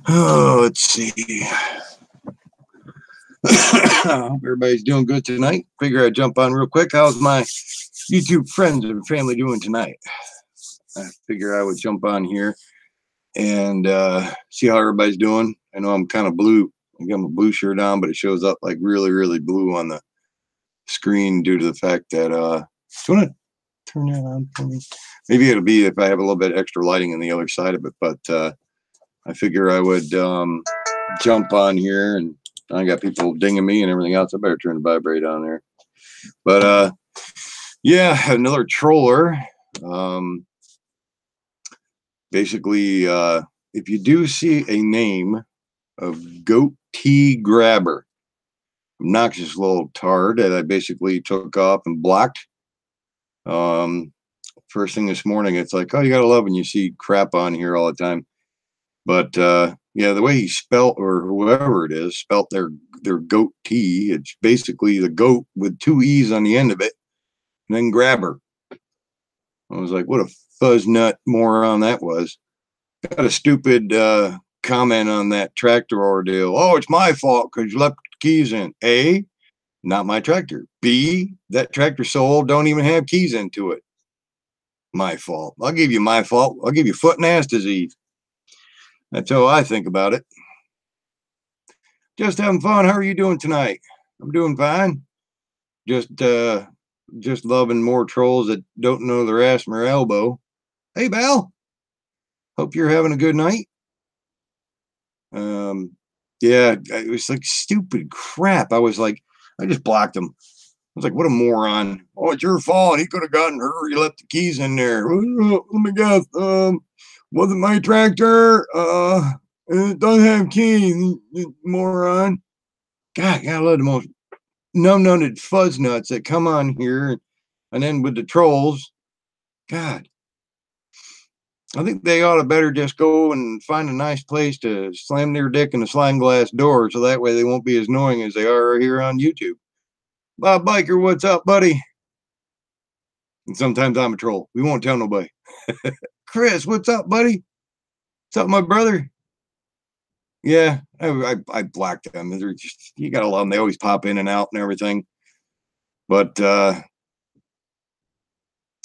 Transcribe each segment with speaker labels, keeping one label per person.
Speaker 1: Oh, let's see. I hope everybody's doing good tonight. Figure I'd jump on real quick. How's my YouTube friends and family doing tonight? I figure I would jump on here and see how everybody's doing. I know I'm kind of blue. I got my blue shirt on, but it shows up like really, really blue on the screen due to the fact that do you want to turn that on for me? Maybe it'll be if I have a little bit extra lighting on the other side of it, but I figure I would jump on here, and I got people dinging me and everything else. I better turn the vibrate on there. But yeah, another troller. Basically, if you do see a name of Goat Tea Grabber, obnoxious little tard that I basically took off and blocked. First thing this morning, it's like, oh, you gotta love when you see crap on here all the time. But yeah, the way he spelt, or whoever it is, spelt their goat tea. It's basically the goat with two E's on the end of it, and then grabber. I was like, what a fuzz nut moron that was. Got a stupid comment on that tractor ordeal. Oh, it's my fault because you left the keys in. A, not my tractor. B, that tractor so old, don't even have keys into it. My fault. I'll give you my fault. I'll give you foot and ass disease. That's how I think about it. Just having fun. How are you doing tonight? I'm doing fine. Just loving more trolls that don't know their ass from their elbow. Hey, Val. Hope you're having a good night. Yeah, it was like stupid crap. I was like, I just blocked him. I was like, what a moron. Oh, it's your fault. He could have gotten hurt. You left the keys in there. Let me guess. Wasn't my tractor. It doesn't have keys, moron. God, I love the most numb-nutted fuzz nuts that come on here, and then with the trolls. God, I think they ought to better just go and find a nice place to slam their dick in the sliding glass door, so that way they won't be as annoying as they are here on YouTube. Bob Biker, what's up, buddy? And sometimes I'm a troll. We won't tell nobody. Chris, what's up, buddy? What's up, my brother? Yeah, I blocked them. They're just, you gotta love them. They always pop in and out and everything. But oh,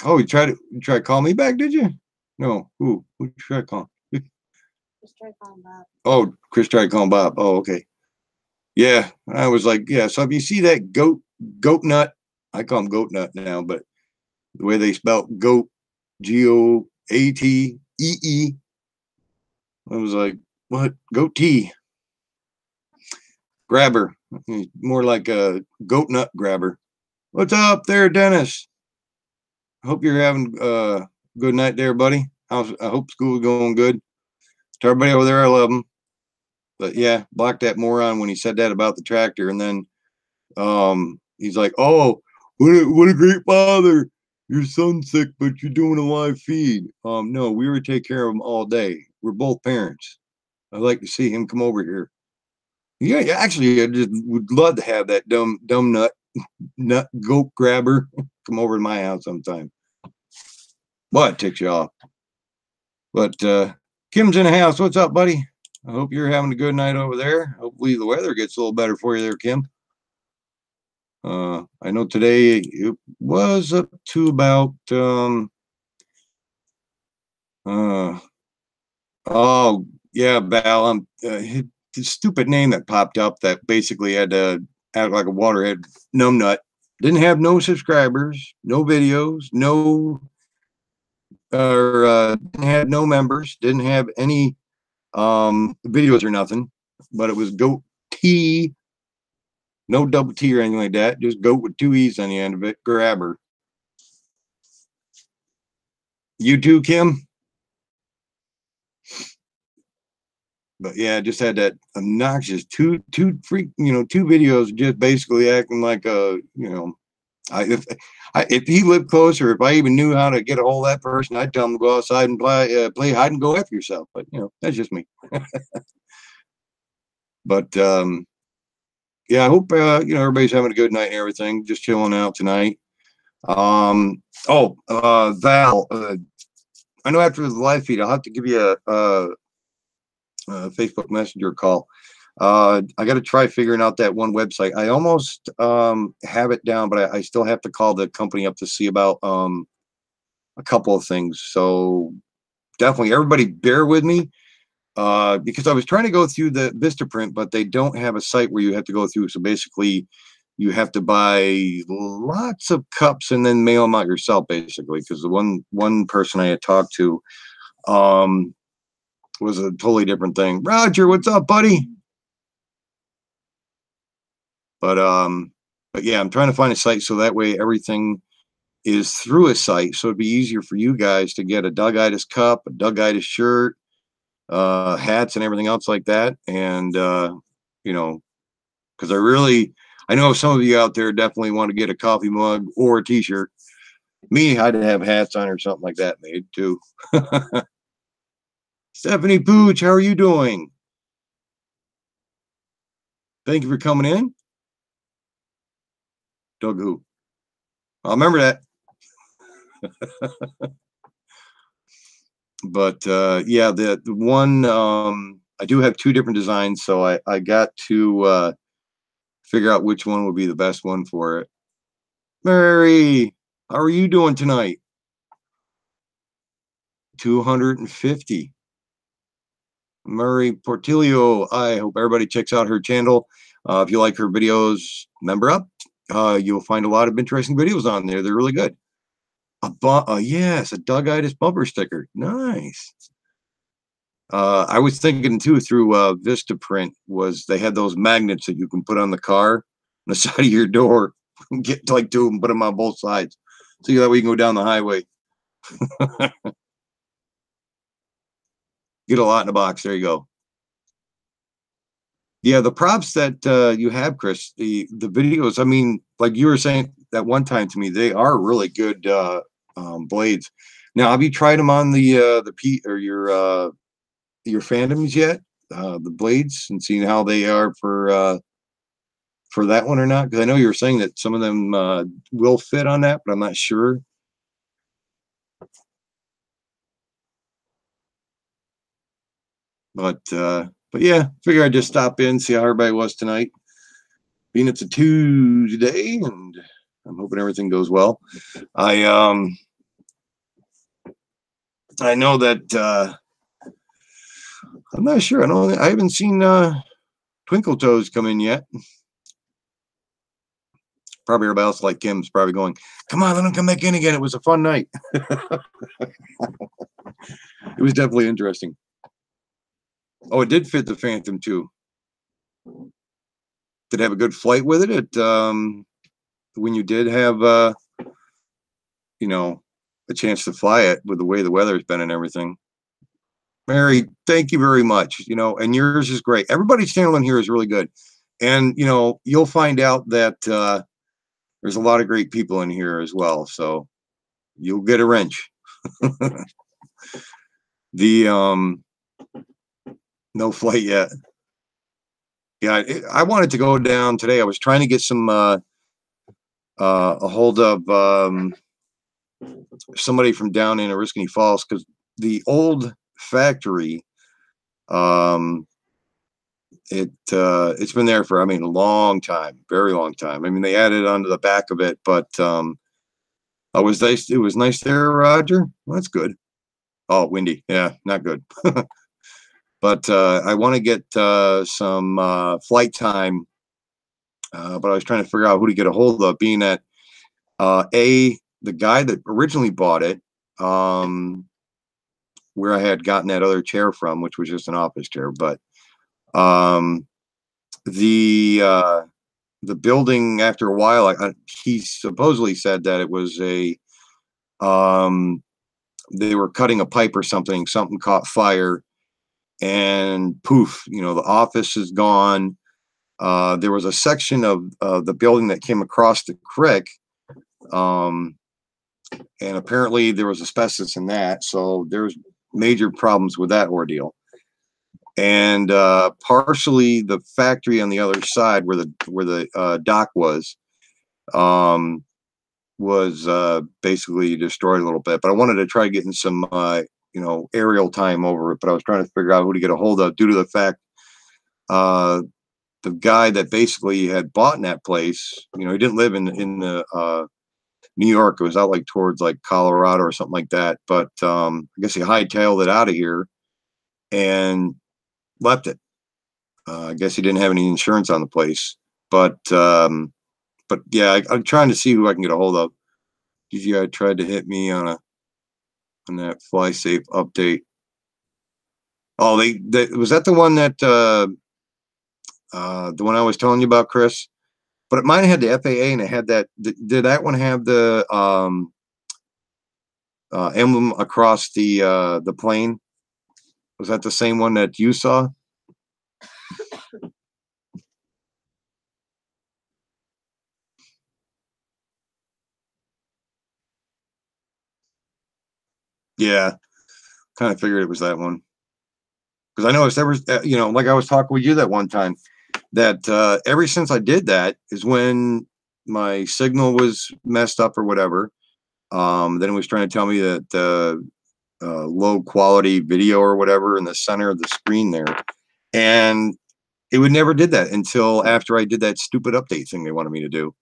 Speaker 1: you tried to call me back, did you? No, who tried calling?
Speaker 2: Just tried calling Bob.
Speaker 1: Oh, Chris tried calling Bob. Oh, okay. Yeah, I was like, yeah. So if you see that goat nut, I call him goat nut now, but the way they spelt goat, GOATEE, I was like, what? Goat tea grabber, more like a goat nut grabber. What's up there, Dennis? Hope you're having a good night there, buddy. I hope school's going good. To everybody over there, I love them. But yeah, blocked that moron when he said that about the tractor, and then he's like, oh, what a great father. Your son's sick, but you're doing a live feed. No, we would take care of him all day. We're both parents. I'd like to see him come over here. Yeah, actually, I just would love to have that dumb nut goat grabber come over to my house sometime. Well, it ticks you off. But Kim's in the house. What's up, buddy? I hope you're having a good night over there. Hopefully the weather gets a little better for you there, Kim. I know today it was up to about oh yeah, Val. The stupid name that popped up that basically had to act like a waterhead numbnut. Didn't have no subscribers, no videos, no didn't have no members, didn't have any videos or nothing, but it was Goat T, no double T or anything like that, just goat with two E's on the end of it, grabber. You too, Kim? But yeah, I just had that obnoxious two videos just basically acting like if he lived closer, if I even knew how to get a hold of that person, I'd tell him to go outside and play hide and go after yourself. But that's just me. But yeah, I hope everybody's having a good night and everything. Just chilling out tonight. Val, I know after the live feed, I'll have to give you a Facebook Messenger call. I got to try figuring out that one website. I almost have it down, but I still have to call the company up to see about a couple of things. So definitely, everybody, bear with me because I was trying to go through the Vistaprint, but they don't have a site where you have to go through. So basically, you have to buy lots of cups and then mail them out yourself, basically. Because the one person I had talked to was a totally different thing. Roger, what's up, buddy? But yeah, I'm trying to find a site so that way everything is through a site, so it'd be easier for you guys to get a Doug-itis cup, a Doug-itis shirt, hats, and everything else like that. And you know, because I know some of you out there definitely want to get a coffee mug or a T-shirt. Me, I'd have hats on or something like that made too. Stephanie Pooch, how are you doing? Thank you for coming in. Doug who? I'll remember that. But yeah, the one I do have two different designs, so I got to figure out which one would be the best one for it. Mary, how are you doing tonight? 250. Murray Portillo. I hope everybody checks out her channel. If you like her videos, member up. You'll find a lot of interesting videos on there. They're really good. Yes, a Doug-itis bumper sticker. Nice. I was thinking too through Vistaprint was they had those magnets that you can put on the car on the side of your door. Get like two and put them on both sides, so that way you can go down the highway. Get a lot in a box. There you go. Yeah, the props that you have, Chris, the videos. I mean, like you were saying that one time to me, they are really good blades. Now, have you tried them on the P or your Phantoms yet? The blades and seeing how they are for that one or not? Because I know you were saying that some of them will fit on that, but I'm not sure. But yeah, figure I'd just stop in, see how everybody was tonight. Being it's a Tuesday, and I'm hoping everything goes well. I know that I'm not sure. I haven't seen Twinkle Toes come in yet. Probably everybody else like Kim's probably going, come on, let him come back in again. It was a fun night. It was definitely interesting. Oh, it did fit the Phantom too. Did it have a good flight with it? When you did have you know, a chance to fly it with the way the weather's been and everything. Mary, thank you very much. You know, and yours is great. Everybody's channel in here is really good. And you know, you'll find out that there's a lot of great people in here as well. So you'll get a wrench. The no flight yet. Yeah, I wanted to go down today. I was trying to get some a hold of somebody from down in Oriskany Falls, because the old factory, it's been there for, I mean, a long time, very long time. I mean, they added onto the back of it, but it was nice there, Roger. Well, that's good. Oh, windy. Yeah, not good. But I want to get some flight time, but I was trying to figure out who to get a hold of, being that the guy that originally bought it, where I had gotten that other chair from, which was just an office chair, but the building, after a while, he supposedly said that it was they were cutting a pipe or something caught fire, and poof, you know, the office is gone. There was a section of the building that came across the creek, and apparently there was asbestos in that, so there's major problems with that ordeal. And partially the factory on the other side, where the dock was basically destroyed a little bit. But I wanted to try getting some aerial time over it, but I was trying to figure out who to get a hold of due to the fact the guy that basically had bought in that place, he didn't live in the New York. It was out like towards like Colorado or something like that. But I guess he hightailed it out of here and left it. I guess he didn't have any insurance on the place. But yeah, I'm trying to see who I can get a hold of. DJI tried to hit me on that FlySafe update. Oh, was that the one that the one I was telling you about, Chris? But mine had the FAA and it had that. Did that one have the emblem across the plane? Was that the same one that you saw? Yeah, kind of figured it was that one. Because I noticed there was, like I was talking with you that one time, that ever since I did that is when my signal was messed up or whatever. Then it was trying to tell me that low quality video or whatever in the center of the screen there. And it would never did that until after I did that stupid update thing they wanted me to do.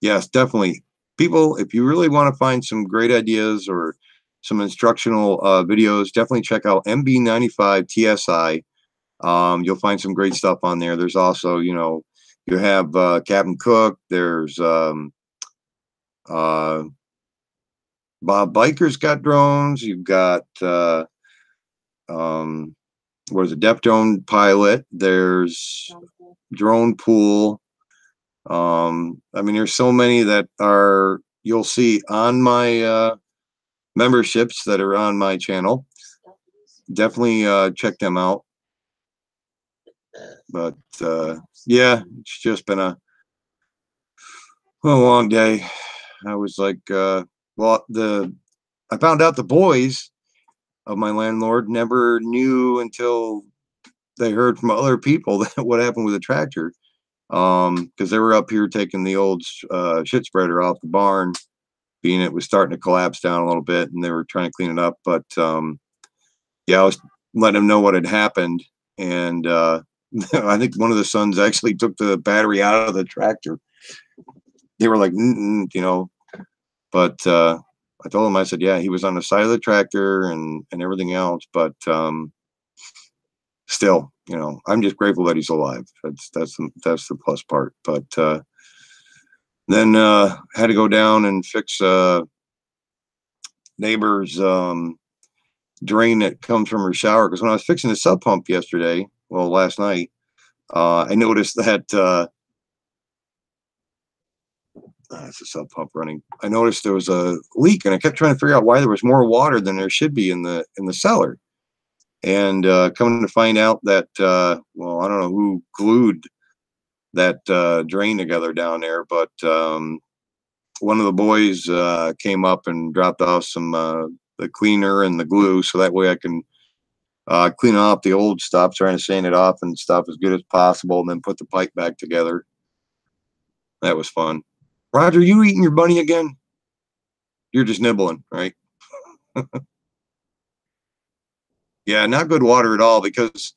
Speaker 1: Yes, definitely. People, if you really want to find some great ideas or some instructional videos, definitely check out MB95 TSI. You'll find some great stuff on there. There's also, you have Captain Cook. There's Bob Biker's got drones. You've got what is it, Def Drone Pilot. There's Drone Pool. I mean, there's so many that you'll see on my memberships that are on my channel. Definitely check them out. But yeah, it's just been a long day. I was like, well, I found out the boys of my landlord never knew until they heard from other people that what happened with the tractor. Because they were up here taking the old shit spreader off the barn, being it was starting to collapse down a little bit, and they were trying to clean it up. But yeah, I was letting them know what had happened, and I think one of the sons actually took the battery out of the tractor. They were like, but I told him, I said, yeah, he was on the side of the tractor and everything else, but still, I'm just grateful that he's alive. That's the plus part. But then had to go down and fix neighbor's drain that comes from her shower, because when I was fixing the sub pump last night, I noticed that it's a sub pump running. I noticed there was a leak, and I kept trying to figure out why there was more water than there should be in the cellar. And coming to find out that well, I don't know who glued that drain together down there, but one of the boys came up and dropped off some the cleaner and the glue, so that way I can clean off the old stuff, trying to sand it off and stuff as good as possible, and then put the pipe back together. That was fun. Roger, you eating your bunny again? You're just nibbling, right? Yeah, not good water at all, because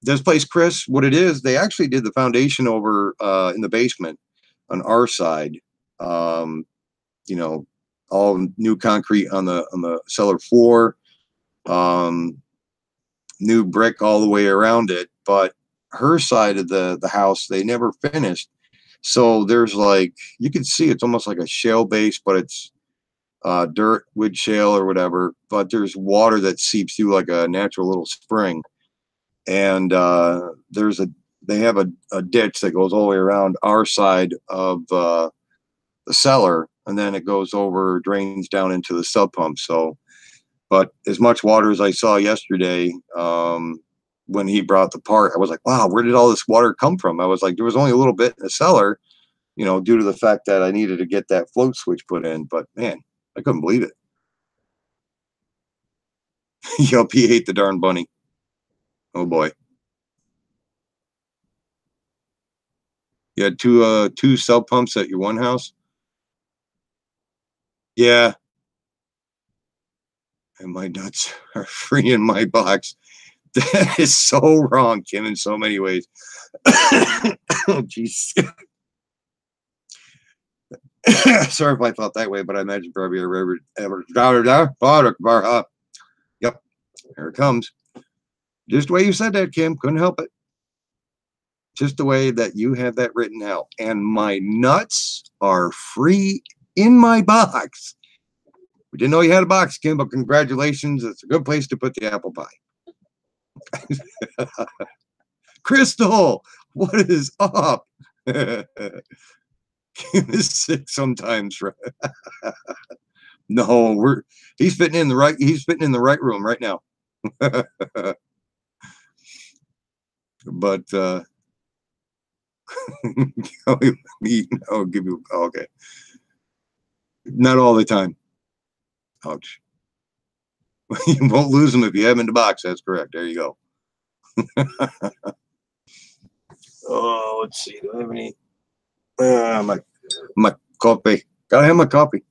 Speaker 1: this place, Chris, what it is, they actually did the foundation over in the basement on our side. All new concrete on the cellar floor, new brick all the way around it. But her side of the house, they never finished. So there's like, you can see it's almost like a shale base, but it's dirt, wood shale or whatever. But there's water that seeps through like a natural little spring. And they have a ditch that goes all the way around our side of the cellar, and then it goes over, drains down into the sub pump. So, but as much water as I saw yesterday, when he brought the part, I was like, wow, where did all this water come from? I was like, there was only a little bit in the cellar, due to the fact that I needed to get that float switch put in. But man, I couldn't believe it. Yup, he ate the darn bunny. Oh boy. You had two sub pumps at your one house? Yeah. And my nuts are free in my box. That is so wrong, Kim, in so many ways. Oh, jeez. Sorry if I thought that way, but I imagine probably Yep, here it comes. Just the way you said that, Kim, couldn't help it. Just the way that you have that written out. And my nuts are free in my box. We didn't know you had a box, Kim, but congratulations. It's a good place to put the apple pie. Crystal, what is up? Kim is sick sometimes. No, he's fitting in the right room right now. But I'll give you okay. Not all the time. Ouch. You won't lose them if you have them in the box. That's correct. There you go. Oh, let's see. Do I have any? My coffee. Gotta have my coffee.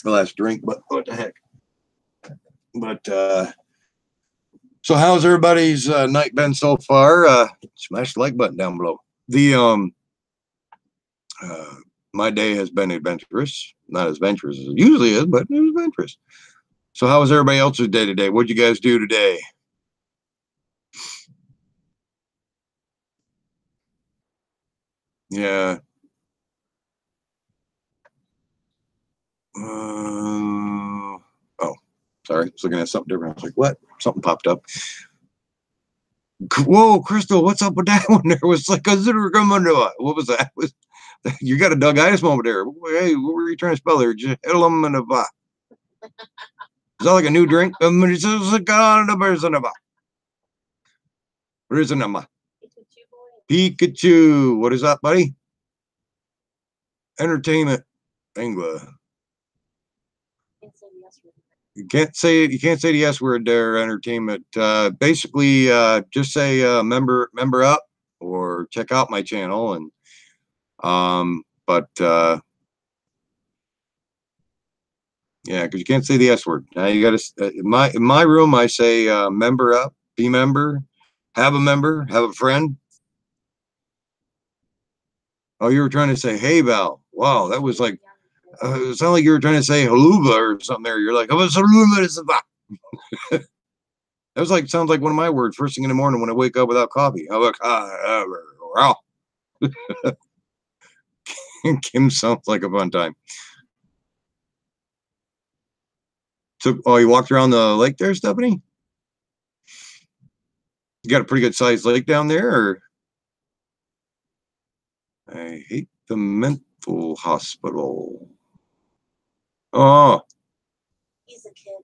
Speaker 1: The last drink, but what the heck? But so how's everybody's night been so far? Smash the like button down below. The my day has been adventurous. Not as adventurous as it usually is, but it was adventurous. So how was everybody else's day today? What'd you guys do today? Yeah. Oh, sorry. I was looking at something different. I was like, what? Something popped up. Whoa, Crystal, what's up with that one? There was like a zitter come under it. What was that? You got a Doug-itis moment there. Hey, what were you trying to spell there? Is that like a new drink? What is the number? Pikachu. What is that, buddy? Entertainment. England. You can't say the S word there, entertainment. Basically, just say member up or check out my channel. And yeah, because you can't say the S word. Now you got to in my room. I say member up, be member, have a friend. Oh, you were trying to say hey Val. Wow, that was like it sounded like you were trying to say haluva or something there. You're like, that was like sounds like one of my words first thing in the morning when I wake up without coffee. Kim sounds like a fun time. So, oh, you walked around the lake there, Stephanie? You got a pretty good sized lake down there, or? I hate the mental hospital. Oh.
Speaker 2: He's a kid.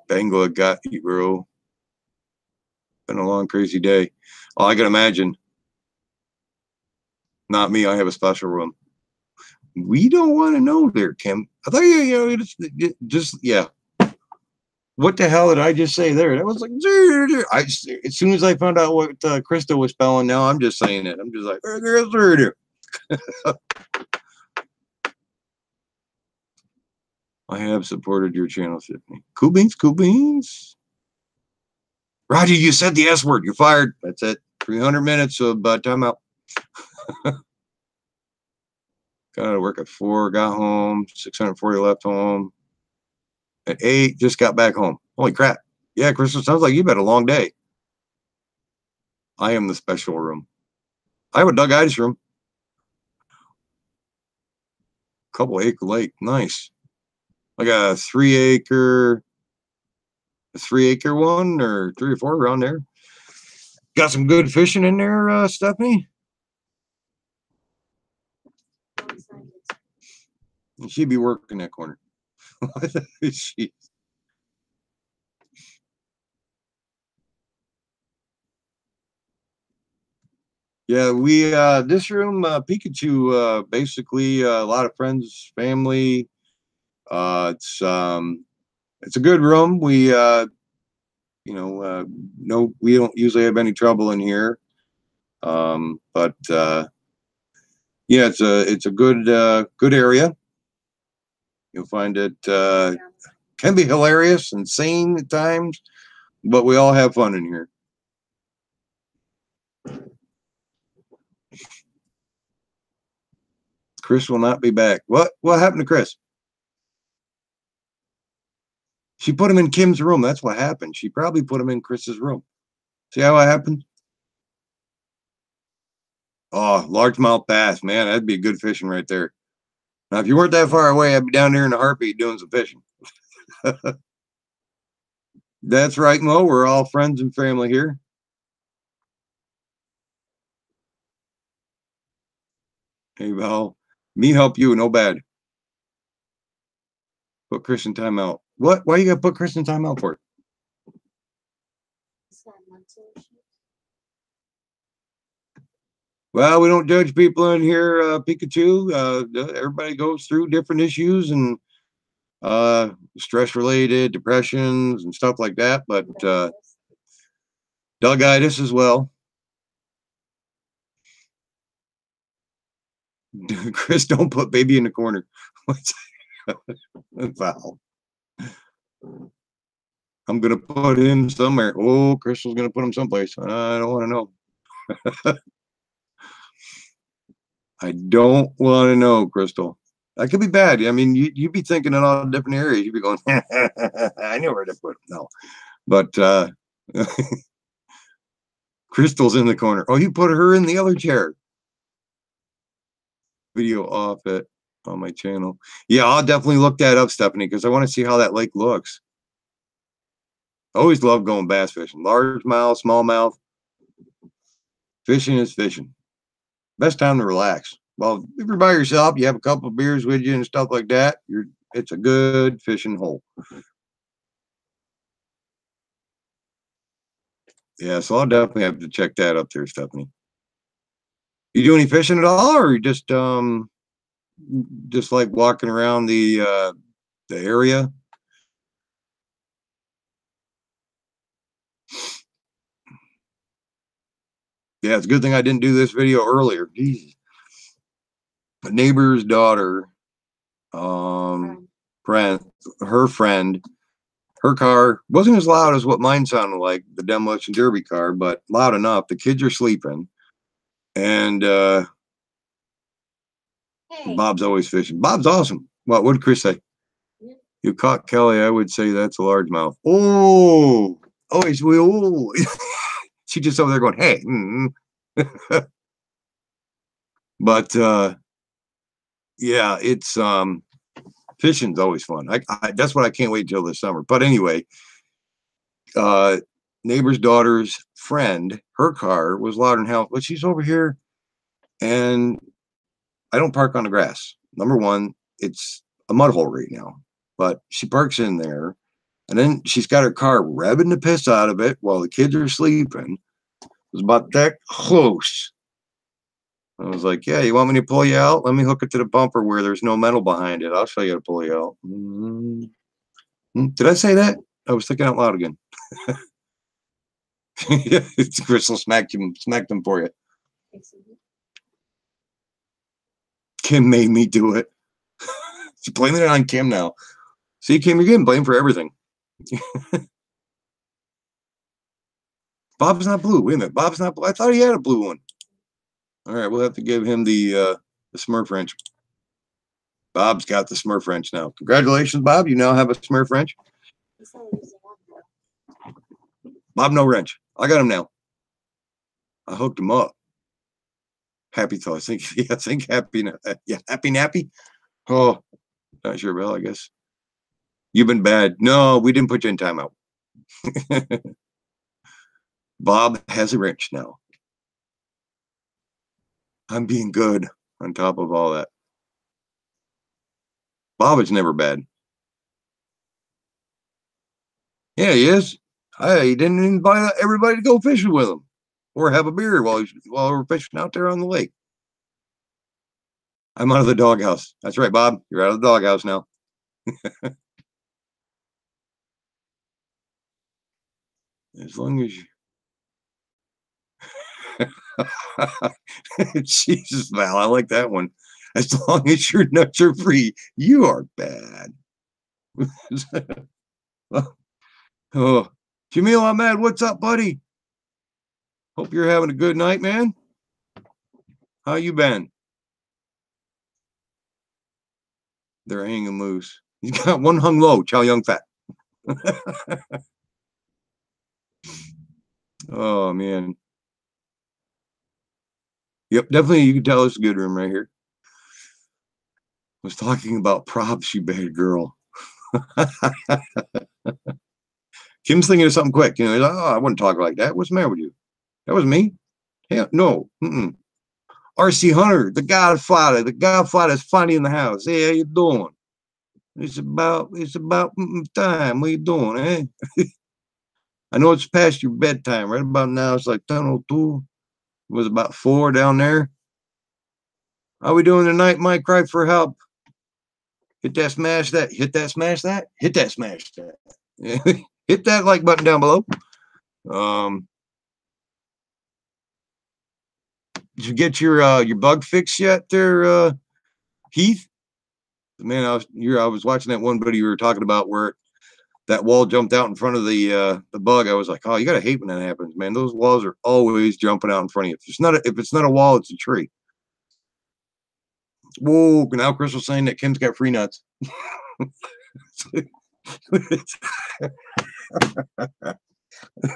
Speaker 1: Bangla got you, bro. Been a long, crazy day. Oh, I can imagine. Not me. I have a special room. We don't want to know there, Kim. I thought you just yeah. What the hell did I just say there? That was like, as soon as I found out what Krista was spelling, now I'm just saying it. I'm just like, I have supported your channel, Tiffany. Cool beans. Roger, you said the S word. You're fired. That's it. 300 minutes of timeout. Got to work at 4, got home, 640 left home. At 8, just got back home. Holy crap. Yeah, Crystal, sounds like you've had a long day. I am the special room. I have a Doug-itis room. Couple acre lake. Nice. Like a 3 acre one or 3 or 4 around there. Got some good fishing in there, Stephanie? She'd be working that corner. She. Yeah, we this room, Pikachu, basically a lot of friends, family. It's a good room. We no, we don't usually have any trouble in here. But Yeah, it's a good area. You'll find it can be hilarious, insane at times, but we all have fun in here. Chris will not be back. What happened to Chris? She put him in Kim's room. That's what happened. She probably put him in Chris's room. See how it happened? Oh, largemouth bass, man, that'd be good fishing right there. Now, if you weren't that far away, I'd be down there in a heartbeat doing some fishing. That's right, Mo. We're all friends and family here. Hey, Val, me help you, no bad. Put Chris in timeout. What? Why you gotta put Chris in timeout for? Well, we don't judge people in here, Pikachu. Everybody goes through different issues and stress related, depressions and stuff like that, but Dogitis as well. Chris, don't put baby in the corner. Val. I'm gonna put him somewhere. Oh, Crystal's gonna put him someplace. I don't want to know. I don't want to know, Crystal. That could be bad. I mean, you'd be thinking in all different areas. You'd be going, I know where to put him. No, but Crystal's in the corner. Oh, you put her in the other chair. Video off it on my channel. Yeah, I'll definitely look that up, Stephanie, because I want to see how that lake looks. I always love going bass fishing. Largemouth, smallmouth. Fishing is fishing. Best time to relax. Well, if you're by yourself, you have a couple of beers with you and stuff like that, it's a good fishing hole. Yeah, so I'll definitely have to check that up there, Stephanie. You do any fishing at all, or you just like walking around the area? Yeah, it's a good thing I didn't do this video earlier. Jesus. A neighbor's daughter, friend, her car wasn't as loud as what mine sounded like, the demolition derby car, but loud enough. The kids are sleeping, and hey. Bob's always fishing. Bob's awesome. What did Chris say? Yeah. You caught Kelly. I would say that's a largemouth. Oh, he's oh. She just over there going, hey. But yeah, it's fishing's always fun. That's what I can't wait until this summer. But anyway, neighbor's daughter's friend, her car was loud and hell, but she's over here, and I don't park on the grass. Number one, it's a mud hole right now, but she parks in there, and then she's got her car revving the piss out of it while the kids are sleeping. It was about that close. I was like, yeah, you want me to pull you out? Let me hook it to the bumper where there's no metal behind it. I'll show you how to pull you out. Did I say that? I was thinking out loud again. Yeah, Crystal smacked them for you. Kim made me do it. She's blaming it on Kim now. See, Kim, you're getting blamed for everything. Bob's not blue. Wait a minute. Bob's not blue. I thought he had a blue one. All right, we'll have to give him the Smurf wrench. Bob's got the Smurf wrench now. Congratulations, Bob. You now have a Smurf wrench. Bob, no wrench. I got him now. I hooked him up. Happy thoughts. I think happy. Yeah, happy nappy. Oh, not sure, Bill. I guess you've been bad. No, we didn't put you in timeout. Bob has a wrench now. I'm being good on top of all that. Bob is never bad. Yeah, he is. He didn't invite everybody to go fishing with him or have a beer while we're fishing out there on the lake. I'm out of the doghouse. That's right, Bob. You're out of the doghouse now. As long as you... Jesus, Val, I like that one. As long as your nuts are free, you are bad. Oh, Jamil Ahmed, what's up, buddy? Hope you're having a good night, man. How you been? They're hanging loose. He's got one hung low, Chow Young Fat. Oh, man. Yep, definitely. You can tell it's a good room right here. Was talking about props, you bad girl. Kim's thinking of something quick. You know, he's like, oh, I wouldn't talk like that. What's the matter with you? That was me. Hell, no. RC Hunter, the Godfather. The Godfather's finally in the house. Hey, how you doing? It's about time. What you doing, eh? I know it's past your bedtime. Right about now, it's like 10:02. It was about 4 down there. How we doing tonight, Mike? Cry for help. Hit that, smash that. Hit that, smash that. Hit that, smash that. Hit that like button down below. Did you get your bug fix yet there, Heath? Man, I was watching that one video you were talking about where that wall jumped out in front of the bug. I was like, oh, you gotta hate when that happens, man. Those walls are always jumping out in front of you. If it's not a wall, it's a tree. Whoa, now Crystal's saying that Kim's got free nuts.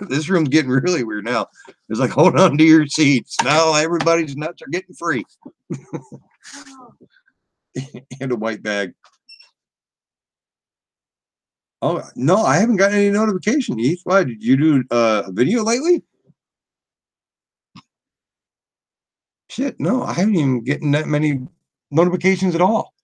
Speaker 1: This room's getting really weird now. It's like, hold on to your seats. Now everybody's nuts are getting free. And a white bag. Oh, no, I haven't gotten any notification, Heath. Why? Did you do a video lately? Shit, no, I haven't even getting that many notifications at all.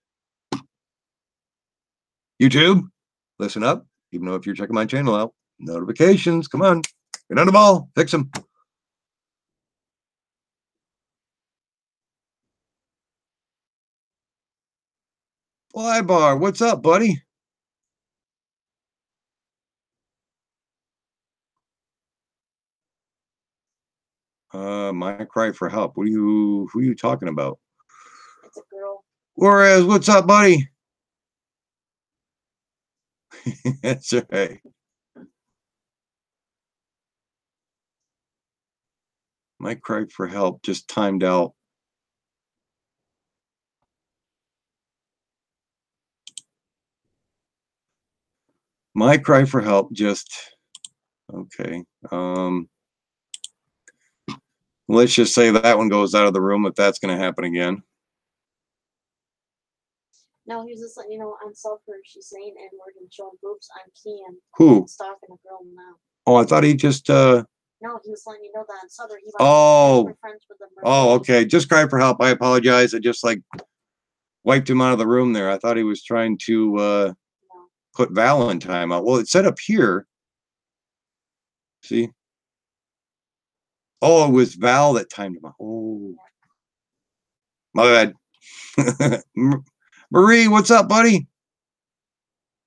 Speaker 1: YouTube, listen up. Even though if you're checking my channel out, notifications, come on. Get on the ball. Fix them. Fly bar, what's up, buddy? My cry for help. Who are you talking about?
Speaker 2: It's a girl.
Speaker 1: Juarez, what's up, buddy? That's right. My cry for help just timed out. My cry for help just okay. Let's just say that one goes out of the room if that's going to happen again.
Speaker 2: No, he was just letting you know on Sulfur, she's saying N-word and showing boobs on Cam.
Speaker 1: Who?
Speaker 2: Stalking a girl now.
Speaker 1: Oh, I thought he just
Speaker 2: No, he was letting you know that on Southern.
Speaker 1: Oh. Oh, okay. Just cry for help. I apologize. I just like wiped him out of the room there. I thought he was trying to put Valentine out. Well, it's set up here. See? Oh, it was Val that timed him out. Oh. My bad. Marie, what's up, buddy?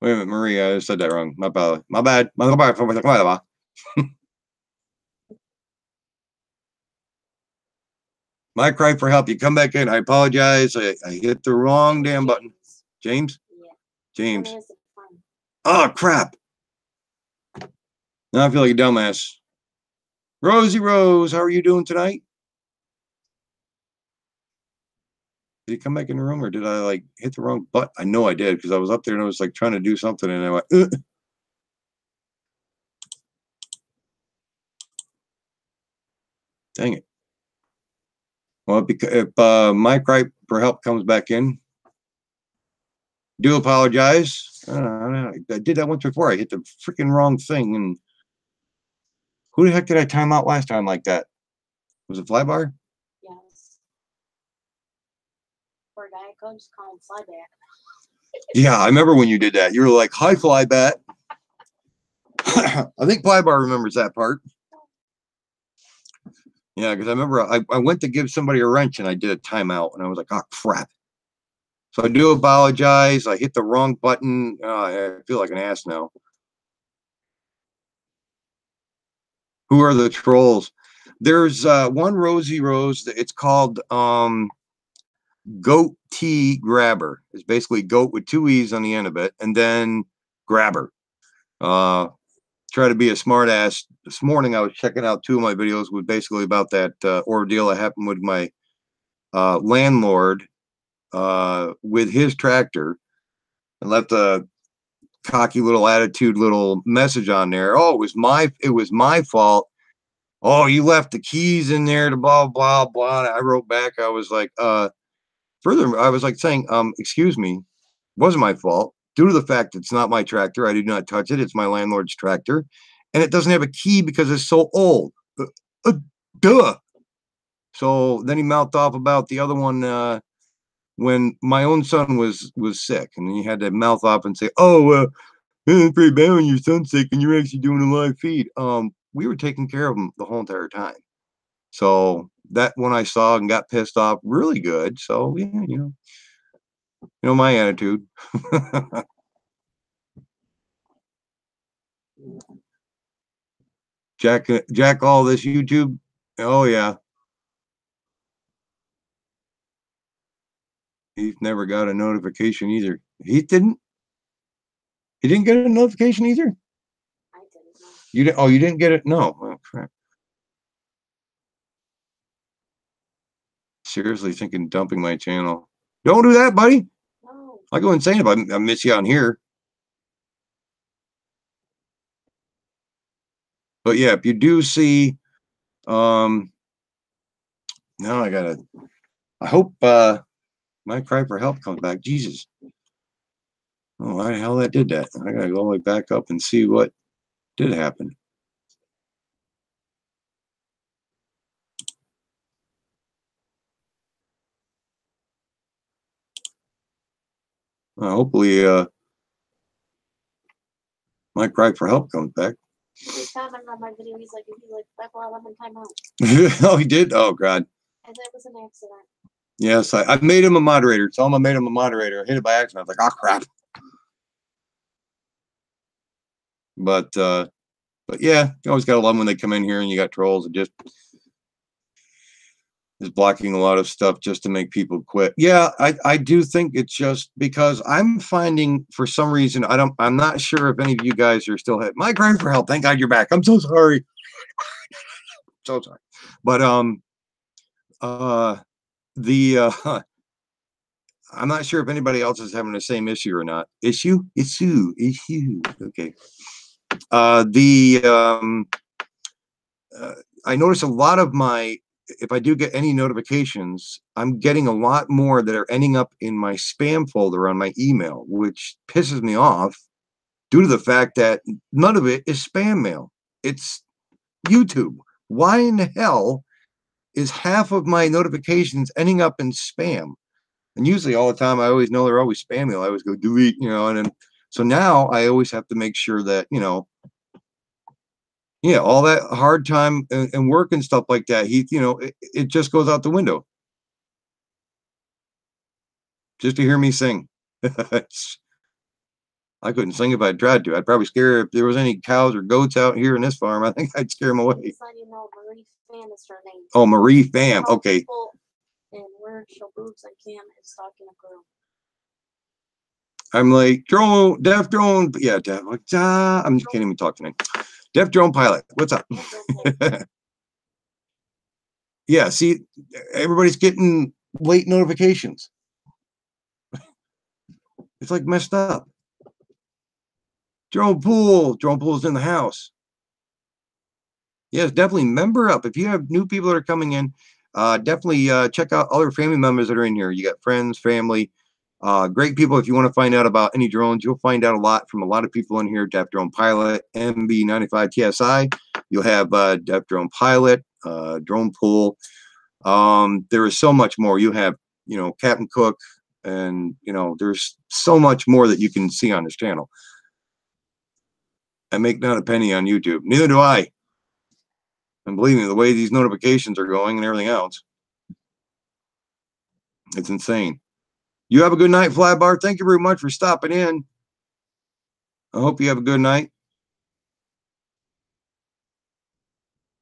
Speaker 1: Wait a minute, Marie, I said that wrong. My bad. My bad. My cry for help. You come back in. I apologize. I hit the wrong damn button. James?
Speaker 2: Yeah.
Speaker 1: James. Oh, crap. Now I feel like a dumbass. Rosie Rose, how are you doing tonight? Did he come back in the room or did I like hit the wrong button? I know I did because I was up there and I was like trying to do something and I went, Dang it. Well, if my cry for help comes back in, do apologize. I did that once before. I hit the freaking wrong thing. And who the heck did I time out last time like that? Was it Flybar?
Speaker 2: Yes. Poor guy, coach call him Flyback.
Speaker 1: Yeah, I remember when you did that. You were like, hi, Flybat. I think Flybar remembers that part. Yeah, because I remember I went to give somebody a wrench and I did a timeout and I was like, oh, crap. So I do apologize. I hit the wrong button. I feel like an ass now. Who are the trolls? There's one Rosie Rose. It's called Goat Tea Grabber. It's basically goat with two E's on the end of it, and then grabber. Try to be a smart ass. This morning I was checking out two of my videos with basically about that ordeal that happened with my landlord with his tractor, and left a cocky little attitude little message on there. Oh, it was my fault. Oh, you left the keys in there to blah blah blah. And I wrote back, I was like, further, I was like saying, excuse me, wasn't my fault. Due to the fact it's not my tractor, I did not touch it. It's my landlord's tractor, and it doesn't have a key because it's so old. Duh. So then he mouthed off about the other one when my own son was sick, and then he had to mouth off and say, "Oh, it's pretty bad when your son's sick and you're actually doing a live feed." We were taking care of him the whole entire time. So that one I saw and got pissed off really good. So yeah, you know my attitude. Jack, all this YouTube. Oh yeah, Heath never got a notification either. Heath didn't. He didn't get a notification either.
Speaker 2: I didn't know.
Speaker 1: You didn't. Oh, you didn't get it. No. Oh, crap. Seriously thinking dumping my channel. Don't do that, buddy.
Speaker 2: No.
Speaker 1: I go insane if I miss you on here. But yeah, if you do see, now I hope my cry for help comes back. Jesus. Oh, why the hell that did that? I gotta go all the way back up and see what did happen. Hopefully, my cry for help comes back.
Speaker 2: He commented on my video. He's like, that's why I'm in timeout.
Speaker 1: Oh, he did? Oh, God.
Speaker 2: And that was an accident.
Speaker 1: Yes, I made him a moderator. Tell him I made him a moderator. I hit it by accident. I was like, oh, crap. But yeah, you always gotta love them when they come in here and you got trolls and just is blocking a lot of stuff just to make people quit. Yeah, I do think it's just because I'm finding for some reason I'm not sure if any of you guys are still my crying for help. Thank God you're back. I'm so sorry. So sorry. But I'm not sure if anybody else is having the same issue or not. Issue. Okay. I notice a lot of if I do get any notifications, I'm getting a lot more that are ending up in my spam folder on my email, which pisses me off due to the fact that none of it is spam mail. It's YouTube. Why in the hell is half of my notifications ending up in spam? And usually all the time, I always know they're always spam mail. I always go delete, and then so now I always have to make sure that, yeah, all that hard time and work and stuff like that, it just goes out the window. Just to hear me sing. I couldn't sing if I tried to. I'd probably scare, if there was any cows or goats out here in this farm, I think I'd scare them away.
Speaker 2: Marie Pham is her name.
Speaker 1: Oh, Marie Pham. Okay.
Speaker 2: And where show boobs on cam is talking a girl.
Speaker 1: I'm like, Deaf Drone. Yeah, Deaf. Like, I can't even talk tonight. Deaf Drone Pilot. What's up? Yeah, see, everybody's getting late notifications. It's like messed up. Drone Pool's in the house. Yes, definitely member up. If you have new people that are coming in, definitely check out other family members that are in here. You got friends, family, great people. If you want to find out about any drones, you'll find out a lot from a lot of people in here. Deaf Drone Pilot, MB95 TSI. You'll have Deaf Drone Pilot, Drone Pool. There is so much more. You have, Captain Cook, and there's so much more that you can see on this channel. I make not a penny on YouTube. Neither do I. And believe me, the way these notifications are going and everything else, it's insane. You have a good night, Flybar. Thank you very much for stopping in. I hope you have a good night.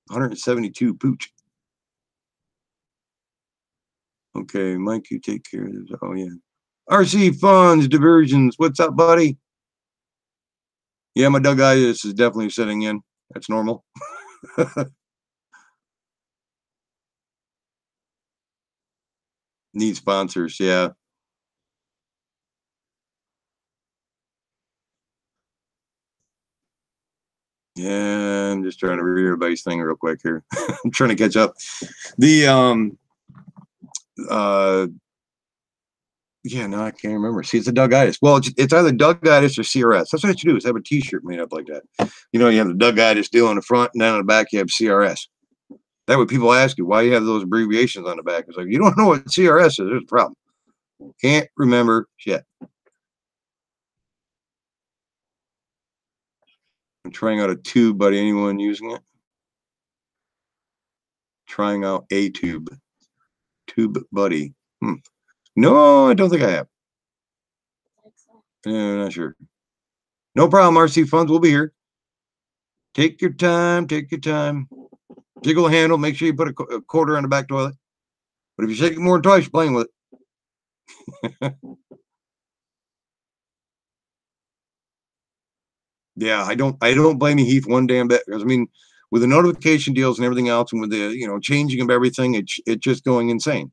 Speaker 1: 172 pooch. Okay, Mike, you take care of this. Oh, yeah. RC Funds, Diversions. What's up, buddy? Yeah, my Dougitis is definitely setting in. That's normal. Need sponsors, yeah. Yeah, I'm just trying to read everybody's thing real quick here. I'm trying to catch up. The yeah, no, I can't remember. See, it's a Dougitis. Well, it's either Dougitis or CRS. That's what you should do, is have a t-shirt made up like that. You know, you have the Dougitis deal on the front, and then on the back you have CRS. That way people ask you why you have those abbreviations on the back. It's like, you don't know what CRS is, there's a problem. Can't remember shit. I'm trying out a tube, buddy. Anyone using it? Trying out a tube. Tube buddy. No, I don't think I have. Not sure. No problem, RC Funds. We'll be here. Take your time. Take your time. Jiggle the handle. Make sure you put a quarter on the back toilet. But if you shake it more than twice, you're playing with it. Yeah, I don't blame you, Heath, one damn bit. Because I mean, with the notification deals and everything else, and with the changing of everything, it's just going insane.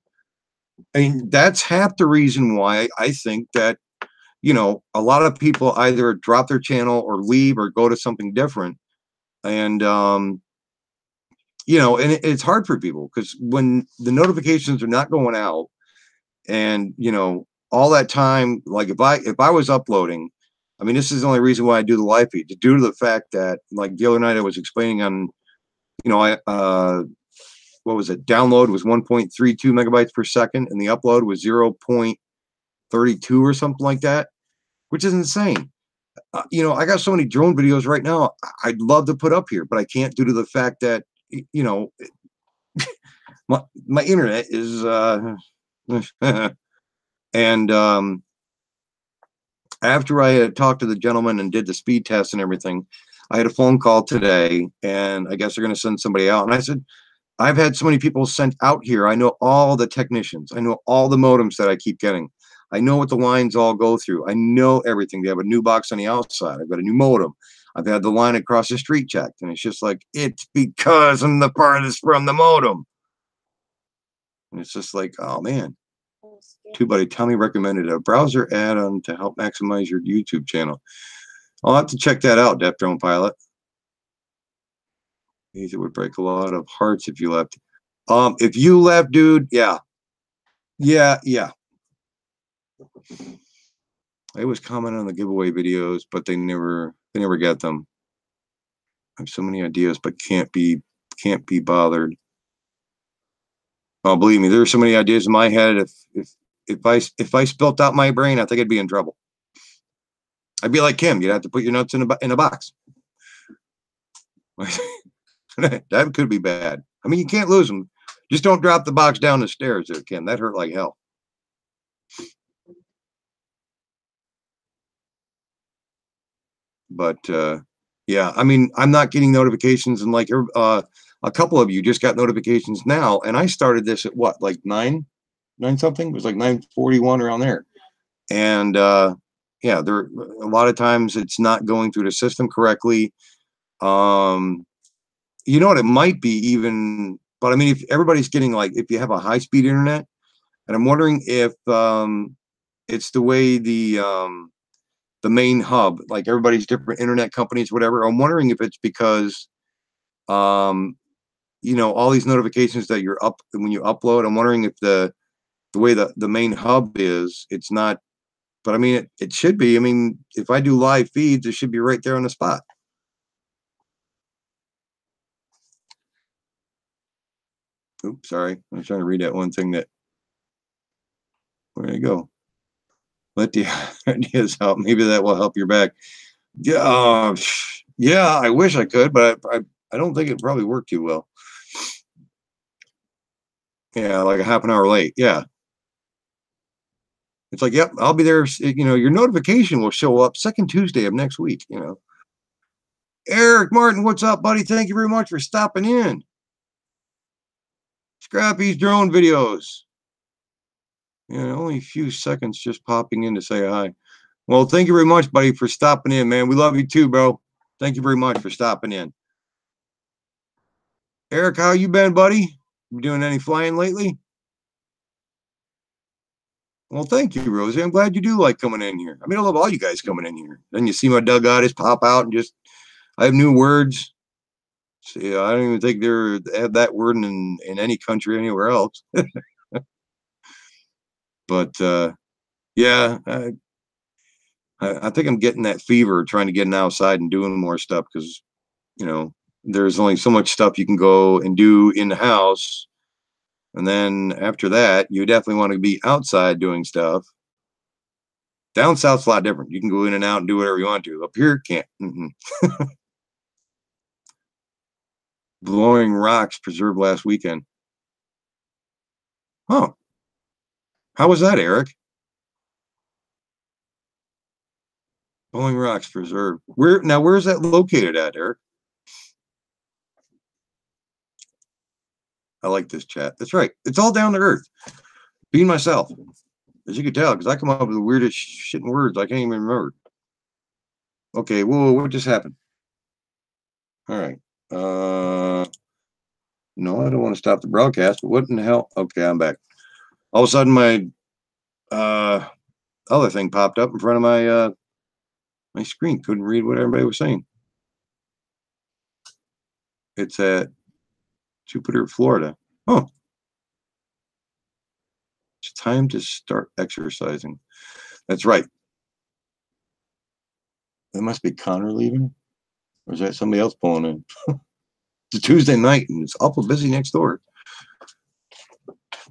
Speaker 1: I mean, that's half the reason why I think that a lot of people either drop their channel or leave or go to something different, and and it's hard for people because when the notifications are not going out, and all that time, like if I was uploading. I mean, this is the only reason why I do the live feed, due to the fact that, like the other night I was explaining on, what was it? Download was 1.32 megabytes per second, and the upload was 0.32 or something like that, which is insane. I got so many drone videos right now I'd love to put up here, but I can't due to the fact that, my internet is, and after I had talked to the gentleman and did the speed test and everything, I had a phone call today, and I guess they're going to send somebody out. And I said, I've had so many people sent out here. I know all the technicians. I know all the modems that I keep getting. I know what the lines all go through. I know everything. They have a new box on the outside. I've got a new modem. I've had the line across the street checked. And it's just like, it's because I'm the farthest from the modem. And it's just like, oh, man. Too buddy. Tommy recommended a browser add-on to help maximize your YouTube channel. I'll have to check that out, Death Drone Pilot. It would break a lot of hearts if you left. If you left, dude, yeah. I always comment on the giveaway videos, but they never get them. I have so many ideas, but can't be bothered. Oh, believe me, there are so many ideas in my head. If I spilt out my brain, I think I'd be in trouble. I'd be like Kim. You'd have to put your nuts in a box. That could be bad. I mean, you can't lose them. Just don't drop the box down the stairs there, Kim. That hurt like hell. But yeah, I mean, I'm not getting notifications, and like a couple of you just got notifications now, and I started this at what, like 9 something? It was like 9:41 around there. And yeah, there a lot of times it's not going through the system correctly. You know what, it might be even, but I mean, if everybody's getting, like, if you have a high-speed internet, and I'm wondering if it's the way the main hub, like everybody's different internet companies, whatever. I'm wondering if it's because all these notifications that you're up when you upload. I'm wondering if the way the main hub is, it's not. But I mean, it should be. I mean, if I do live feeds, it should be right there on the spot. Oops, sorry. I'm trying to read that one thing that. Where did it go? Let the ideas help. Maybe that will help your back. Yeah, yeah. I wish I could, but I don't think it probably worked too well. Yeah, like a half an hour late. Yeah. It's like, yep, I'll be there. Your notification will show up second Tuesday of next week. Eric Martin, what's up, buddy? Thank you very much for stopping in. Scrappy's drone videos. Yeah, only a few seconds just popping in to say hi. Well, thank you very much, buddy, for stopping in, man. We love you too, bro. Thank you very much for stopping in. Eric, how you been, buddy? You doing any flying lately? Well, thank you, Rosie. I'm glad you do like coming in here. I mean, I love all you guys coming in here. Then you see my dugout just pop out and just, I have new words. See, I don't even think they have that word in any country anywhere else. But yeah, I think I'm getting that fever, trying to get outside and doing more stuff because, you know, there's only so much stuff you can go and do in the house. And then after that, you definitely want to be outside doing stuff. Down south's a lot different. You can go in and out and do whatever you want to. Up here, can't. Blowing Rocks preserved last weekend. Oh, how was that, Eric? Blowing Rocks preserved. Where's that located at, Eric? I like this chat. That's right. It's all down to earth. Being myself, as you can tell, because I come up with the weirdest shit in words I can't even remember. Okay, whoa, what just happened? All right. No, I don't want to stop the broadcast, but what in the hell? Okay, I'm back. All of a sudden, my other thing popped up in front of my screen. Couldn't read what everybody was saying. It's at Jupiter, Florida. Oh, it's time to start exercising. That's right. That must be Connor leaving, or is that somebody else pulling in? It's a Tuesday night, and it's awful busy next door.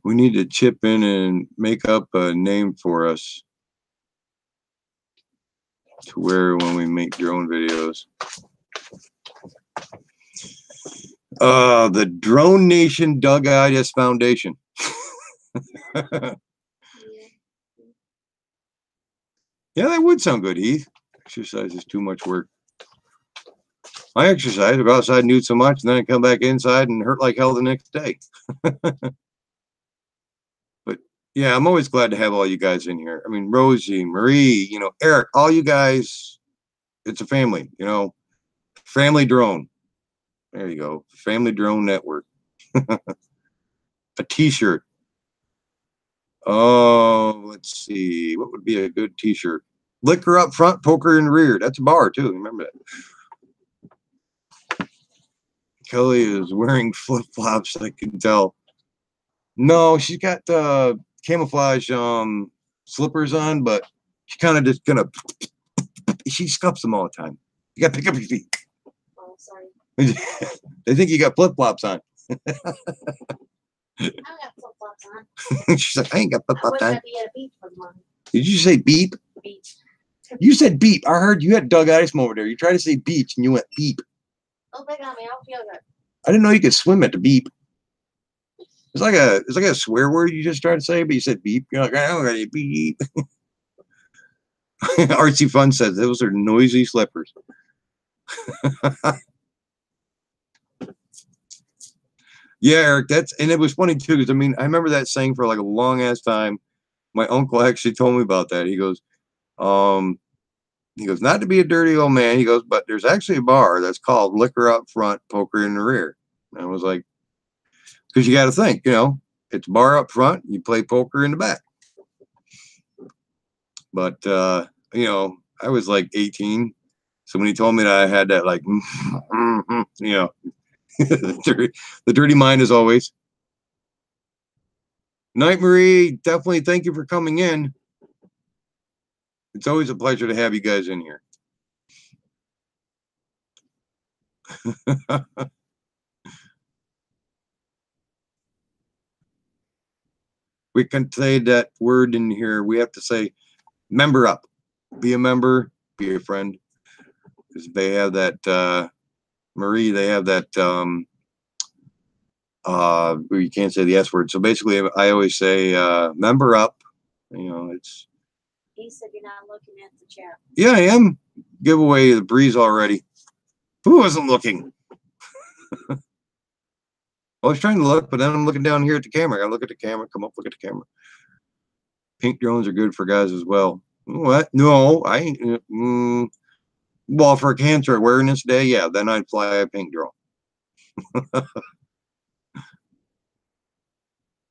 Speaker 1: We need to chip in and make up a name for us to wear when we make drone videos. The Drone Nation Doug Itis Foundation. Yeah, that would sound good, Heath. Exercise is too much work. I exercise, I go outside and do so much, and then I come back inside and hurt like hell the next day. But yeah, I'm always glad to have all you guys in here. I mean, Rosie, Marie, you know, Eric, all you guys, it's a family, you know, family drone. There you go. Family Drone Network. A t-shirt. Oh, let's see. What would be a good t-shirt? Liquor up front, poker in the rear. That's a bar, too. Remember that. Kelly is wearing flip-flops, I can tell. No, she's got camouflage slippers on, but she kind of just gonna, she scuffs them all the time. You got to pick up your feet.
Speaker 2: Oh, sorry.
Speaker 1: They think you got flip-flops on.
Speaker 2: I got flip-flops on.
Speaker 1: She's like, I ain't got flip-flops on.
Speaker 2: One.
Speaker 1: Did you say beep?
Speaker 2: Beach.
Speaker 1: You said beep. I heard you had Doug Isom over there. You tried to say beach and you went beep.
Speaker 2: Oh, big on me. I'll feel good.
Speaker 1: I didn't know you could swim at the beep. It's like a swear word you just tried to say, but you said beep. You're like, I don't got beep. Artsy Fun says those are noisy slippers. Yeah, Eric, and it was funny too, because I mean, I remember that saying for like a long ass time. My uncle actually told me about that. He goes, not to be a dirty old man. He goes, but there's actually a bar that's called Liquor Up Front, Poker in the Rear. And I was like, because you got to think, you know, it's bar up front, you play poker in the back. But, you know, I was like 18. So when he told me that I had that, like, you know, the dirty mind as always. Night, Marie. Definitely thank you for coming in. It's always a pleasure to have you guys in here. We can say that word in here. We have to say member up. Be a member, be a friend. Because they have that, Marie, they have that, you can't say the S word. So basically, I always say member up. You know, it's.
Speaker 2: He said you're not looking at the chat.
Speaker 1: Yeah, I am. Give away the breeze already. Who wasn't looking? I was trying to look, but then I'm looking down here at the camera. I gotta look at the camera. Come up, look at the camera. Pink drones are good for guys as well. What? No, I ain't. Well, for Cancer Awareness Day, yeah, then I'd fly a pink drone.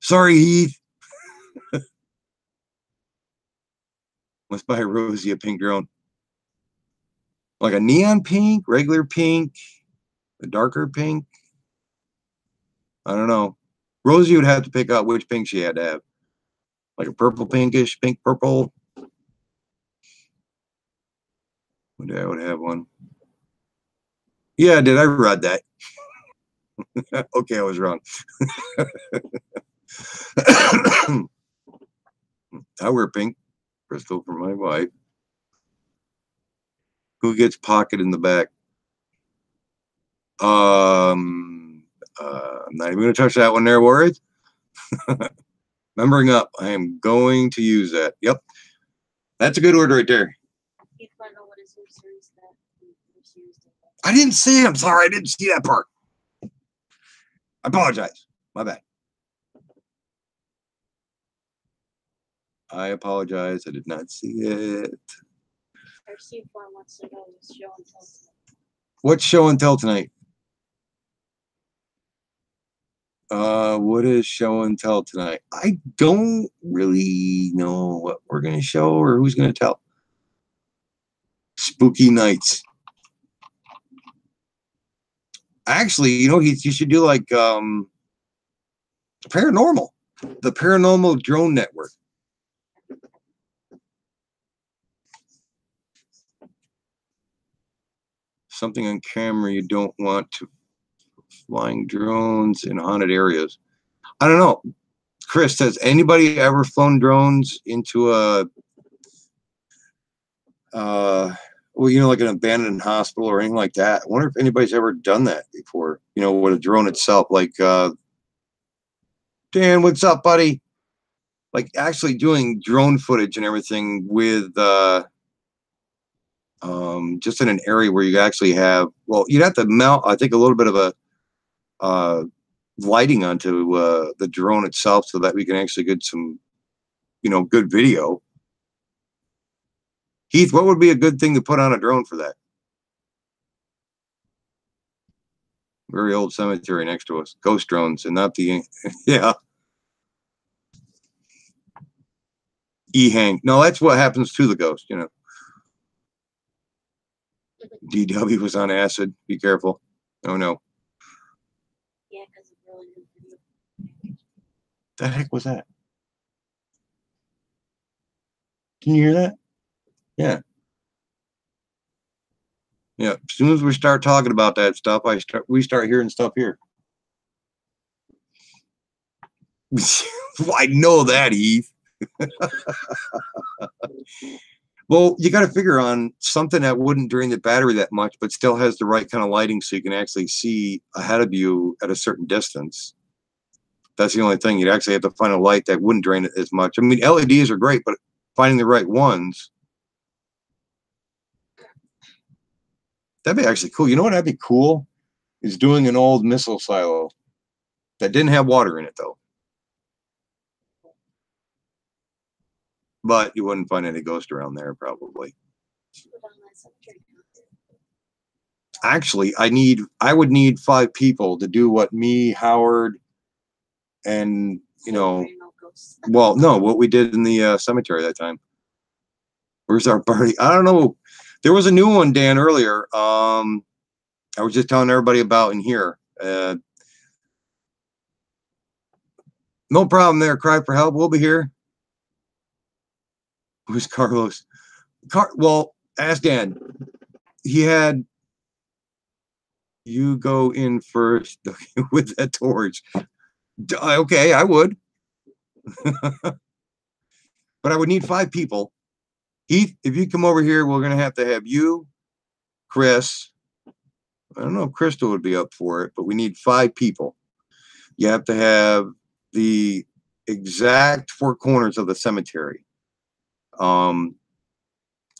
Speaker 1: Sorry, Heath. Let's buy Rosie a pink drone. Like a neon pink, regular pink, a darker pink. I don't know. Rosie would have to pick out which pink she had to have. Like a purple pinkish, pink purple. One day I would have one. Yeah, did I read that? Okay, I was wrong. I wear pink. Crystal for my wife. Who gets pocket in the back? I'm not even going to touch that one there, Warriors. Remembering up, I am going to use that. Yep. That's a good word right there. I didn't see it. I'm sorry. I didn't see that part. I apologize. My bad. I apologize. I did not see it. What's show and tell tonight? What is show and tell tonight? I don't really know what we're going to show or who's going to tell. Spooky nights. Actually, you know, you should do like paranormal, the Paranormal Drone Network. Something on camera you don't want to. Flying drones in haunted areas. I don't know. Chris, has anybody ever flown drones into a well, you know, like an abandoned hospital or anything like that? I wonder if anybody's ever done that before, you know, with a drone itself. Like Dan, what's up, buddy? Like actually doing drone footage and everything with just in an area where you actually have, well, you'd have to mount, I think, a little bit of a lighting onto the drone itself so that we can actually get some, you know, good video. Heath, what would be a good thing to put on a drone for that? Very old cemetery next to us. Ghost drones and not the, yeah. E-hang. No, that's what happens to the ghost, you know. DW was on acid. Be careful. Oh, no.
Speaker 2: Yeah, because it's really good video.
Speaker 1: The heck was that? Can you hear that? Yeah. Yeah. As soon as we start talking about that stuff, we start hearing stuff here. I know that, Heath. Well, you got to figure on something that wouldn't drain the battery that much, but still has the right kind of lighting so you can actually see ahead of you at a certain distance. That's the only thing. You'd actually have to find a light that wouldn't drain it as much. I mean, LEDs are great, but finding the right ones. That'd be actually cool. You know what? That'd be cool is doing an old missile silo that didn't have water in it, though. But you wouldn't find any ghost around there, probably. Actually, I would need 5 people to do what me, Howard, and, you know, well, no, what we did in the cemetery that time. Where's our party? I don't know. There was a new one, Dan, earlier. I was just telling everybody about in here. No problem there. Cry for help. We'll be here. Who's Carlos? Well, ask Dan. He had you go in first with that torch. Okay, I would. But I would need 5 people. Heath, if you come over here, we're going to have you, Chris. I don't know if Crystal would be up for it, but we need 5 people. You have to have the exact 4 corners of the cemetery.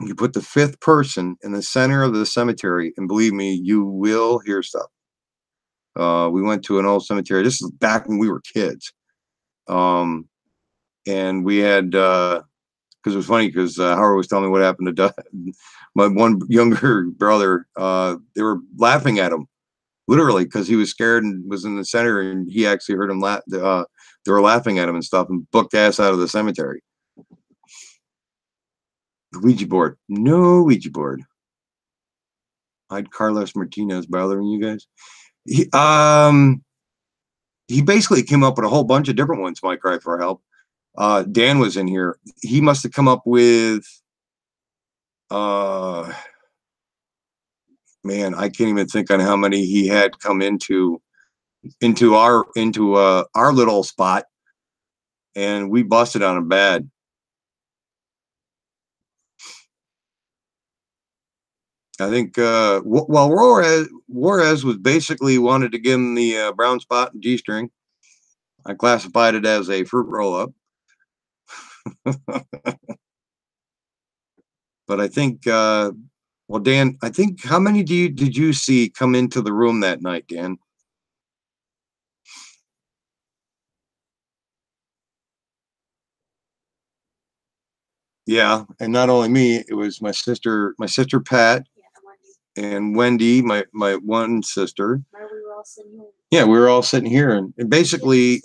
Speaker 1: You put the fifth person in the center of the cemetery, and believe me, you will hear stuff. We went to an old cemetery. This is back when we were kids. And we had, because it was funny, because Howard was telling me what happened to Doug. My one younger brother. They were laughing at him, literally, because he was scared and was in the center, and he actually heard him laugh. They were laughing at him and stuff, and booked ass out of the cemetery. The Ouija board. No Ouija board. I'd Carlos Martinez bothering you guys. He basically came up with a whole bunch of different ones. My cry for help. Dan was in here. He must have come up with, man, I can't even think on how many he had come into our little spot, and we busted on him bad. I think, well, Juarez was basically wanted to give him the brown spot and G-string. I classified it as a fruit roll-up. But I think, well, Dan, I think, how many did you see come into the room that night, Dan? Yeah, and not only me, it was my sister Pat, and Wendy, my one sister. Yeah, we were all sitting here, and basically,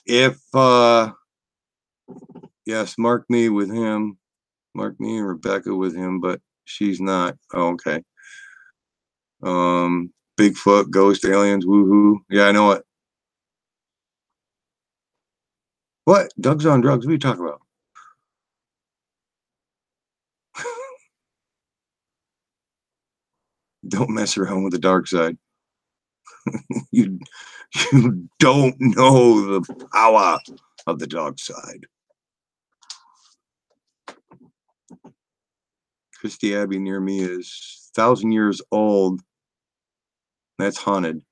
Speaker 1: if yes, mark me and Rebecca with him, but she's not. Oh, okay. Bigfoot, ghost, aliens, woohoo. Yeah, I know it. What? Doug's on drugs? What are you talking about? Don't mess around with the dark side. you don't know the power of the dark side. Christie Abbey near me is 1,000 years old. That's haunted.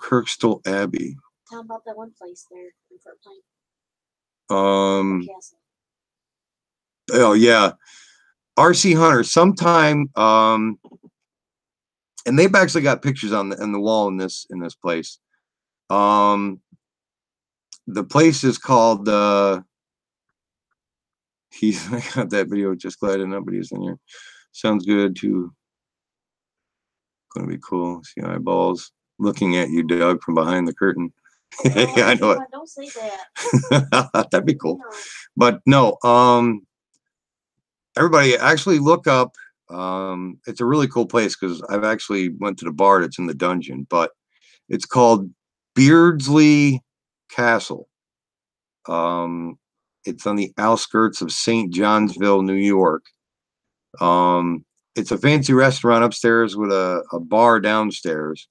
Speaker 1: Kirkstall Abbey.
Speaker 2: Tell about that one place there in Fort Pine.
Speaker 1: Oh yeah, RC Hunter. Sometime, and they've actually got pictures on the wall in this place. The place is called. I got that video. Just glad nobody's in here. Sounds good too. Gonna be cool. See eyeballs looking at you, Doug, from behind the curtain. Yeah, I know it.
Speaker 2: Don't say that.
Speaker 1: That'd be cool. But no, everybody actually look up. It's a really cool place, because I've actually went to the bar that's in the dungeon, but it's called Beardsley Castle. It's on the outskirts of St. Johnsville, New York. It's a fancy restaurant upstairs with a bar downstairs,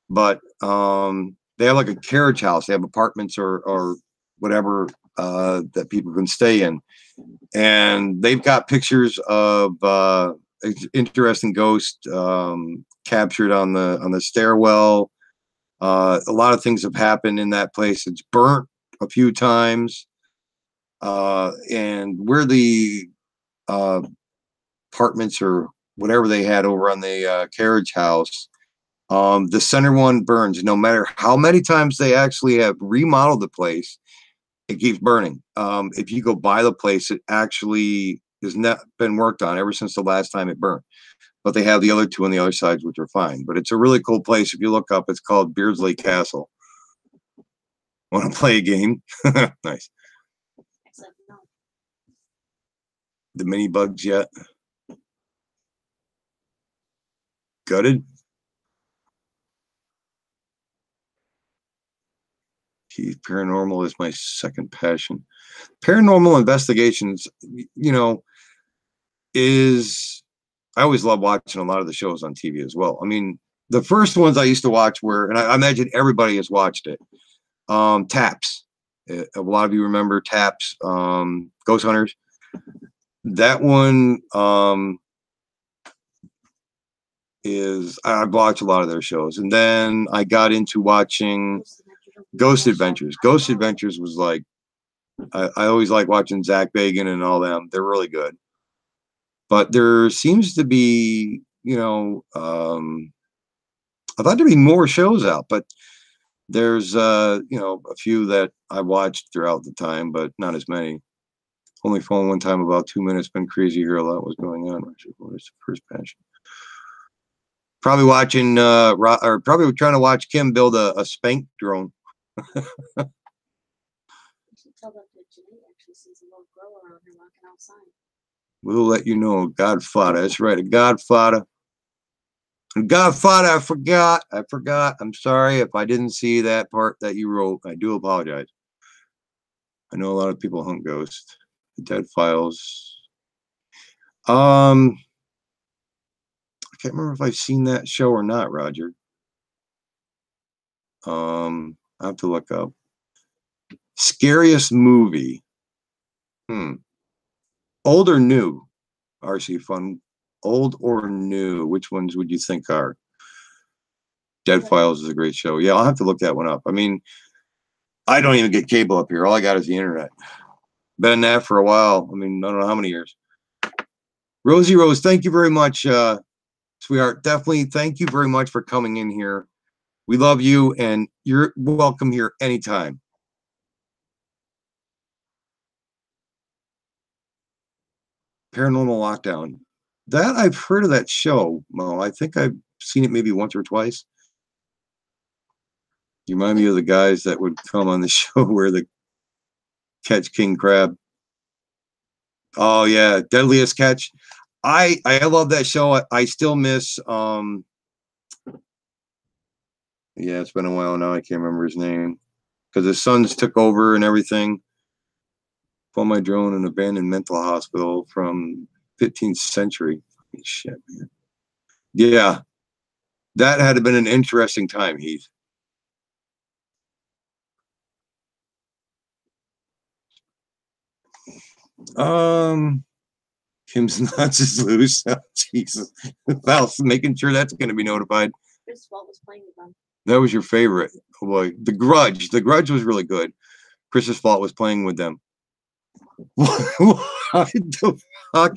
Speaker 1: but they have like a carriage house. They have apartments or whatever that people can stay in, and they've got pictures of interesting ghosts captured on the stairwell. A lot of things have happened in that place. It's burnt a few times, and where the apartments or whatever they had over on the carriage house, the center one burns. No matter how many times they actually have remodeled the place, it keeps burning. If you go by the place, it actually has not been worked on ever since the last time it burned. But they have the other two on the other sides, which are fine. But it's a really cool place. If you look up, it's called Beardsley Castle. Want to play a game? Nice. The mini bugs yet? Gutted? Keith, paranormal is my second passion. Paranormal investigations, you know, I always love watching a lot of the shows on TV as well. I mean, the first ones I used to watch were, and I imagine everybody has watched it, Taps. A lot of you remember Taps, Ghost Hunters. That one I've watched a lot of their shows. And then I got into watching Ghost Adventures. Ghost Adventures was like I always like watching Zach Bagan and all them. They're really good. But there seems to be, I thought there'd be more shows out, but there's, a few that I watched throughout the time, but not as many. Only phone one time about 2 minutes. Been crazy here. A lot was going on. What is the first passion? Probably watching, or probably trying to watch Kim build a spank drone.
Speaker 2: You should tell that to Janae actually sees a little girl around her walking outside.
Speaker 1: We'll let you know. Godfather. That's right. A Godfather. Godfather, I forgot. I'm sorry if I didn't see that part that you wrote. I do apologize. I know a lot of people hunt Ghost. The Dead Files. I can't remember if I've seen that show or not, Roger. I have to look up. Scariest movie. Old or new? RC Fun. Old or new? Which ones would you think are? Dead Files is a great show. Yeah, I'll have to look that one up. I mean, I don't even get cable up here. All I got is the internet. Been that for a while. I mean, I don't know how many years. Rosie Rose, thank you very much, sweetheart. Definitely thank you very much for coming in here. We love you, and you're welcome here anytime. Paranormal Lockdown. That I've heard of that show, Mo. I think I've seen it maybe once or twice. You remind me of the guys that would come on the show where they catch king crab. Oh yeah, Deadliest Catch. I love that show. I still miss yeah, it's been a while now. I can't remember his name because his sons took over and everything. Found my drone in an abandoned mental hospital from 15th century. Shit, man. Yeah, that had been an interesting time, Heath. Kim's nuts is loose. Oh, Jesus. Well, making sure that's going to be notified.
Speaker 2: Chris Walt was playing with them.
Speaker 1: That was your favorite. Oh boy, The Grudge. The Grudge was really good. Chris's fault was playing with them. What the fuck?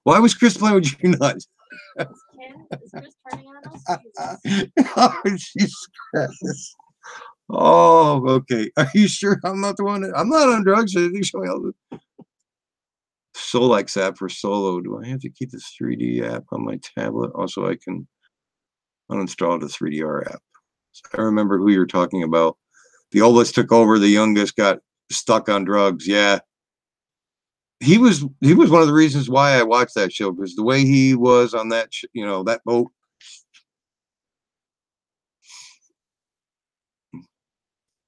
Speaker 1: Why was Chris playing with your nuts?
Speaker 2: Is Chris turning on us?
Speaker 1: Oh, Jesus Christ. Oh, okay. Are you sure I'm not the one? I'm not on drugs. Solex app for solo. Do I have to keep this 3D app on my tablet? Also, I can uninstall the 3DR app. I remember who you're talking about. The oldest took over. The youngest got stuck on drugs. Yeah. He was one of the reasons why I watched that show, because the way he was on that, that boat.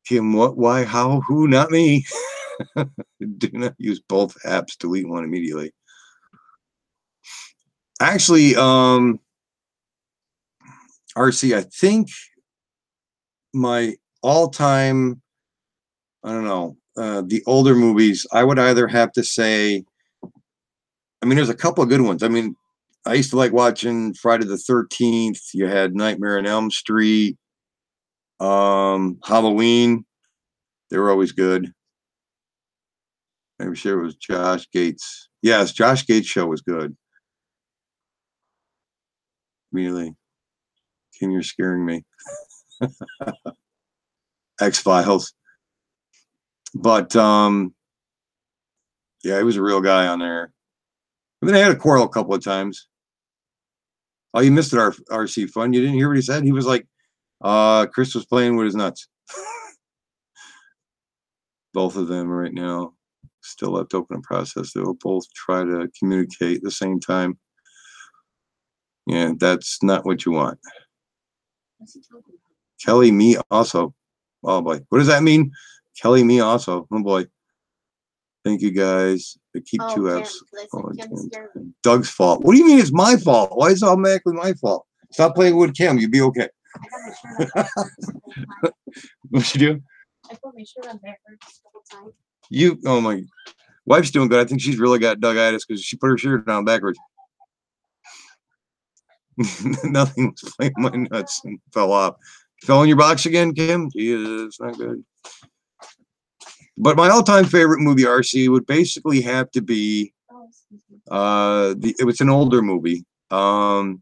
Speaker 1: Kim, what, why, how, who, not me. Do not use both apps. Delete one immediately. Actually, RC, I think my all-time, I don't know, the older movies, I would either have to say, I mean, there's a couple of good ones. I mean, I used to like watching Friday the 13th. You had Nightmare on Elm Street, Halloween. They were always good. I'm sure it was Josh Gates. Yes, Josh Gates' show was good. Really. Kim, you're scaring me. X-Files. But yeah, he was a real guy on there. I mean, I had a quarrel a couple of times. Oh, you missed it, RC Fun. You didn't hear what he said? He was like, Chris was playing with his nuts. Both of them right now still left open and process. They will both try to communicate at the same time. Yeah, that's not what you want. Kelly, me also. Oh boy, what does that mean? Kelly, me also. Oh boy. Thank you guys. I keep two F's. Doug's fault. What do you mean it's my fault? Why is it automatically my fault? Stop playing with Kim. You'll be okay. What'd you do?
Speaker 2: I put my shirt on backwards a couple times.
Speaker 1: Oh my wife's doing good. I think she's really got Doug-itis because she put her shirt down backwards. Nothing was playing my nuts and fell off. Fell in your box again, Kim? Jesus, not good. But my all-time favorite movie, RC, would basically have to be
Speaker 2: Oh, excuse me.
Speaker 1: it was an older movie. I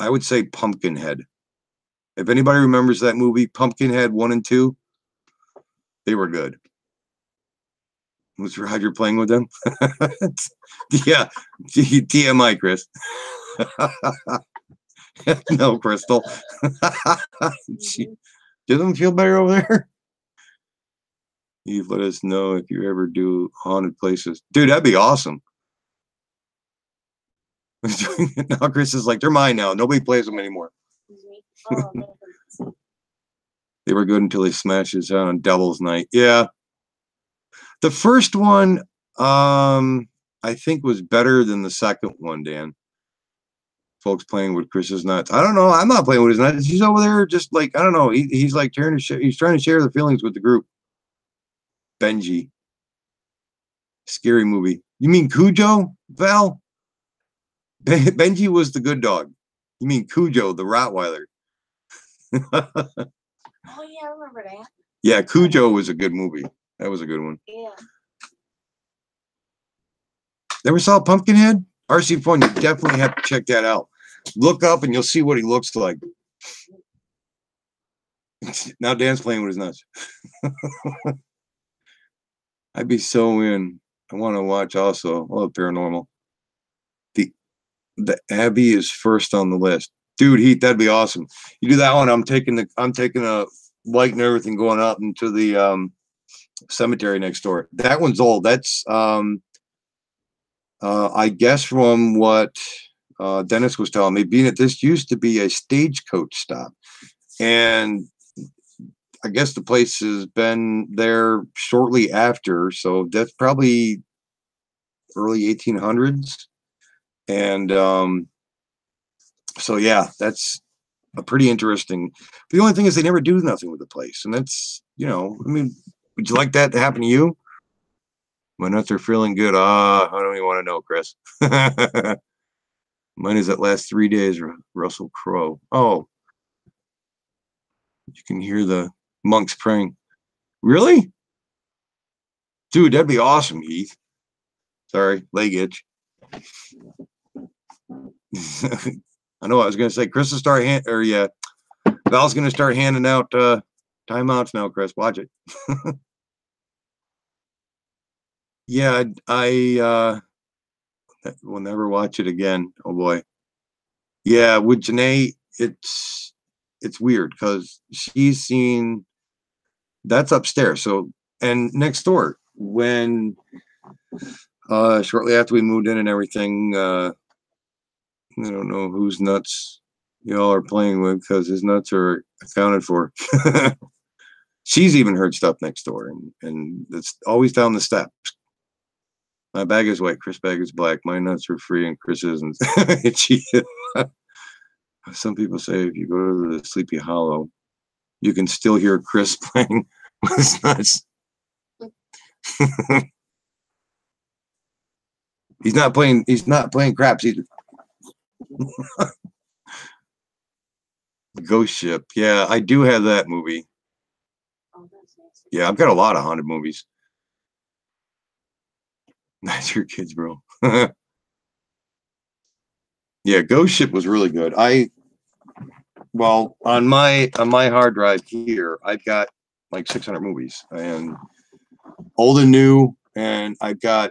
Speaker 1: would say Pumpkinhead. If anybody remembers that movie, Pumpkinhead 1 and 2, they were good. Was Roger playing with them? Yeah, TMI, Chris. No, Crystal. She doesn't feel better over there. You let us know if you ever do haunted places, dude. That'd be awesome. Now Chris is like, they're mine now. Nobody plays them anymore.
Speaker 2: Excuse me. Oh, no.
Speaker 1: They were good until they smashed us out on Devil's Night. Yeah, the first one, I think was better than the second one. Dan, folks playing with Chris's nuts. I don't know. I'm not playing with his nuts. He's over there just like I don't know. He's like he's trying to share the feelings with the group. Benji, scary movie. You mean Cujo, Val? Benji was the good dog. You mean Cujo, the Rottweiler?
Speaker 2: Oh yeah, I remember that.
Speaker 1: Yeah, Cujo was a good movie. That was a good one.
Speaker 2: Yeah.
Speaker 1: Never saw Pumpkinhead? RC Fun, you definitely have to check that out. Look up and you'll see what he looks like. Now Dan's playing with his nuts. I'd be so in. I want to watch also. I love paranormal. The Abbey is first on the list. Dude, Heath, that'd be awesome. You do that one, I'm taking a light and everything going up into the cemetery next door. That one's old. That's I guess from what Dennis was telling me, being that this used to be a stagecoach stop. And I guess the place has been there shortly after. So that's probably early 1800s. And so, yeah, that's a pretty interesting. The only thing is they never do nothing with the place. And that's, I mean, would you like that to happen to you? My nuts are feeling good. I don't even want to know, Chris. Mine is that last 3 days, Russell Crowe. Oh, you can hear the monks praying. Really? Dude, that'd be awesome, Heath. Sorry, leg itch. I know I was going to say, Chris will start, Val's going to start handing out timeouts now, Chris. Watch it. Yeah, I will never watch it again. Oh, boy. Yeah, with Janae, it's weird because she's seen that's upstairs. So, and next door, when shortly after we moved in and everything, I don't know whose nuts y'all are playing with because his nuts are accounted for. She's even heard stuff next door, and it's always down the steps. My bag is white, Chris' bag is black. My nuts are free, and Chris isn't. Some people say if you go to the Sleepy Hollow, you can still hear Chris playing with his nuts. He's not playing craps either. Ghost Ship. Yeah, I do have that movie.
Speaker 2: Oh, that's nice.
Speaker 1: Yeah, I've got a lot of haunted movies. That's your kids, bro. Yeah, Ghost Ship was really good. On my hard drive here, I've got like 600 movies and old and new, and I've got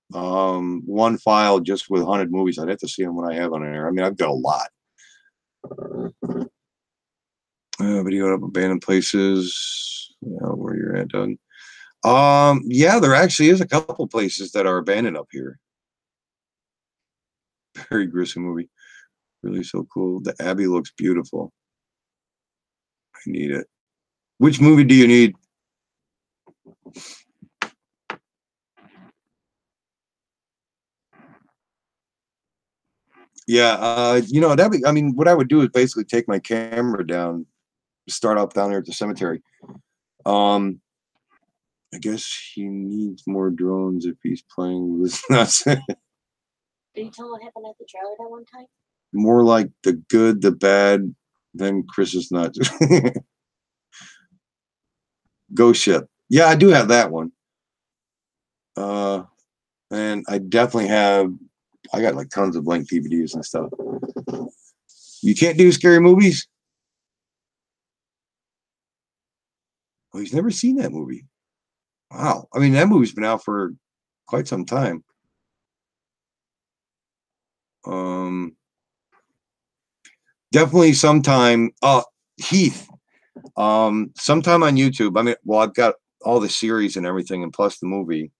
Speaker 1: one file just with haunted movies. I'd have to see them when I have on there. I mean, I've got a lot. Video of abandoned places. Where you're at, Doug. Yeah, there actually is a couple places that are abandoned up here. Very gruesome movie. Really so cool. The Abbey looks beautiful. I need it. Which movie do you need? Yeah, that'd be, I mean, what I would do is basically take my camera down, start up down there at the cemetery. I guess he needs more drones if he's playing with nuts.
Speaker 2: Did you tell what happened at the trailer that one time?
Speaker 1: More like the good, the bad, than Chris's nuts. Ghost Ship. Yeah, I do have that one. And I definitely have. I got like tons of blank DVDs and stuff. You can't do scary movies. Oh, he's never seen that movie. Wow. I mean, that movie's been out for quite some time. Um, definitely sometime. Heath. Sometime on YouTube. I mean, well, I've got all the series and everything, and plus the movie.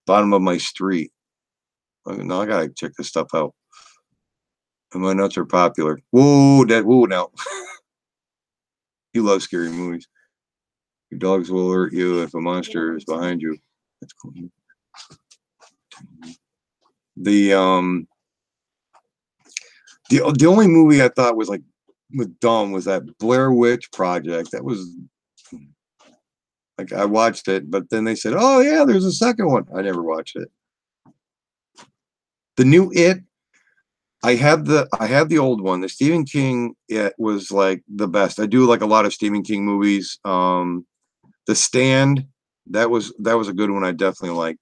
Speaker 1: Bottom of My Street. No, I gotta check this stuff out. And my nuts are popular. Whoa, that whoa now. You love scary movies. Your dogs will alert you if a monster is behind you. That's cool. The the only movie I thought was dumb was that Blair Witch Project. That was like I watched it, but then they said, "Oh yeah, there's a second one." I never watched it. The new It, I have the old one. The Stephen King, it was like the best. I do like a lot of Stephen King movies. The Stand, that was a good one. I definitely like.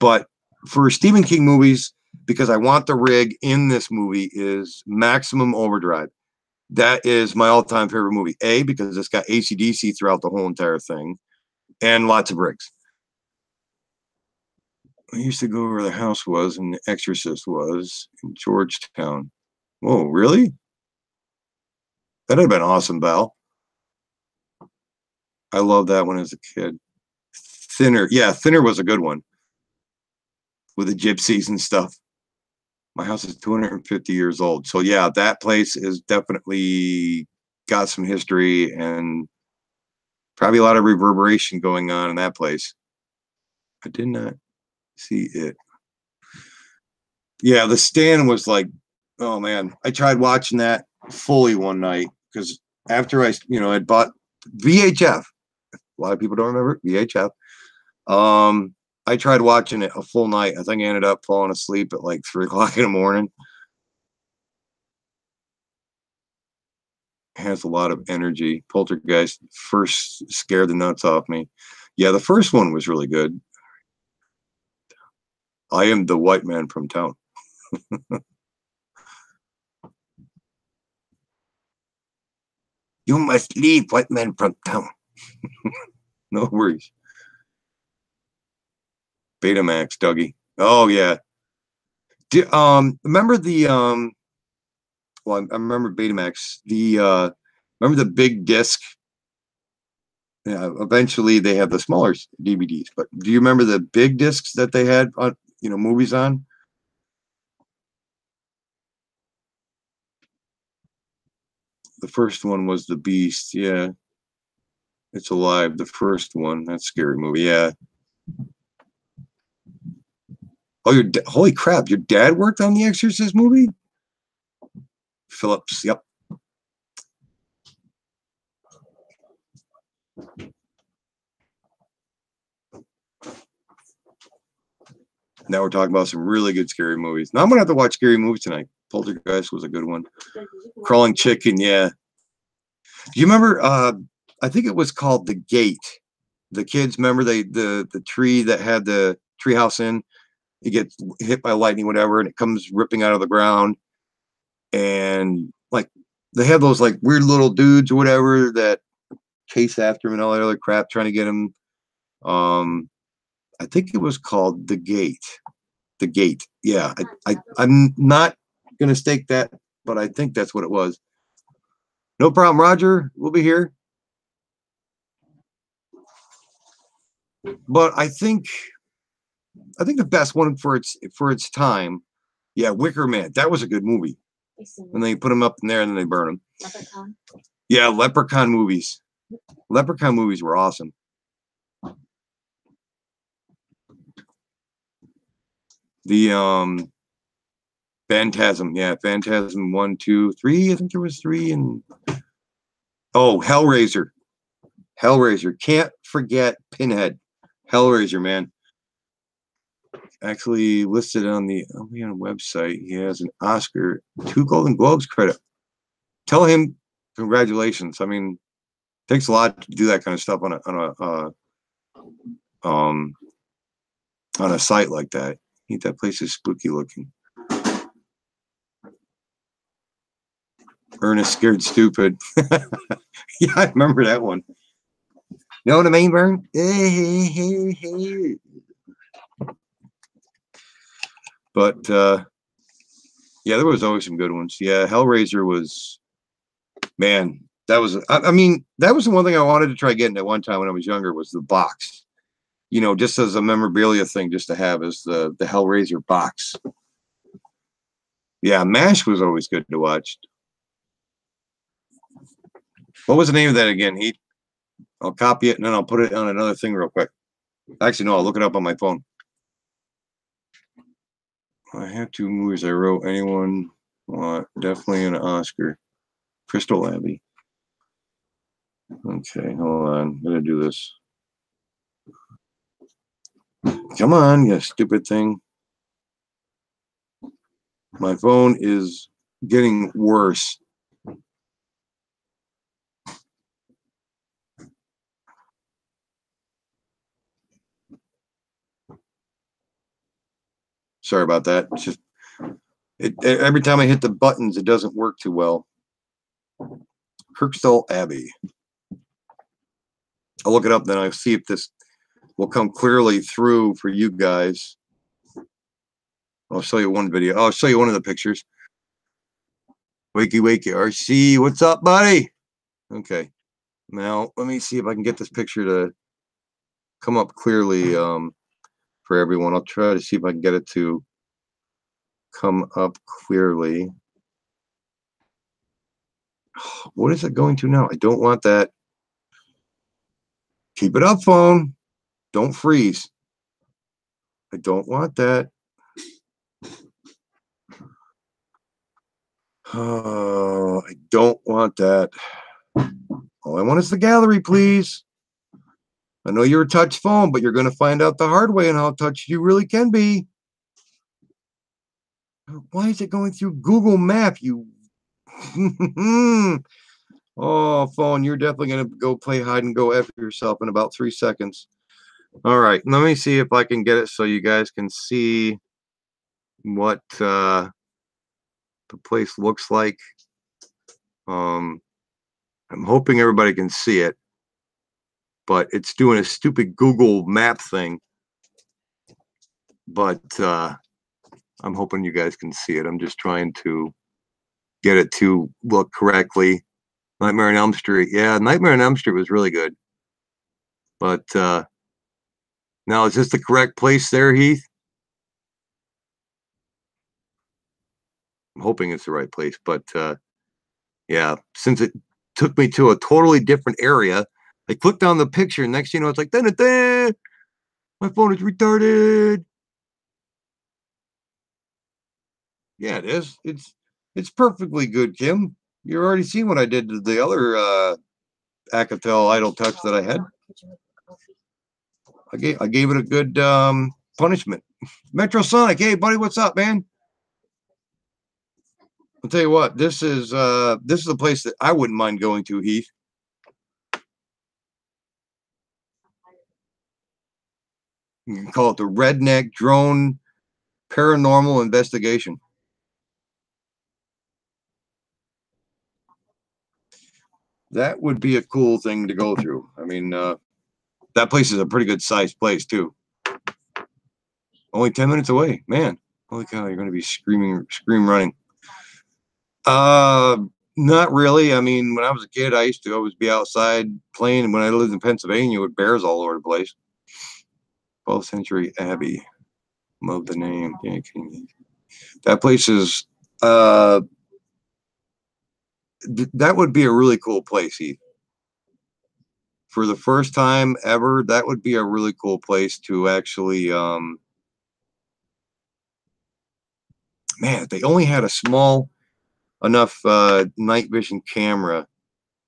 Speaker 1: But for Stephen King movies, because I want the rig in this movie, is Maximum Overdrive. That is my all-time favorite movie. A, because it's got AC/DC throughout the whole entire thing, and lots of rigs. I used to go where the house was and The Exorcist was in Georgetown. Whoa, really? That'd have been awesome, Val. I loved that one as a kid. Thinner. Yeah, Thinner was a good one with the gypsies and stuff. My house is 250 years old. So yeah, that place is definitely got some history and probably a lot of reverberation going on in that place. I did not see it. Yeah, The Stand was like, oh man, I tried watching that fully one night because after I'd bought VHF. A lot of people don't remember VHF. I tried watching it a full night. I think I ended up falling asleep at like 3 o'clock in the morning. Has a lot of energy. Poltergeist first scared the nuts off me. Yeah, the first one was really good. I Am the White Man from Town. You must leave, white man from town. No worries. Betamax, Dougie. Oh yeah. Remember the well, I remember Betamax. Remember the big disc? Yeah, eventually they have the smaller DVDs, but do you remember the big discs that they had on, movies on? The first one was The Beast. Yeah. It's Alive, the first one. That's a scary movie. Yeah. Oh, holy crap! Your dad worked on the Exorcist movie. Phillips. Yep. Now we're talking about some really good scary movies. Now I'm gonna have to watch scary movies tonight. Poltergeist was a good one. Crawling Chicken. Yeah. Do you remember? I think it was called The Gate. The kids remember the tree that had the treehouse in. It gets hit by lightning, whatever, and it comes ripping out of the ground. And like they have those like weird little dudes or whatever that chase after him and all that other crap, trying to get him. I think it was called The Gate. The Gate. Yeah, I'm not gonna stake that, but I think that's what it was. No problem, Roger. We'll be here. But I think the best one for its time, yeah, Wicker Man. That was a good movie. And they put them up in there and then they burn them.
Speaker 2: Leprechaun.
Speaker 1: Yeah, Leprechaun movies. Leprechaun movies were awesome. The Phantasm, yeah, Phantasm 1, 2, 3. I think there was 3 and Hellraiser. Hellraiser. Can't forget Pinhead. Hellraiser, man. Actually listed on the website. He has an Oscar, 2 Golden Globes credit. Tell him congratulations. I mean, Takes a lot to do that kind of stuff on a site like that. That place is spooky looking. Ernest Scared Stupid. Yeah, I remember that one. You know what I mean, Vern? But yeah, there was always some good ones. Yeah, Hellraiser was, man, that was, I mean, that was the one thing I wanted to try getting at one time when I was younger, was the box. You know, just as a memorabilia thing, just to have as the Hellraiser box. Yeah, MASH was always good to watch. What was the name of that again, Heath? I'll copy it and then I'll put it on another thing real quick. Actually, no, I'll look it up on my phone. I have 2 movies I wrote. Anyone want? Definitely an Oscar. Crystal Abbey. Okay, hold on. I'm gonna do this. Come on, you stupid thing. My phone is getting worse. Sorry about that. It's just every time I hit the buttons, it doesn't work too well. Crystal Abbey. I'll look it up, then I'll see if this will come clearly through for you guys. I'll show you one video. I'll show you one of the pictures. Wakey, wakey, RC, what's up, buddy? Okay. Now, let me see if I can get this picture to come up clearly for everyone. I'll try to see if I can get it to come up clearly. What is it going to now? I don't want that. Keep it up, phone. Don't freeze. I don't want that. Oh, I don't want that. All I want is the gallery, please. I know you're a touch phone, but you're going to find out the hard way and how touched you really can be. Why is it going through Google Map, you? Oh, phone, you're definitely going to go play hide and go F yourself in about 3 seconds. All right, let me see if I can get it so you guys can see what the place looks like. I'm hoping everybody can see it, but it's doing a stupid Google Map thing. But I'm hoping you guys can see it. I'm just trying to get it to look correctly. Nightmare on Elm Street. Yeah, Nightmare on Elm Street was really good. But now, is this the correct place there, Heath? I'm hoping it's the right place. But yeah, since it took me to a totally different area, I clicked on the picture. And next thing you know, it's like, da-da-da, my phone is retarded. Yeah, it is. It's perfectly good, Kim. You already seen what I did to the other Alcatel Idle Touch that I had. I gave it a good punishment. Metrosonic, hey buddy, what's up, man? I'll tell you what, this is a place that I wouldn't mind going to, Heath. You can call it the Redneck Drone Paranormal Investigation. That would be a cool thing to go through. I mean, that place is a pretty good sized place too. Only 10 minutes away, man. Holy cow, you're going to be scream running. Not really. I mean, when I was a kid, I used to always be outside playing. And when I lived in Pennsylvania, with bears all over the place. 12th Century Abbey. Love the name. Yeah, that place is that would be a really cool place, Heath. For the first time ever, that would be a really cool place to actually man, if they only had a small enough night vision camera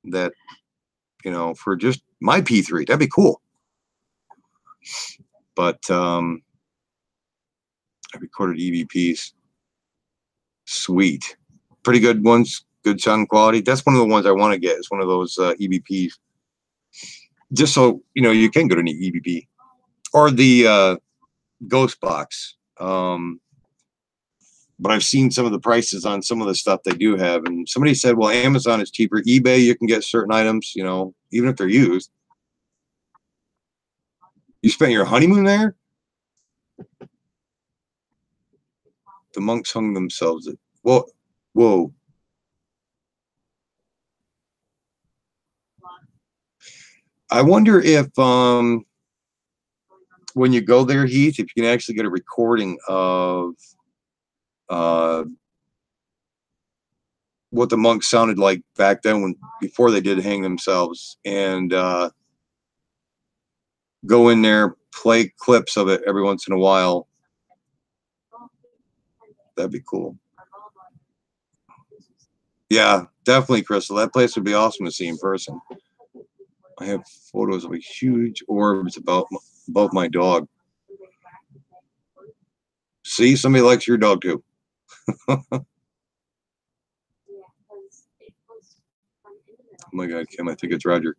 Speaker 1: that, you know, for just my P3, that'd be cool. But I recorded EVPs. Sweet. Pretty good ones, good sound quality. That's one of the ones I want to get. It's one of those EVPs. just so you know, you can go to the EBP or the Ghost Box. But I've seen some of the prices on some of the stuff they do have, and somebody said, well, Amazon is cheaper. eBay, you can get certain items, you know, even if they're used. You spent your honeymoon there? The monks hung themselves. Whoa, whoa. I wonder if when you go there, Heath, if you can actually get a recording of what the monks sounded like back then when before they did hang themselves, and go in there, play clips of it every once in a while. That'd be cool. Yeah, definitely, Crystal. That place would be awesome to see in person. I have photos of a huge orbs above my dog. See, somebody likes your dog too. Oh my God, Kim, I think it's Roger.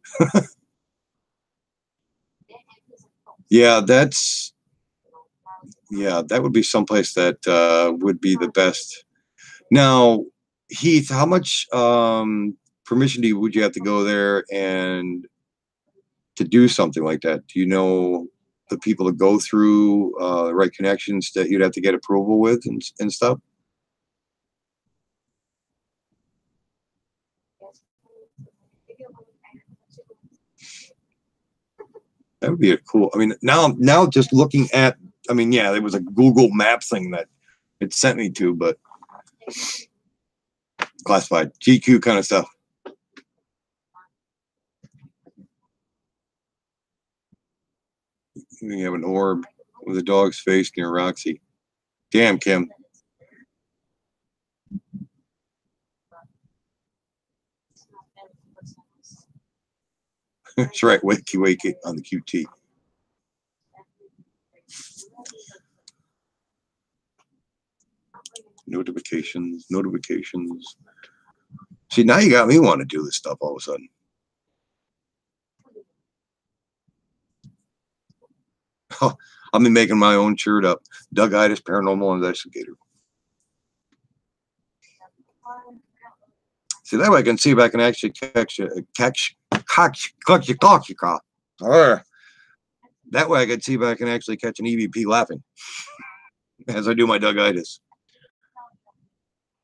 Speaker 1: Yeah, that would be someplace that would be the best. Now, Heath, how much permission would you have to go there and to do something like that? Do you know the people to go through, the right connections that you'd have to get approval with and stuff? That would be a cool. I mean, now just looking at, I mean, yeah, there was a Google Map thing that it sent me to, but classified GQ kind of stuff. We have an orb with a dog's face near Roxy. Damn, Kim. That's right. Wakey on the QT. Notifications. See, now you got me want to do this stuff all of a sudden. Oh, I've been making my own shirt up. Doug-itis Paranormal Investigator. See, that way I can see if I can actually catch. That way I can see if I can actually catch an EVP laughing as I do my Doug-itis.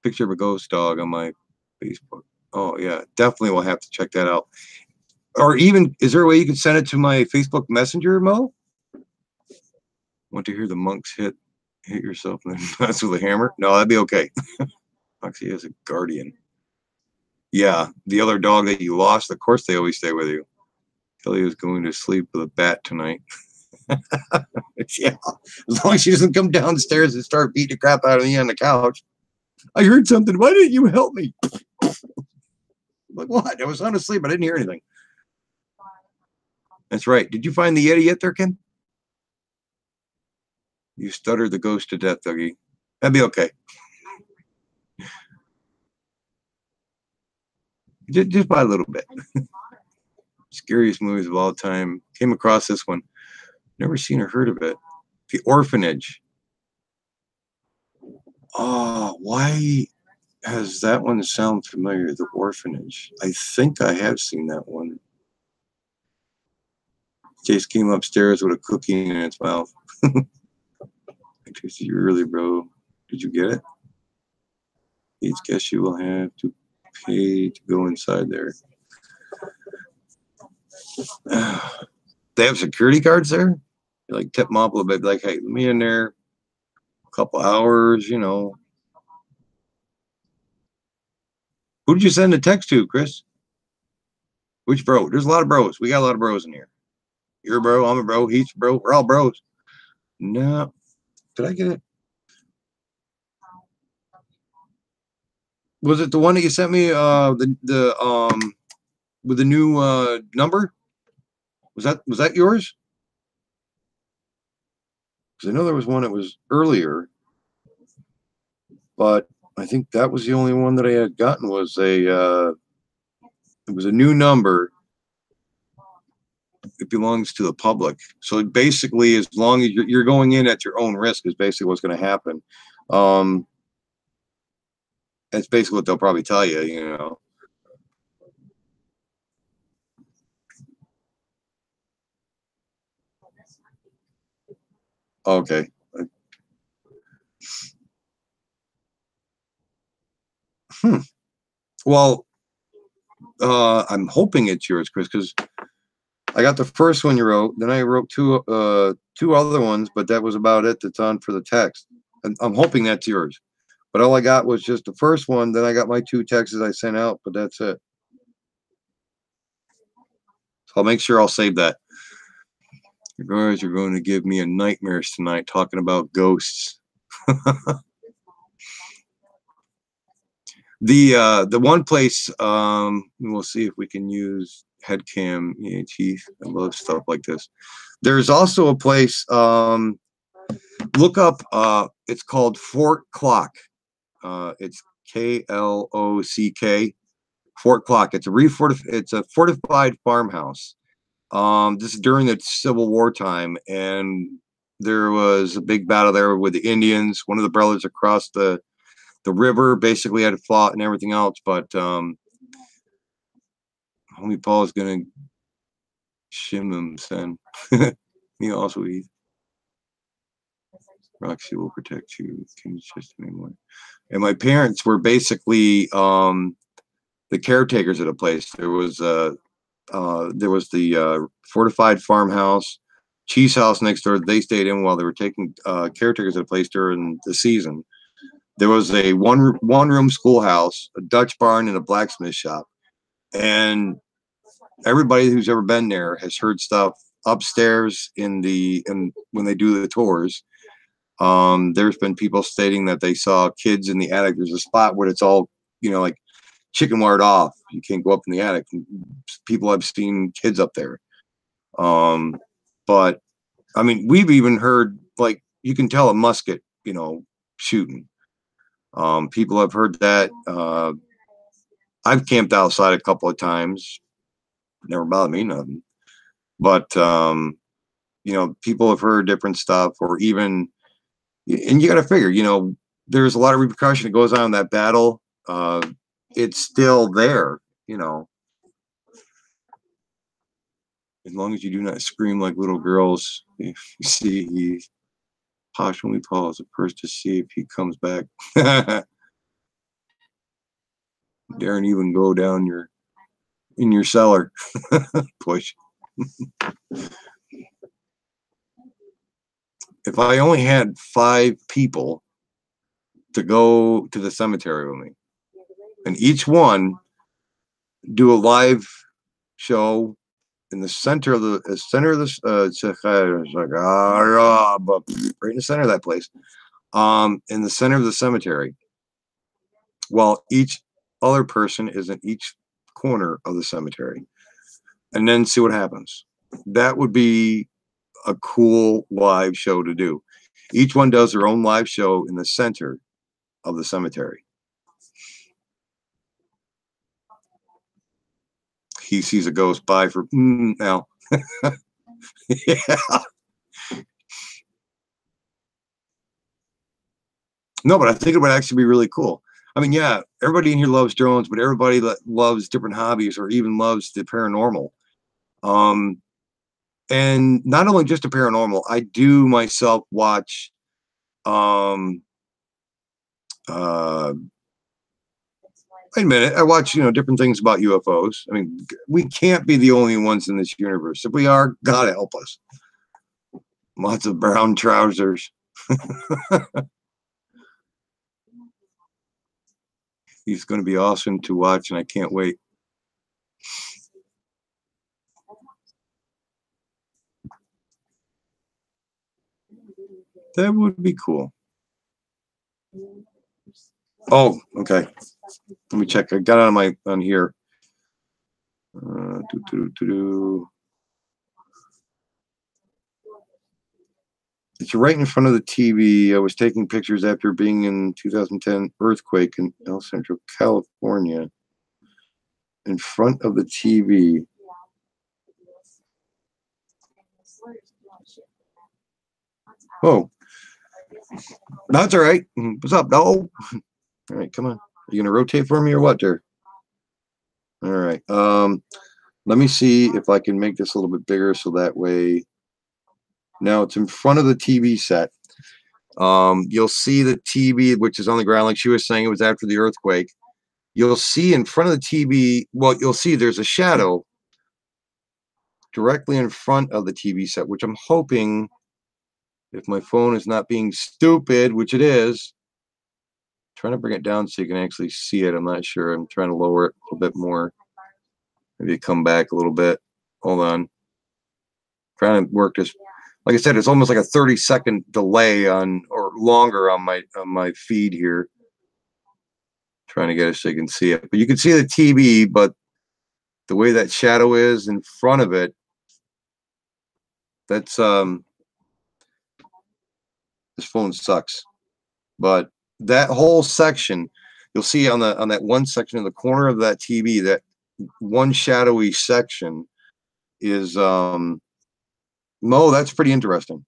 Speaker 1: Picture of a ghost dog on my Facebook. Oh yeah, definitely will have to check that out. Or even, is there a way you can send it to my Facebook Messenger, Mo? Want to hear the monks hit yourself and then that's with a hammer? No, that'd be okay. Foxy has a guardian. Yeah, the other dog that you lost, of course they always stay with you. Kelly is going to sleep with a bat tonight. Yeah, as long as she doesn't come downstairs and start beating the crap out of me on the couch. I heard something. Why didn't you help me? Like, what? I was sound asleep. I didn't hear anything. That's right. Did you find the Yeti yet there, Ken? You stuttered the ghost to death, Dougie. That'd be okay. Just by a little bit. Scariest movies of all time. Came across this one. Never seen or heard of it. The Orphanage. Oh, why has that one sound familiar? The Orphanage. I think I have seen that one. Chase came upstairs with a cookie in its mouth. I tasted you early, bro. Did you get it? Each guess you will have to pay to go inside there. They have security guards there? You like tip them up a little bit, like, hey, let me in there. A couple hours, you know. Who did you send the text to, Chris? Which bro? There's a lot of bros. We got a lot of bros in here. You're a bro, I'm a bro, he's a bro. We're all bros. No. Did I get it? Was it the one that you sent me? The with the new number? Was that yours? Because I know there was one that was earlier, but I think that was the only one that I had gotten was it was a new number. it belongs to the public. So basically, as long as you're going in at your own risk, is basically what's going to happen. That's basically what they'll probably tell you, you know. Okay. Well, I'm hoping it's yours, Chris, because I got the first one you wrote, then I wrote two other ones, but that was about it that's on for the text. And I'm hoping that's yours. But all I got was just the first one, then I got my two texts I sent out, but that's it. So I'll make sure I'll save that. You guys are going to give me a nightmares tonight talking about ghosts. The one place, we'll see if we can use Headcam EHE. I love stuff like this. There's also a place, look up, it's called Fort Clock. It's KLOCK, Fort Clock. It's a fortified farmhouse. This is during the Civil War time, and there was a big battle there with the Indians. One of the brothers across the river basically had fought and everything else, but homie Paul is gonna shim him, son. He also eat. Roxy will protect you. Can you just anymore? And my parents were basically the caretakers of the place. There was the fortified farmhouse, cheese house next door. They stayed in while they were taking caretakers of the place during the season. There was a one room schoolhouse, a Dutch barn, and a blacksmith shop. And everybody who's ever been there has heard stuff upstairs and when they do the tours. There's been people stating that they saw kids in the attic. There's a spot where it's all, you know, like chicken wired off. You can't go up in the attic. People have seen kids up there. But I mean, we've even heard, like, you can tell a musket, you know, shooting. People have heard that. I've camped outside a couple of times. Never bothered me nothing. But you know, people have heard different stuff, or even, and you got to figure, you know, there's a lot of repercussion that goes on in that battle. It's still there, you know. As long as you do not scream like little girls, if you see he Posh when we pause at first to see if he comes back. Darren, even go down in your cellar. Push. If I only had 5 people to go to the cemetery with me, and each one do a live show in the center of the right in the center of that place, in the center of the cemetery, while each other person is in each corner of the cemetery, and then see what happens. That would be a cool live show to do. Each one does their own live show in the center of the cemetery. He sees a ghost. Bye for now. Yeah. No, but I think it would actually be really cool. I mean, yeah, everybody in here loves drones, but everybody that loves different hobbies or even loves the paranormal. And not only just the paranormal, I do myself watch wait a minute. I watch, you know, different things about UFOs. I mean, we can't be the only ones in this universe. If we are, God help us. Lots of brown trousers. He's going to be awesome to watch, and I can't wait. That would be cool. Oh, okay. Let me check. I got it on here. It's right in front of the TV. I was taking pictures after being in 2010 earthquake in El Centro, California. In front of the TV. Oh, that's all right. What's up? No. All right, come on. Are you gonna rotate for me or what, there? All right. Let me see if I can make this a little bit bigger so that way. Now it's in front of the TV set. You'll see the TV, which is on the ground, like she was saying, it was after the earthquake. You'll see in front of the TV, well, you'll see there's a shadow directly in front of the TV set, which I'm hoping, if my phone is not being stupid, which it is, trying to bring it down so you can actually see it. I'm not sure. I'm trying to lower it a little bit more. Maybe come back a little bit. Hold on. Trying to work this. Like I said, it's almost like a 30-second delay on, or longer on my feed here. Trying to get it so you can see it. But you can see the TV, but the way that shadow is in front of it, that's this phone sucks. But that whole section, you'll see on that one section in the corner of that TV, that one shadowy section is Mo, that's pretty interesting.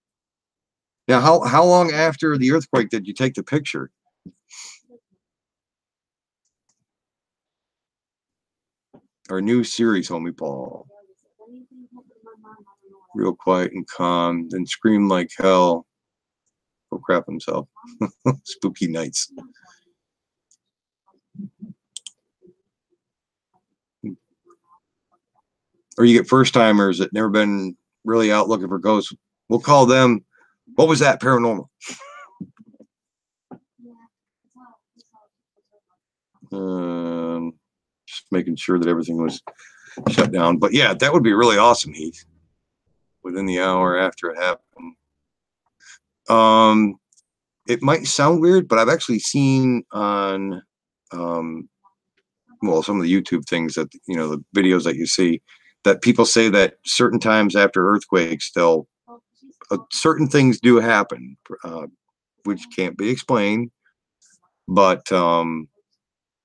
Speaker 1: Now, how long after the earthquake did you take the picture? Our new series, Homie Paul. Real quiet and calm, then scream like hell. Go crap himself. Spooky nights. Or you get first timers that never been really out looking for ghosts. We'll call them, what was that, paranormal? Just making sure that everything was shut down. But yeah, that would be really awesome, Heath. Within the hour after it happened. It might sound weird, but I've actually seen on well, some of the YouTube things that, you know, the videos that you see, that people say that certain times after earthquakes, they'll certain things do happen, which can't be explained. But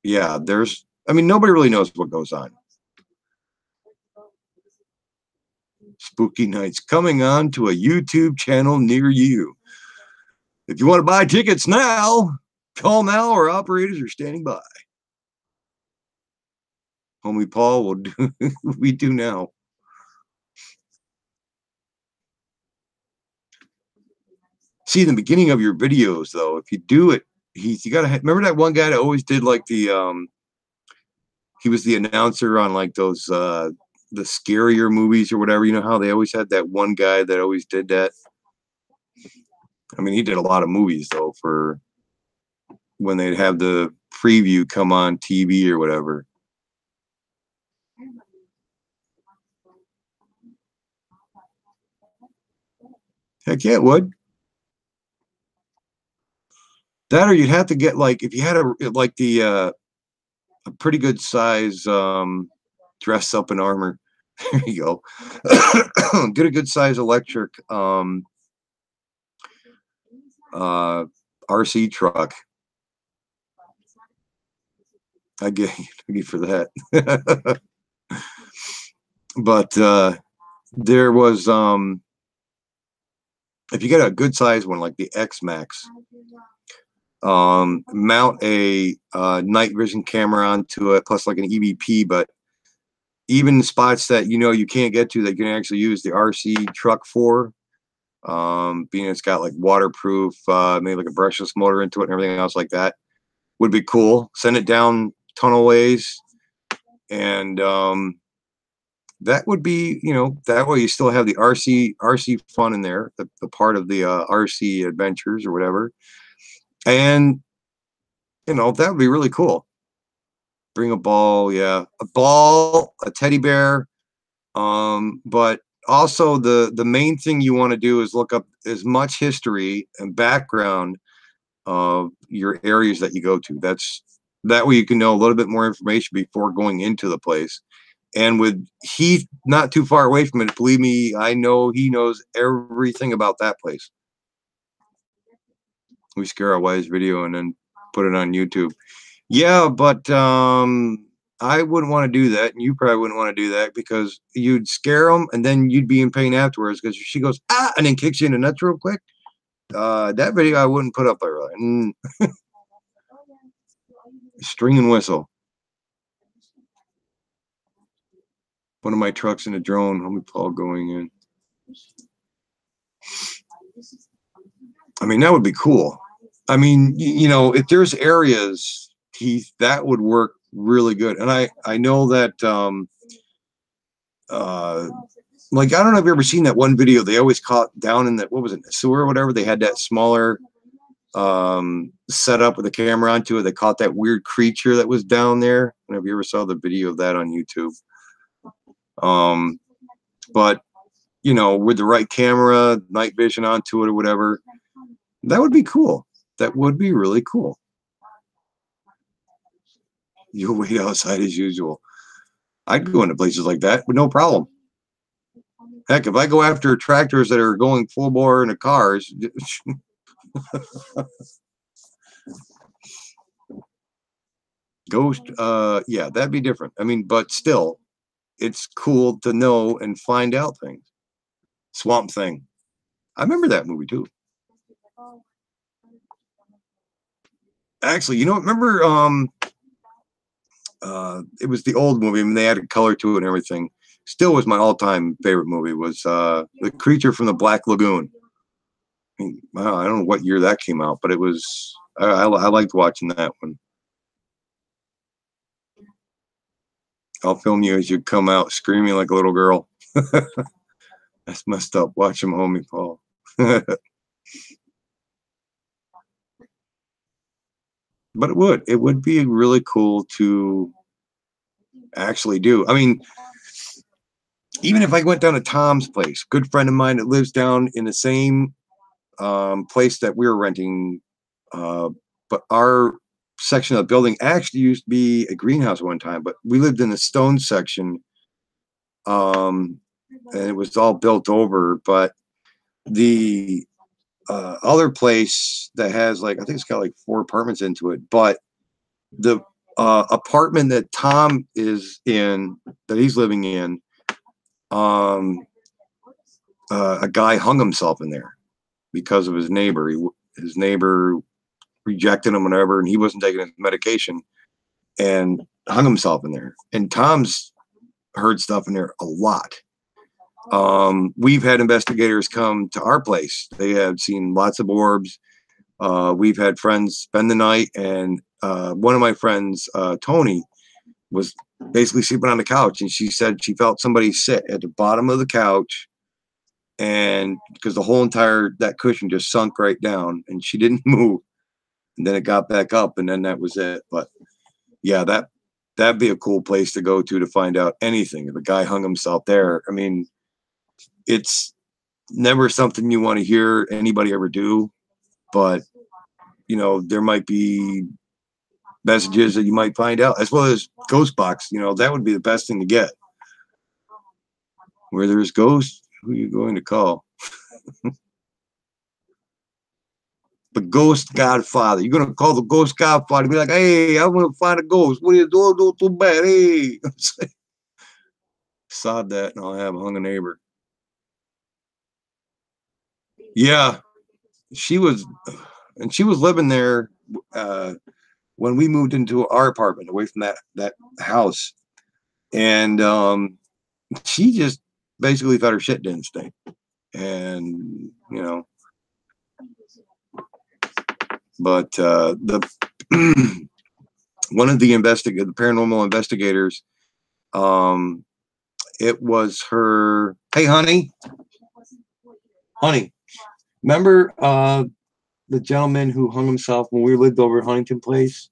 Speaker 1: yeah, there's, I mean, nobody really knows what goes on. Spooky nights coming on to a YouTube channel near you. If you want to buy tickets now, call now. Our operators are standing by. Homie Paul will do we do now. See, in the beginning of your videos, though, if you do it, you gotta remember that one guy that always did like the he was the announcer on like those the scarier movies or whatever. You know how they always had that one guy that always did that. I mean, he did a lot of movies though, for when they'd have the preview come on TV or whatever. Heck yeah, it would. That, or you'd have to get, like, if you had a like the a pretty good size dress up in armor. There you go. Get a good size electric RC truck. I get for that. But there was if you get a good size one like the X Max, mount a night vision camera onto it, plus like an EVP. But even spots that you know you can't get to, that you can actually use the RC truck for, being it's got like waterproof, maybe like a brushless motor into it and everything else like that, would be cool. Send it down tunnelways, and that would be, you know, that way you still have the RC fun in there, the part of the RC adventures or whatever. And you know, that would be really cool. Bring a ball, yeah, a ball, a teddy bear. But also the main thing you want to do is look up as much history and background of your areas that you go to. That way you can know a little bit more information before going into the place. And with Heath not too far away from it, believe me, I know he knows everything about that place. We scare our wives video and then put it on YouTube. Yeah, but I wouldn't want to do that, and you probably wouldn't want to do that because you'd scare them, and then you'd be in pain afterwards because she goes ah, and then kicks you in the nuts real quick. That video I wouldn't put up there. String and whistle. One of my trucks in a drone. Homie Paul going in. I mean, that would be cool. I mean, you know, if there's areas, Keith, that would work really good. And I know that like, I don't know if you've ever seen that one video they always caught down in that, what was it, the sewer or whatever. They had that smaller set up with a camera onto it. They caught that weird creature that was down there. I don't know if you ever saw the video of that on YouTube. But you know, with the right camera, night vision onto it or whatever, that would be cool. That would be really cool. You'll wait outside as usual. I'd go into places like that with no problem. Heck, if I go after tractors that are going full bore into cars, Ghost, yeah, that'd be different. I mean, but still, it's cool to know and find out things. Swamp Thing. I remember that movie too. Actually, you know, remember it was the old movie. I mean, they added color to it and everything. Still was my all-time favorite movie was The Creature from the Black Lagoon. I mean, I don't know what year that came out, but it was I liked watching that one. I'll film you as you come out screaming like a little girl. That's messed up. Watch him, homie Paul. But it would be really cool to actually do. I mean, even if I went down to Tom's place, good friend of mine that lives down in the same place that we were renting, but our section of the building actually used to be a greenhouse one time, but we lived in the stone section, and it was all built over. But the other place that has, like, I think it's got like 4 apartments into it, but the apartment that Tom is in, that he's living in, a guy hung himself in there because of his neighbor. His neighbor rejected him, whatever, and he wasn't taking his medication and hung himself in there. And Tom's heard stuff in there a lot. We've had investigators come to our place. They have seen lots of orbs. We've had friends spend the night, and one of my friends, Tony, was basically sleeping on the couch, and she said she felt somebody sit at the bottom of the couch, and because the whole entire that cushion just sunk right down, and she didn't move, and then it got back up, and then that was it. But yeah, that'd be a cool place to go to find out anything. If a guy hung himself there, I mean, it's never something you want to hear anybody ever do, but you know, there might be messages that you might find out, as well as ghost box. You know, that would be the best thing to get. Where there's ghosts, who are you going to call? The ghost godfather. You're gonna call the ghost godfather, be like, hey, I want to find a ghost. What are you doing? Do too bad. Hey, sod that, and I'll have hung a neighbor. Yeah, she was living there when we moved into our apartment, away from that house, and she just basically thought her shit didn't stink, and you know, but the one of the paranormal investigators, it was her. Hey, honey, remember the gentleman who hung himself when we lived over at Huntington Place?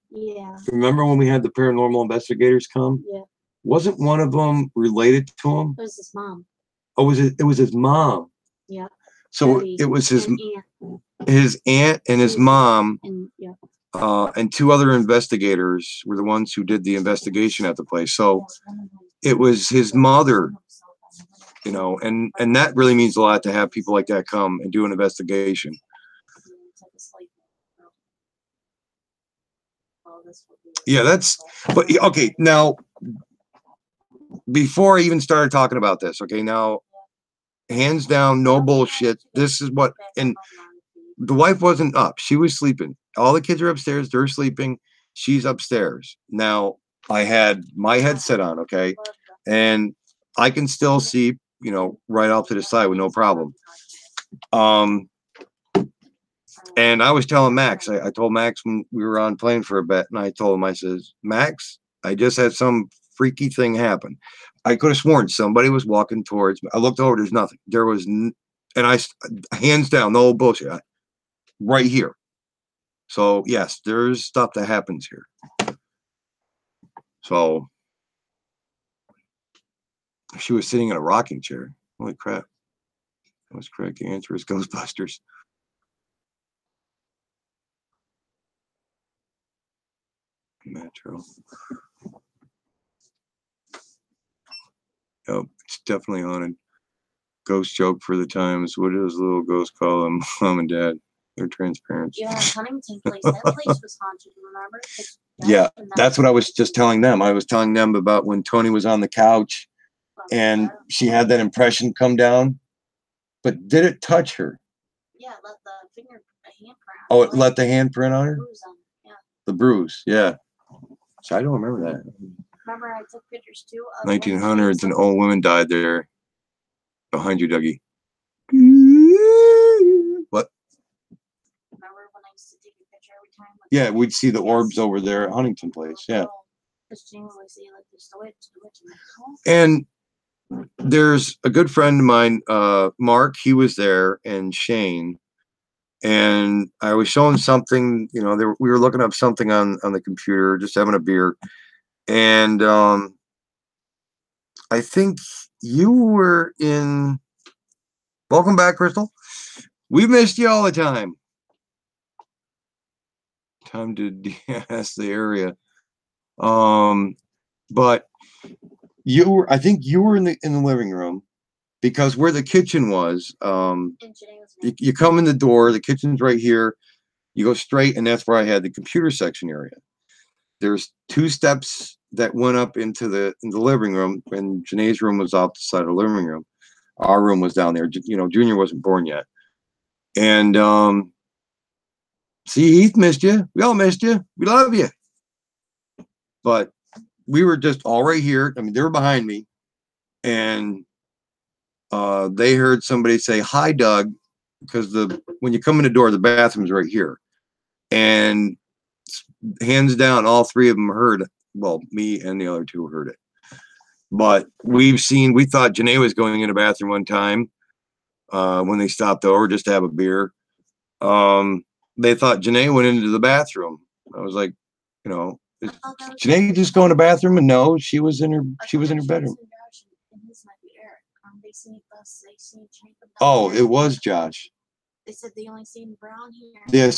Speaker 2: Yeah.
Speaker 1: Remember when we had the paranormal investigators come?
Speaker 2: Yeah.
Speaker 1: Wasn't one of them related to him?
Speaker 2: It was his mom.
Speaker 1: Oh, it was his mom.
Speaker 2: Yeah.
Speaker 1: So
Speaker 2: Daddy
Speaker 1: it was his
Speaker 2: aunt
Speaker 1: and his mom,
Speaker 2: and yeah.
Speaker 1: And 2 other investigators were the ones who did the investigation at the place. So it was his mother, you know, and that really means a lot to have people like that come and do an investigation.
Speaker 2: this would be.
Speaker 1: Yeah, that's. But okay, now before I even started talking about this, okay, now hands down, no bullshit. This is what, and the wife wasn't up. She was sleeping. All the kids are upstairs. They're sleeping. She's upstairs. Now, I had my headset on, okay, and I can still see, you know, right off to the side with no problem. And I was telling Max, I told Max when we were on plane for a bit, and I told him, I says, Max, I just had some freaky thing happen. I could have sworn somebody was walking towards me. I looked over, there's nothing. There was, and I, hands down, no bullshit, right here. So, yes, there's stuff that happens here. So, she was sitting in a rocking chair. Holy crap. That was correct. The answer is Ghostbusters. Metro. Yep, it's definitely haunted. Ghost joke for the times. What does little ghost call them? Mom and Dad. They're transparent.
Speaker 2: Yeah, Huntington Place. That place was haunted, remember?
Speaker 1: Yeah, that's what I was just telling them. I was telling them about when Tony was on the couch and she had that impression come down. But did it touch her?
Speaker 2: Yeah, let the handprint.
Speaker 1: Oh, it let the handprint on her?
Speaker 2: Yeah.
Speaker 1: The bruise, yeah. So I don't remember that.
Speaker 2: Remember, I took pictures too.
Speaker 1: 1900s, and old women died there. Behind you, Dougie. What?
Speaker 2: Remember when I used to take a picture every time?
Speaker 1: Yeah, we'd see the orbs over there at Huntington Place. Yeah. And there's a good friend of mine, Mark. He was there, and Shane. And I was showing something. You know, we were looking up something on the computer, just having a beer, and I think you were in. Welcome back, Crystal. We missed you all the time. Time to de-ass the area. But you were, I think you were in the living room, because where the kitchen was, you come in the door, the kitchen's right here, you go straight, and that's where I had the computer section area. There's 2 steps that went up into the living room, and Janae's room was off the side of the living room. Our room was down there. You know, Junior wasn't born yet. And see, Heath missed you. We all missed you. We love you. But we were just all right here. I mean, they were behind me, and they heard somebody say, "Hi, Doug," because when you come in the door, the bathroom's right here. And hands down, all 3 of them heard it. Well, me and the other 2 heard it. But we thought Janae was going in the bathroom one time when they stopped over just to have a beer. They thought Janae went into the bathroom. I was like, you know, is Janae just go in the bathroom? And no, she was in her bedroom. Oh, it was Josh.
Speaker 2: They said they only seen brown hair.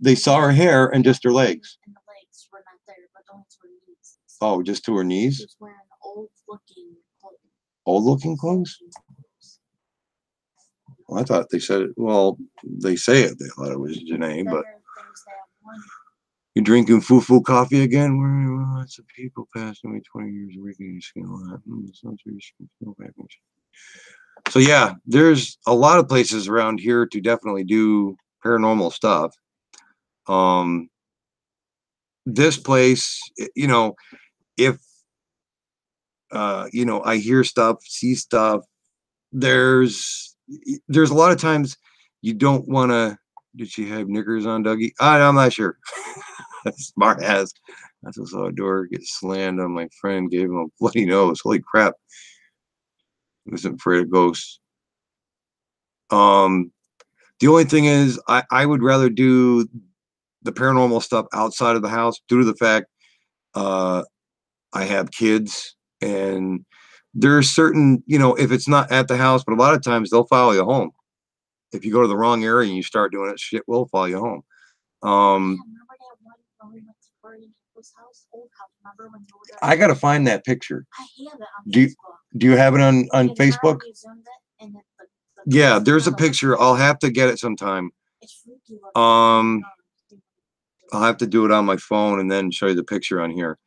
Speaker 1: They saw her hair and just her legs.
Speaker 2: And the legs were not there, but only to her knees.
Speaker 1: Oh, just to her knees?
Speaker 2: She was wearing old-looking clothes.
Speaker 1: Old-looking clothes? Well, I thought they said it. Well, they say it. They thought it was Janae, but you drinking foo-foo coffee again? Where lots of people passed away 20 years of working your skin a lot. So yeah, there's a lot of places around here to definitely do paranormal stuff. This place, you know, if you know, I hear stuff, see stuff, there's a lot of times you don't want to. Did she have knickers on, Dougie? I'm not sure. Smart ass. I just saw a door get slammed on my friend, gave him a bloody nose. Holy crap. I wasn't afraid of ghosts. The only thing is I would rather do the paranormal stuff outside of the house due to the fact I have kids, and there's certain, you know, if it's not at the house, but a lot of times they'll follow you home. If you go to the wrong area and you start doing it, shit will follow you home. I gotta find that picture.
Speaker 2: I have it on
Speaker 1: Facebook. Do you have it on Facebook? Yeah, there's a picture. I'll have to get it sometime. I'll have to do it on my phone and then show you the picture on here.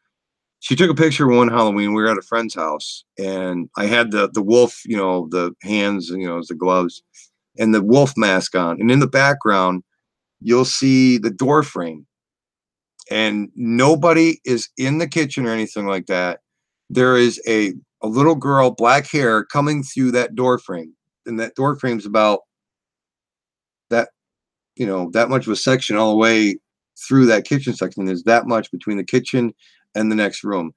Speaker 1: She took a picture one Halloween. We were at a friend's house, and I had the wolf, you know, the hands, you know, the gloves, and the wolf mask on. And in the background, you'll see the door frame, and nobody is in the kitchen or anything like that. There is a little girl, black hair, coming through that door frame, and that door frame's about that, you know, that much of a section all the way through that kitchen section. There's that much between the kitchen and the next room,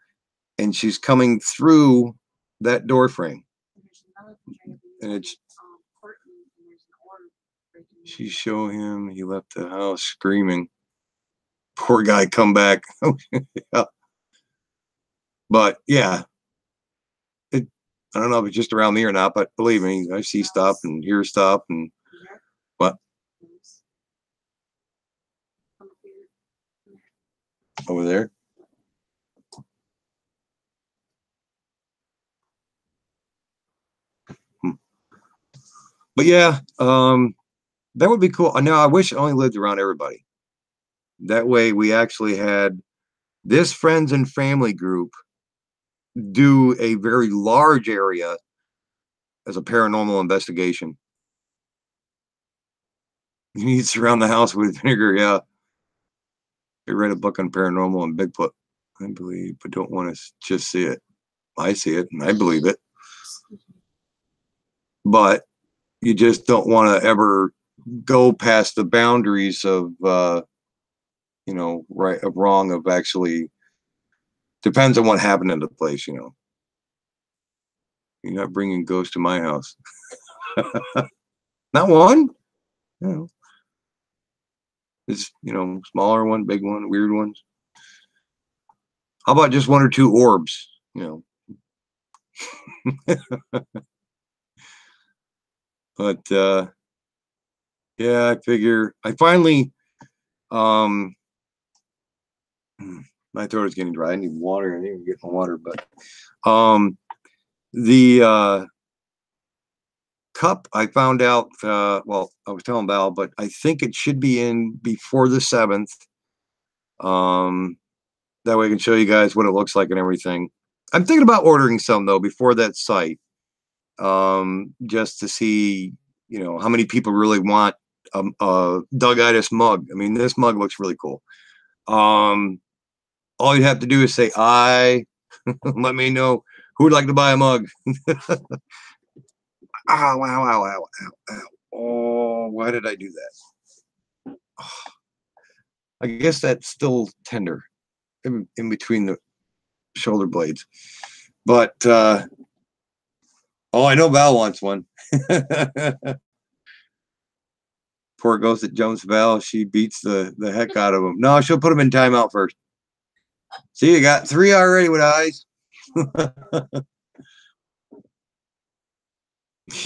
Speaker 1: and she's coming through that door frame. And it's she show him he left the house screaming. Poor guy, come back. Yeah. But yeah, I don't know if it's just around me or not, but believe me, I see stuff and hear stuff and what? Over there? But yeah, that would be cool. Now I wish I only lived around everybody. That way we actually had this friends and family group do a very large area as a paranormal investigation. You need to surround the house with vinegar, yeah. I read a book on paranormal and Bigfoot, I believe, but don't want to just see it. I see it and I believe it. But you just don't want to ever go past the boundaries of you know, right of wrong of actually depends on what happened in the place, you know. You're not bringing ghosts to my house. Not one. You know, it's, you know, smaller one, big one, weird ones. How about just one or two orbs? You know. But yeah, I figure I finally my throat is getting dry. I need water. I need to get my water, but the cup I found out well, I was telling Val, but I think it should be in before the 7th. That way I can show you guys what it looks like and everything. I'm thinking about ordering some though before that site. Just to see, you know, how many people really want a Doug-itis mug. I mean, this mug looks really cool. All you have to do is say I let me know who would like to buy a mug. Ow, ow, ow, ow, ow, ow. Oh, why did I do that? Oh, I guess that's still tender in between the shoulder blades. But oh, I know Val wants one. Poor ghost at Jones Val, she beats the heck out of him. No, she'll put him in timeout first. See, you got 3 already with eyes.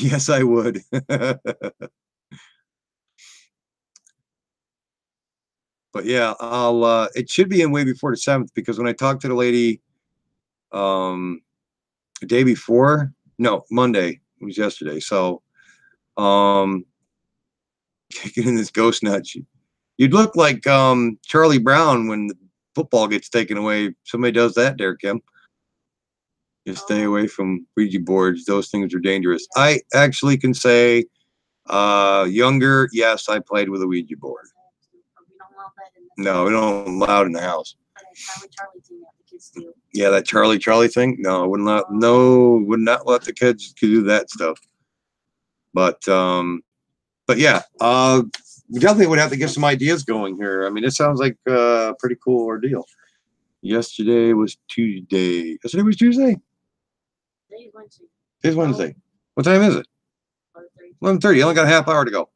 Speaker 1: Yes, I would. But yeah, I'll it should be in way before the 7th, because when I talked to the lady the day before, no, Monday, it was yesterday. So kicking in this ghost nut. You'd look like Charlie Brown when the football gets taken away. Somebody does that there, Kim. Just stay away from Ouija boards. Those things are dangerous. I actually can say younger, yes, I played with a Ouija board. No, we don't allow it in the house. Yeah, that Charlie thing. No, would not. No, would not let the kids do that stuff. But yeah, we definitely would have to get some ideas going here. I mean, it sounds like a pretty cool ordeal. Yesterday was Tuesday. Yesterday was Tuesday. Today's Wednesday. What time is it? 11:30. I only got a half hour to go.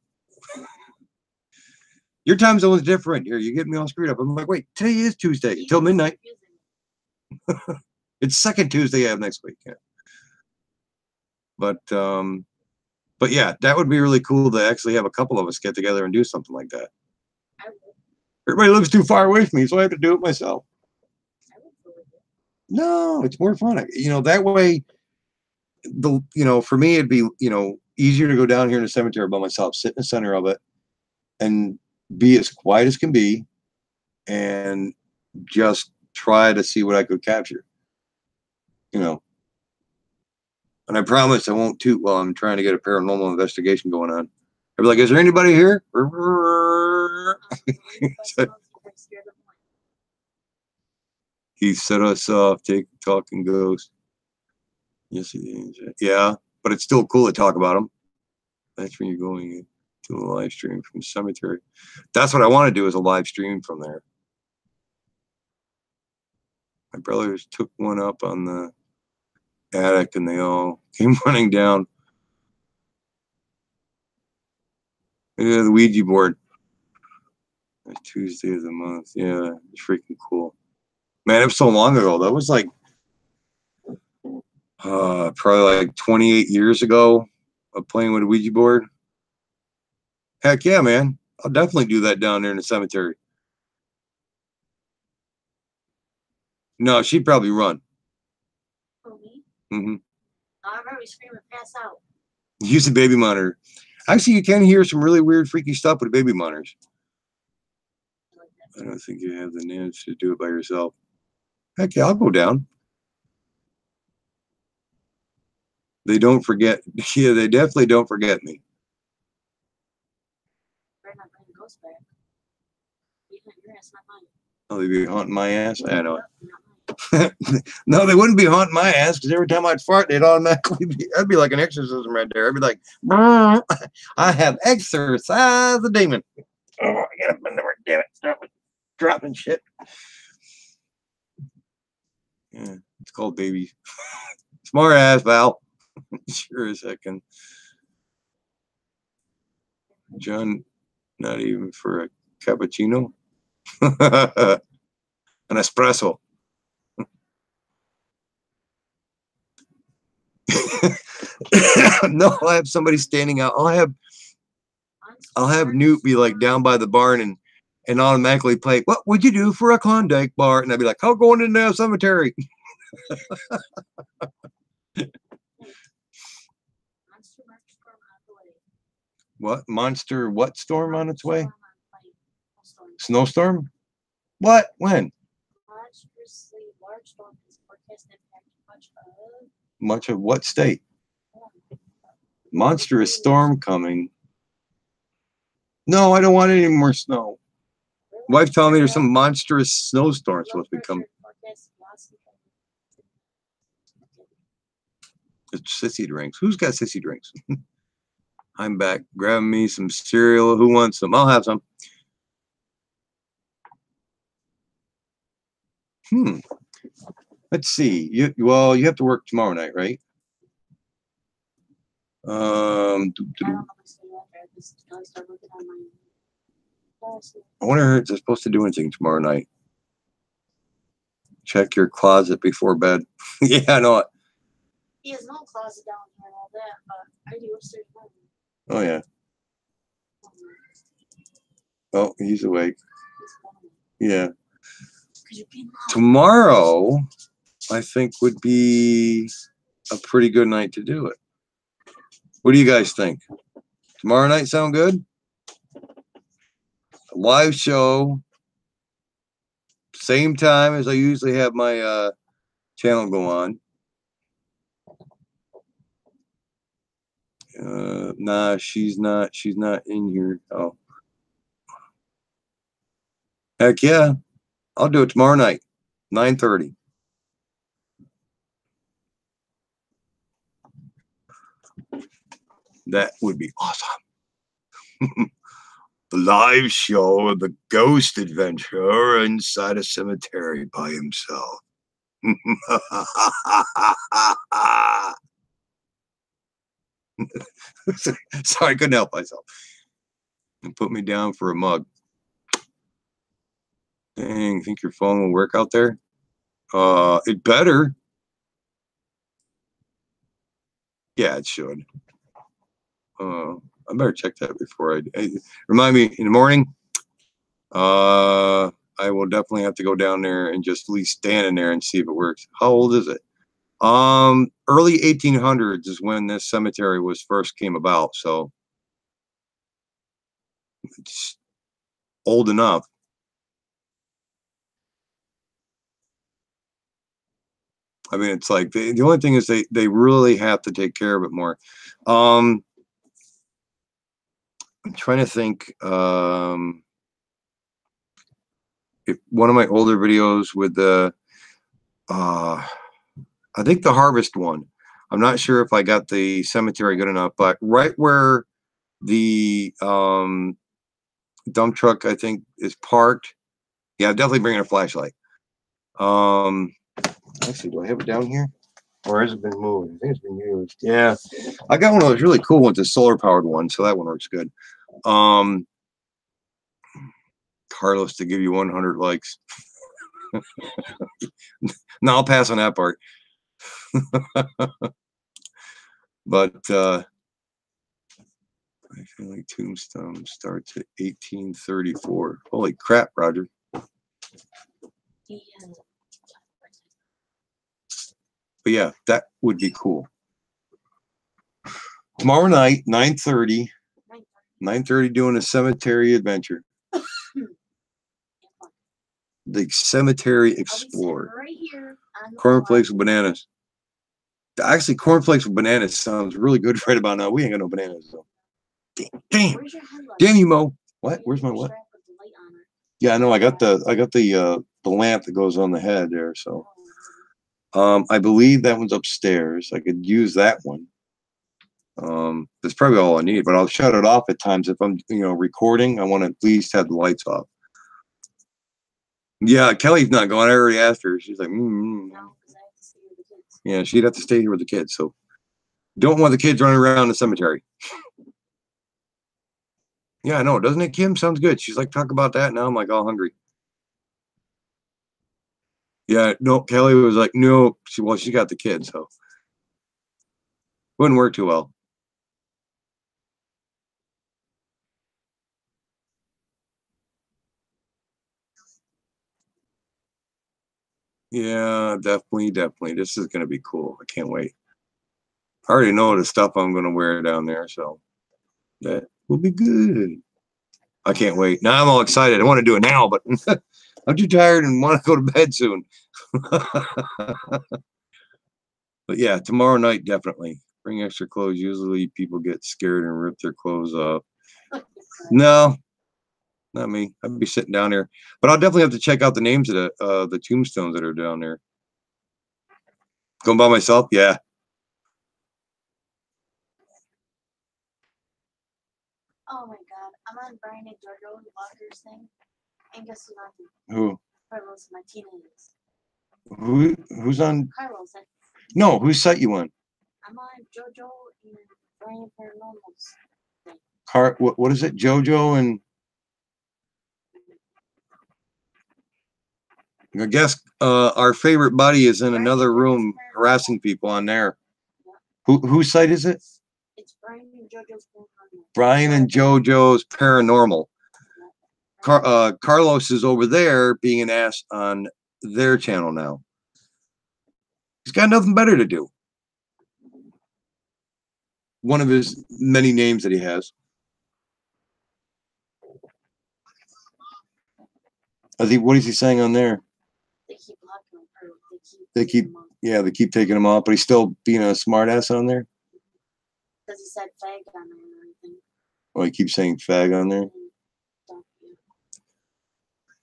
Speaker 1: Your time zone is different here. You get me all screwed up. I'm like, wait, today is Tuesday until midnight. It's second Tuesday I have next week. Yeah. But yeah, that would be really cool to actually have a couple of us get together and do something like that. Everybody lives too far away from me, so I have to do it myself. No, it's more fun. You know, that way, for me, it'd be, easier to go down here in the cemetery by myself, sit in the center of it, and be as quiet as can be. and just try to see what I could capture, you know. And I promise I won't toot while I'm trying to get a paranormal investigation going on. I'd be like, is there anybody here? He set us off, talking ghost. Yes, he is. Yeah, but it's still cool to talk about them. That's when you're going to a live stream from the cemetery. That's what I want to do, is a live stream from there. My brothers took one up on the attic and they all came running down. Yeah, the Ouija board. Tuesday of the month. Yeah, it's freaking cool. Man, it was so long ago. That was like probably like 28 years ago of playing with a Ouija board. Heck yeah, man. I'll definitely do that down there in the cemetery. No, she'd probably run.
Speaker 2: For me?
Speaker 1: Mm-hmm.
Speaker 2: I remember screaming, pass out.
Speaker 1: Use a baby monitor. Actually, you can hear some really weird, freaky stuff with baby monitors. I don't think you have the nerves to do it by yourself. Heck yeah, I'll go down. They don't forget. Yeah, they definitely don't forget me.
Speaker 2: Better not bring the ghost back. Your ass, not mine.
Speaker 1: Oh, they'd be haunting my ass? I know.
Speaker 2: Not mine.
Speaker 1: No, they wouldn't be haunting my ass, because every time I'd fart, they'd automatically be, that'd be like an exorcism right there. I'd be like, I have exorcised the demon. Oh, I gotta bend over, damn it. Stop it. Dropping shit. Yeah, it's called baby. Smart ass, Val. Sure as heck. And John, not even for a cappuccino. An espresso. No, I have somebody standing out. I'll have Newt be like down by the barn and automatically play, what would you do for a Klondike bar? And I'd be like, how going in the cemetery? What? Monster what storm on its way? Snowstorm? What? When?
Speaker 2: Monstrously large storm is forecast to impact
Speaker 1: Much of what state? Monstrous storm coming. No, I don't want any more snow. Wife telling me there's some monstrous snowstorm supposed to be coming. It's sissy drinks. Who's got sissy drinks? I'm back. Grabbing me some cereal. Who wants some? I'll have some. Let's see. You have to work tomorrow night, right? I wonder if they're supposed to do anything tomorrow night. Check your closet before bed. Yeah, I know it.
Speaker 2: He has no closet down here and all that, but I do upstairs.
Speaker 1: Oh yeah. Oh, he's awake. Yeah. Tomorrow, I think, would be a pretty good night to do it. What do you guys think? Tomorrow night sound good? A live show, same time as I usually have my channel go on. Nah, she's not in here. Oh. Heck yeah. I'll do it tomorrow night, 9:30. That would be awesome. The live show of the ghost adventure inside a cemetery by himself. Sorry, I couldn't help myself. And put me down for a mug. Dang, think your phone will work out there? It better. Yeah, it should. I better check that before I remind me in the morning. I will definitely have to go down there and just at least stand in there and see if it works. How old is it? Early 1800s is when this cemetery was first came about, so it's old enough. I mean, it's like the only thing is they really have to take care of it more. I'm trying to think. If one of my older videos with the, I think the harvest one. I'm not sure if I got the cemetery good enough, but right where the dump truck I think is parked. Yeah, I'm definitely bringing a flashlight. Actually, do I have it down here? Or has it been moved? I think it's been used. Yeah. I got one of those really cool ones, a solar powered one, so that one works good. Carlos to give you 100 likes. No, I'll pass on that part. But I feel like Tombstone starts at 1834. Holy crap, Roger.
Speaker 2: Yeah.
Speaker 1: But yeah, that would be cool. Tomorrow night, 9:30. 9:30 doing a cemetery adventure. The Cemetery Explorer.
Speaker 2: Right here.
Speaker 1: Cornflakes with bananas. Actually, cornflakes with bananas sounds really good right about now. We ain't got no bananas though. Damn. Damn you, Mo. What? Where's my what? Yeah, I know. I got the lamp that goes on the head there. So, I believe that one's upstairs. I could use that one. That's probably all I need. But I'll shut it off at times if I'm, recording. I want to at least have the lights off. Yeah, Kelly's not going. I already asked her. She's like, yeah, she'd have to stay here with the kids. So, don't want the kids running around the cemetery. Yeah, I know. Doesn't it, Kim? Sounds good. She's like, talk about that. Now I'm like all hungry. Yeah, no, Kelly was like, no. She got the kids, so wouldn't work too well. Yeah, definitely. This is gonna be cool. I can't wait. I already know the stuff I'm gonna wear down there, so that will be good. I can't wait. Now I'm all excited. I want to do it now, but I'm too tired and want to go to bed soon. But yeah, tomorrow night definitely. Bring extra clothes. Usually people get scared and rip their clothes off. No, not me. I'd be sitting down there, but I'll definitely have to check out the names of the tombstones that are down there. Going by myself, yeah.
Speaker 2: Oh my god, I'm on Brian and Jojo Walker's thing, and guess who's on
Speaker 1: Who?
Speaker 2: Carlos Martinez.
Speaker 1: Who's on?
Speaker 2: Carlos.
Speaker 1: No, whose site you on?
Speaker 2: I'm on Jojo and Brian Paranormal's thing.
Speaker 1: What is it? JoJo and I guess our favorite buddy is in another room harassing people on there. Whose site is it?
Speaker 2: It's Brian and JoJo's Paranormal.
Speaker 1: Brian and JoJo's Paranormal. Carlos is over there being an ass on their channel now. He's got nothing better to do. One of his many names that he has. What is he saying on there?
Speaker 2: They keep blocking him.
Speaker 1: They keep taking him off, but he's still being a smart ass on there.
Speaker 2: Because he said fag on there and everything.
Speaker 1: Oh, he keeps saying fag on there.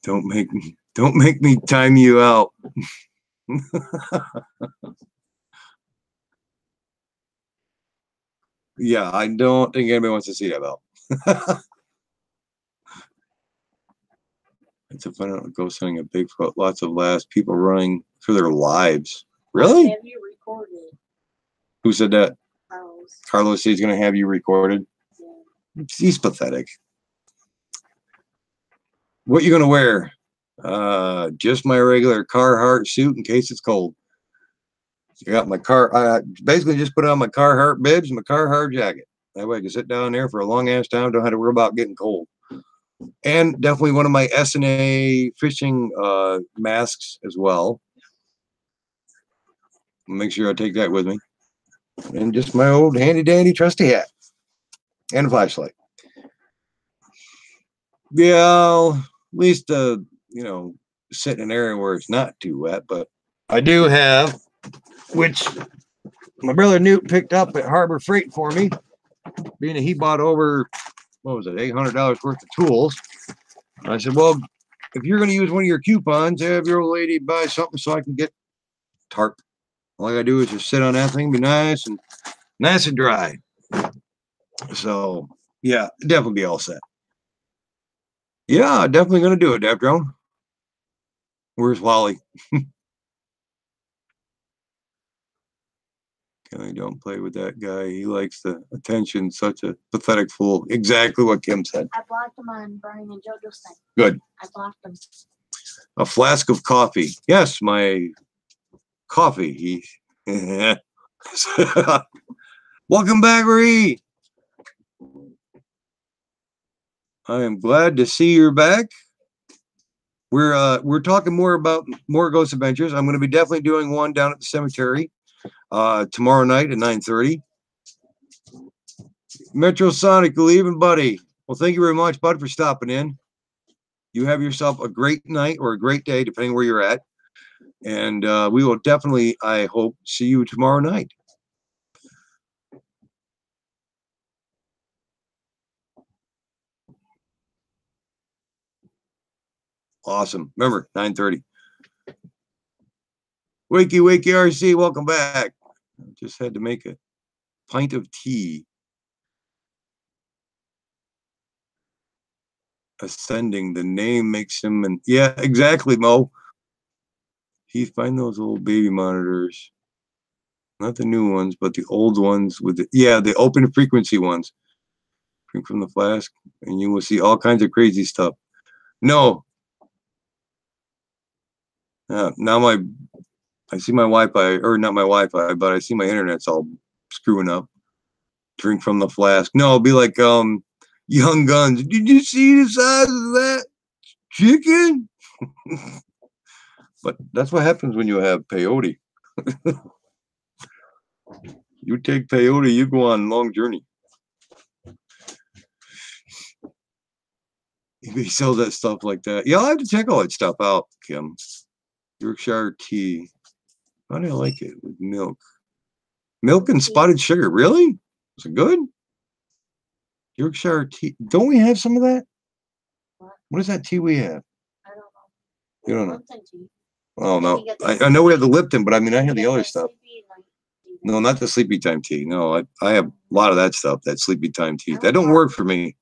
Speaker 1: Don't make me time you out. Yeah, I don't think anybody wants to see that belt. It's a fun ghost hunting a Bigfoot. Lots of laughs. People running for their lives. Really?
Speaker 2: Have you recorded?
Speaker 1: Who said that?
Speaker 2: Carlos.
Speaker 1: Carlos said he's going to have you recorded.
Speaker 2: Yeah.
Speaker 1: He's pathetic. What you going to wear? Just my regular Carhartt suit in case it's cold. I got my basically just put on my Carhartt bibs and my Carhartt jacket. That way I can sit down there for a long ass time. Don't have to worry about getting cold. And definitely one of my SNA fishing masks as well. Make sure I take that with me. And just my old handy dandy trusty hat. And a flashlight. Yeah, I'll at least sit in an area where it's not too wet, but I do have which my brother Newt picked up at Harbor Freight for me, being that he bought over, what was it, $800 worth of tools. I said, well, if you're going to use one of your coupons, have your old lady buy something so I can get tarp. All I got to do is just sit on that thing, be nice and dry. So, yeah, definitely be all set. Yeah, definitely going to do it, Dap Drone. Where's Wally? I don't play with that guy. He likes the attention. Such a pathetic fool. Exactly what Kim said.
Speaker 2: I blocked him on Brian and JoJo's thing.
Speaker 1: Good.
Speaker 2: I blocked him.
Speaker 1: A flask of coffee. Yes, my coffee. Welcome back, Ree. I am glad to see you're back. We're talking more about more Ghost Adventures. I'm going to be definitely doing one down at the cemetery tomorrow night at 9:30. Metrosonic, good evening, buddy. Well, thank you very much, bud, for stopping in. You have yourself a great night or a great day, depending where you're at. And we will definitely, I hope, see you tomorrow night. Awesome. Remember, 9:30. Wakey, wakey, RC, welcome back. Just had to make a pint of tea. Ascending, the name makes him, and yeah, exactly, Mo. He find those old baby monitors, not the new ones, but the old ones with the open frequency ones. Drink from the flask, and you will see all kinds of crazy stuff. No. Now I see my Wi-Fi, or not my Wi-Fi, but I see my internet's all screwing up. Drink from the flask. No, it'll be like Young Guns. Did you see the size of that chicken? But that's what happens when you have peyote. You take peyote, you go on a long journey. He sells that stuff like that. Yeah, I'll have to check all that stuff out, Kim. Yorkshire tea. How do I like it with milk? Milk and spotted sugar. Really? Is it good? Yorkshire tea. Don't we have some of that? What is that tea we have?
Speaker 2: I don't know.
Speaker 1: You don't know?
Speaker 2: Tea.
Speaker 1: Oh, no. I know we have the Lipton, but I mean, I have the other stuff. No, not the sleepy time tea. No, I have a lot of that stuff, that sleepy time tea. That don't work for me.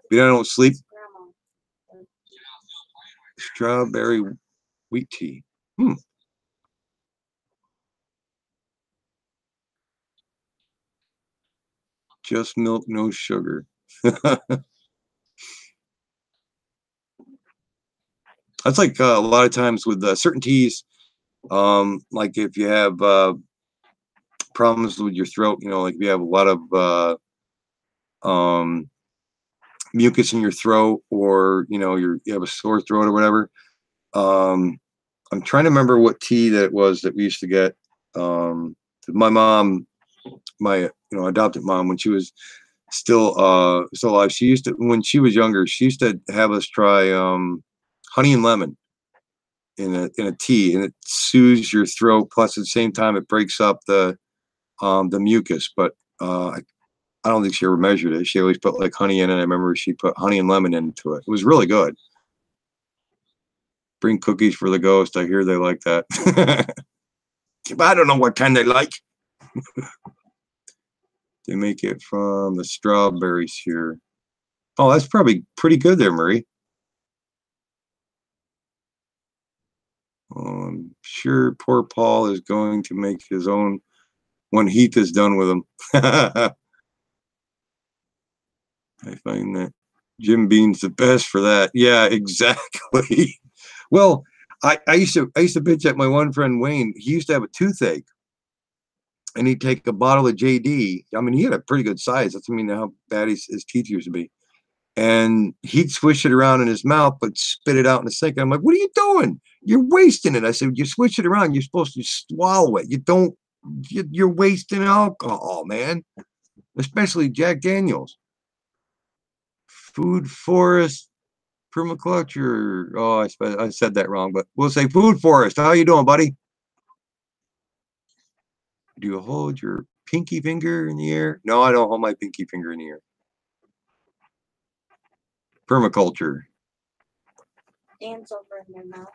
Speaker 1: But I don't sleep. Strawberry wheat tea. Just milk, no sugar. That's like a lot of times with certain teas, like if you have problems with your throat, you know, like if you have a lot of mucus in your throat, or you know, you have a sore throat or whatever. I'm trying to remember what tea that it was that we used to get. My mom, my adopted mom, when she was still alive, she used to, when she was younger, she used to have us try honey and lemon in a tea, and it soothes your throat. Plus, at the same time, it breaks up the mucus. But I don't think she ever measured it. She always put like honey in it. I remember she put honey and lemon into it. It was really good. Bring cookies for the ghost. I hear they like that. I don't know what kind they like. They make it from the strawberries here. Oh, that's probably pretty good there, Marie. I'm sure poor Paul is going to make his own when Heath is done with him. I find that Jim Beam's the best for that. Yeah, exactly. Well, I used to bitch at my one friend Wayne. He used to have a toothache, and he'd take a bottle of JD. I mean, he had a pretty good size. That's, I mean, how bad his teeth used to be. And he'd swish it around in his mouth, but spit it out in the sink. I'm like, what are you doing? You're wasting it. I said, you swish it around, you're supposed to swallow it. You don't, you're wasting alcohol, man. Especially Jack Daniels. Food forest, permaculture. Oh, I said that wrong, but we'll say food forest. How you doing, buddy? Do you hold your pinky finger in the air? No, I don't hold my pinky finger in the air. Permaculture.
Speaker 2: Dan's over in there now.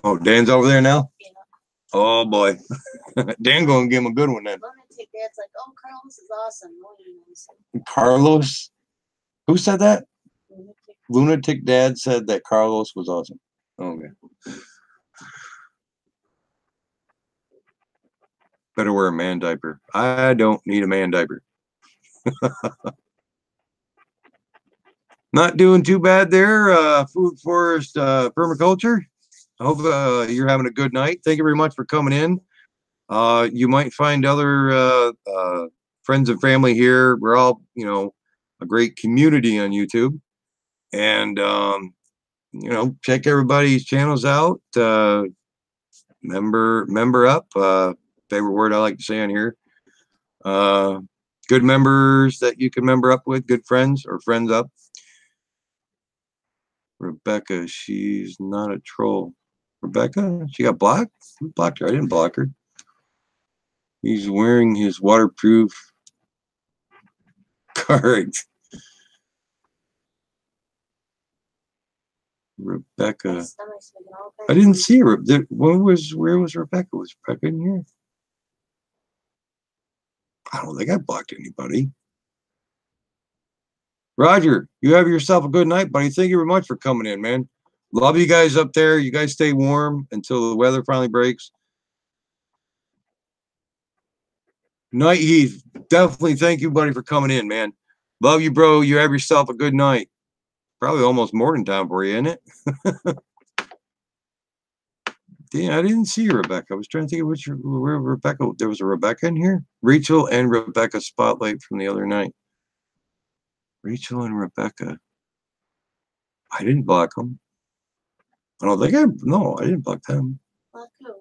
Speaker 1: Oh, Dan's over there now?
Speaker 2: Yeah.
Speaker 1: Oh, boy. Dan gonna give him a good one then.
Speaker 2: Lunatic Dad's like, oh, Carlos is awesome. No, he knows.
Speaker 1: Carlos? Who said that?
Speaker 2: Lunatic.
Speaker 1: Lunatic Dad said that Carlos was awesome. Okay. Better wear a man diaper. I don't need a man diaper. Not doing too bad there, Food Forest Permaculture. I hope you're having a good night. Thank you very much for coming in. You might find other friends and family here. We're all, you know, a great community on YouTube. And, you know, check everybody's channels out. Member up. Favorite word I like to say on here. Good members that you can member up with, good friends or friends up. Rebecca, she's not a troll. Rebecca, she got blocked? Who blocked her? I didn't block her. He's wearing his waterproof card. Rebecca. I didn't see her. Where was Rebecca? Was Rebecca in here? I don't think I blocked anybody. Roger, you have yourself a good night, buddy. Thank you very much for coming in, man. Love you guys up there. You guys stay warm until the weather finally breaks. Night Heath, definitely thank you, buddy, for coming in, man. Love you, bro. You have yourself a good night. Probably almost morning time for you, isn't it? Damn, I didn't see Rebecca. I was trying to think of where Rebecca. There was a Rebecca in here. Rachel and Rebecca spotlight from the other night. Rachel and Rebecca. I didn't block them. I don't think I didn't block them.
Speaker 2: Block who?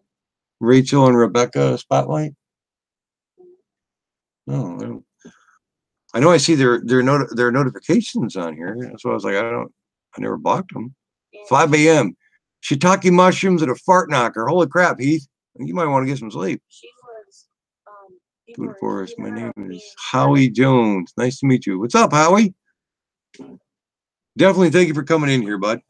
Speaker 1: Rachel and Rebecca spotlight. No, I don't. I know I see their notifications on here. That's why I was like, I never blocked them.
Speaker 2: Yeah.
Speaker 1: 5 a.m. Shiitake mushrooms and a fart knocker. Holy crap, Heath. You might want to get some sleep.
Speaker 2: She was
Speaker 1: Food Forest. My name is Howie Jones. Nice to meet you. What's up, Howie? Definitely thank you for coming in here, bud.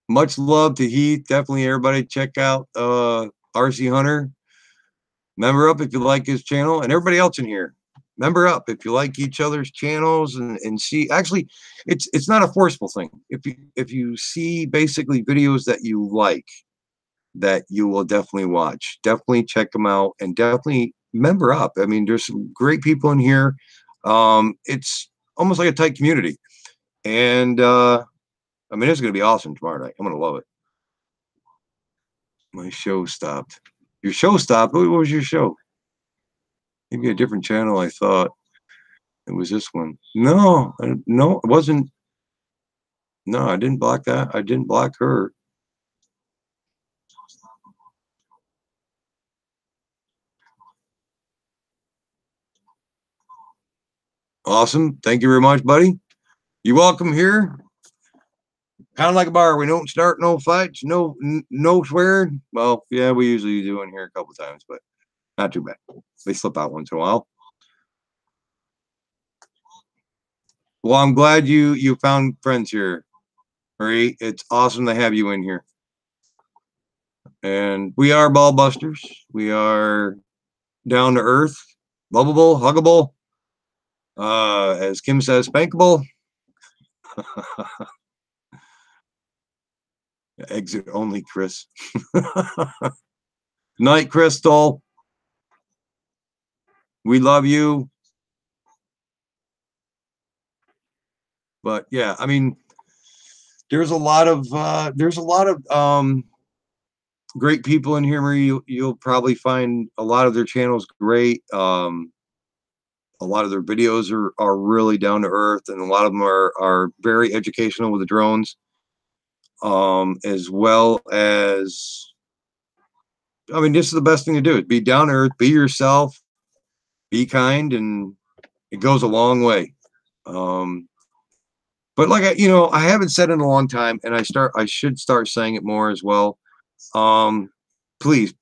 Speaker 1: Much love to Heath. Definitely everybody check out RC Hunter. Member up if you like his channel, and everybody else in here. Member up if you like each other's channels and see. Actually, it's not a forceful thing. If you see basically videos that you like, that you will definitely watch. Definitely check them out and definitely member up. I mean, there's some great people in here. It's almost like a tight community, and I mean, it's going to be awesome tomorrow night. I'm going to love it. My show stopped. Your show stopped? What was your show? Maybe a different channel. I thought it was this one. No, no, it wasn't. No, I didn't block that. I didn't block her. Awesome. Thank you very much, buddy. You're welcome here. Kind of like a bar. We don't start no fights, no swearing. Well, yeah, we usually do in here a couple times, but not too bad. They slip out once in a while. Well, I'm glad you found friends here, Marie. It's awesome to have you in here. And we are ball busters. We are down to earth, lovable, huggable. As Kim says, spankable. Exit only, Chris. Night, Crystal. We love you. But yeah, I mean, there's a lot of great people in here, Marie. You'll probably find a lot of their channels great. A lot of their videos are really down to earth, and a lot of them are very educational with the drones. As well as, I mean, this is the best thing to do, is be down to earth, be yourself, be kind, and it goes a long way. But like I haven't said in a long time, and I should start saying it more as well. Please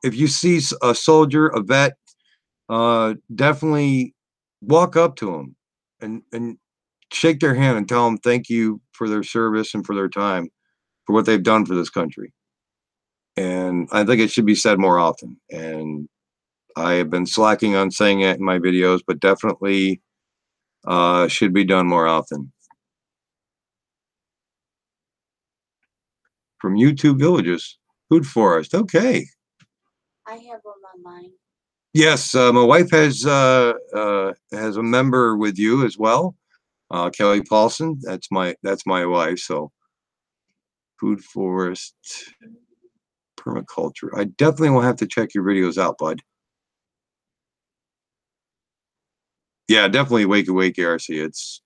Speaker 1: if you see a soldier, a vet, definitely walk up to them and shake their hand and tell them thank you for their service and for their time, for what they've done for this country. And I think it should be said more often. And I have been slacking on saying it in my videos, but definitely should be done more often. From YouTube Villages, Food Forest. Okay.
Speaker 2: I have them on mine.
Speaker 1: Yes, my wife has a member with you as well, Kelly Paulson. That's my wife. So, Food Forest, permaculture. I definitely will have to check your videos out, bud. Yeah, definitely Wake Awake ARC. It's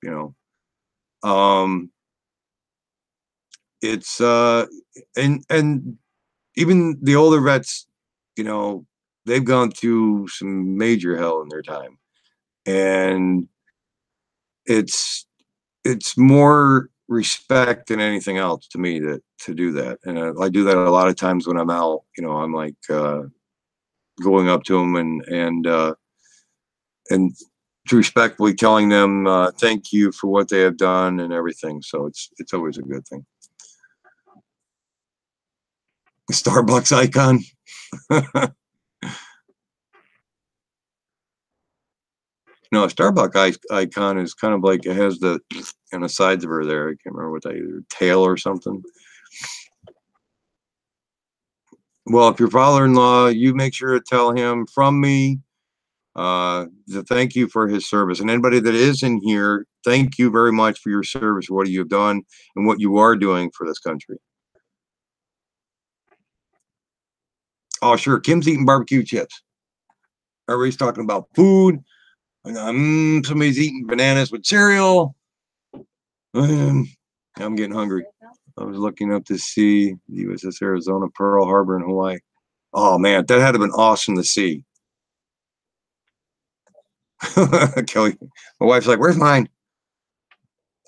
Speaker 1: it's and even the older vets, they've gone through some major hell in their time, and it's more respect than anything else to me to do that. And I do that a lot of times when I'm out. I'm like going up to them and respectfully telling them thank you for what they have done and everything. So it's always a good thing. The Starbucks icon. No, a Starbucks icon is kind of like it has the on the sides of her there. I can't remember what that is, tail or something. Well, if your father-in-law, you make sure to tell him from me to thank you for his service. And anybody that is in here, thank you very much for your service, what you have done and what you are doing for this country. Oh, sure. Kim's eating barbecue chips. Everybody's talking about food. Somebody's eating bananas with cereal. I'm getting hungry. I was looking up to see the USS Arizona, Pearl Harbor, and Hawaii. Oh, man, that had been awesome to see. Kelly, my wife's like, where's mine?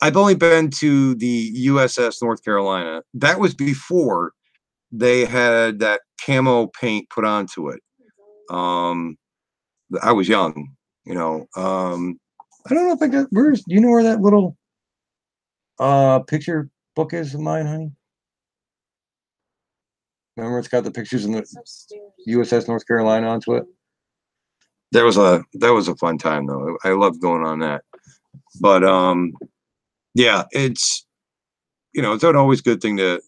Speaker 1: I've only been to the USS North Carolina. That was before they had that camo paint put onto it. I was young, I don't know if I got, do you know where that little picture book is of mine, honey? Remember, it's got the pictures in the USS North Carolina onto it. That was a fun time though. I loved going on that. But yeah, it's it's an always good thing to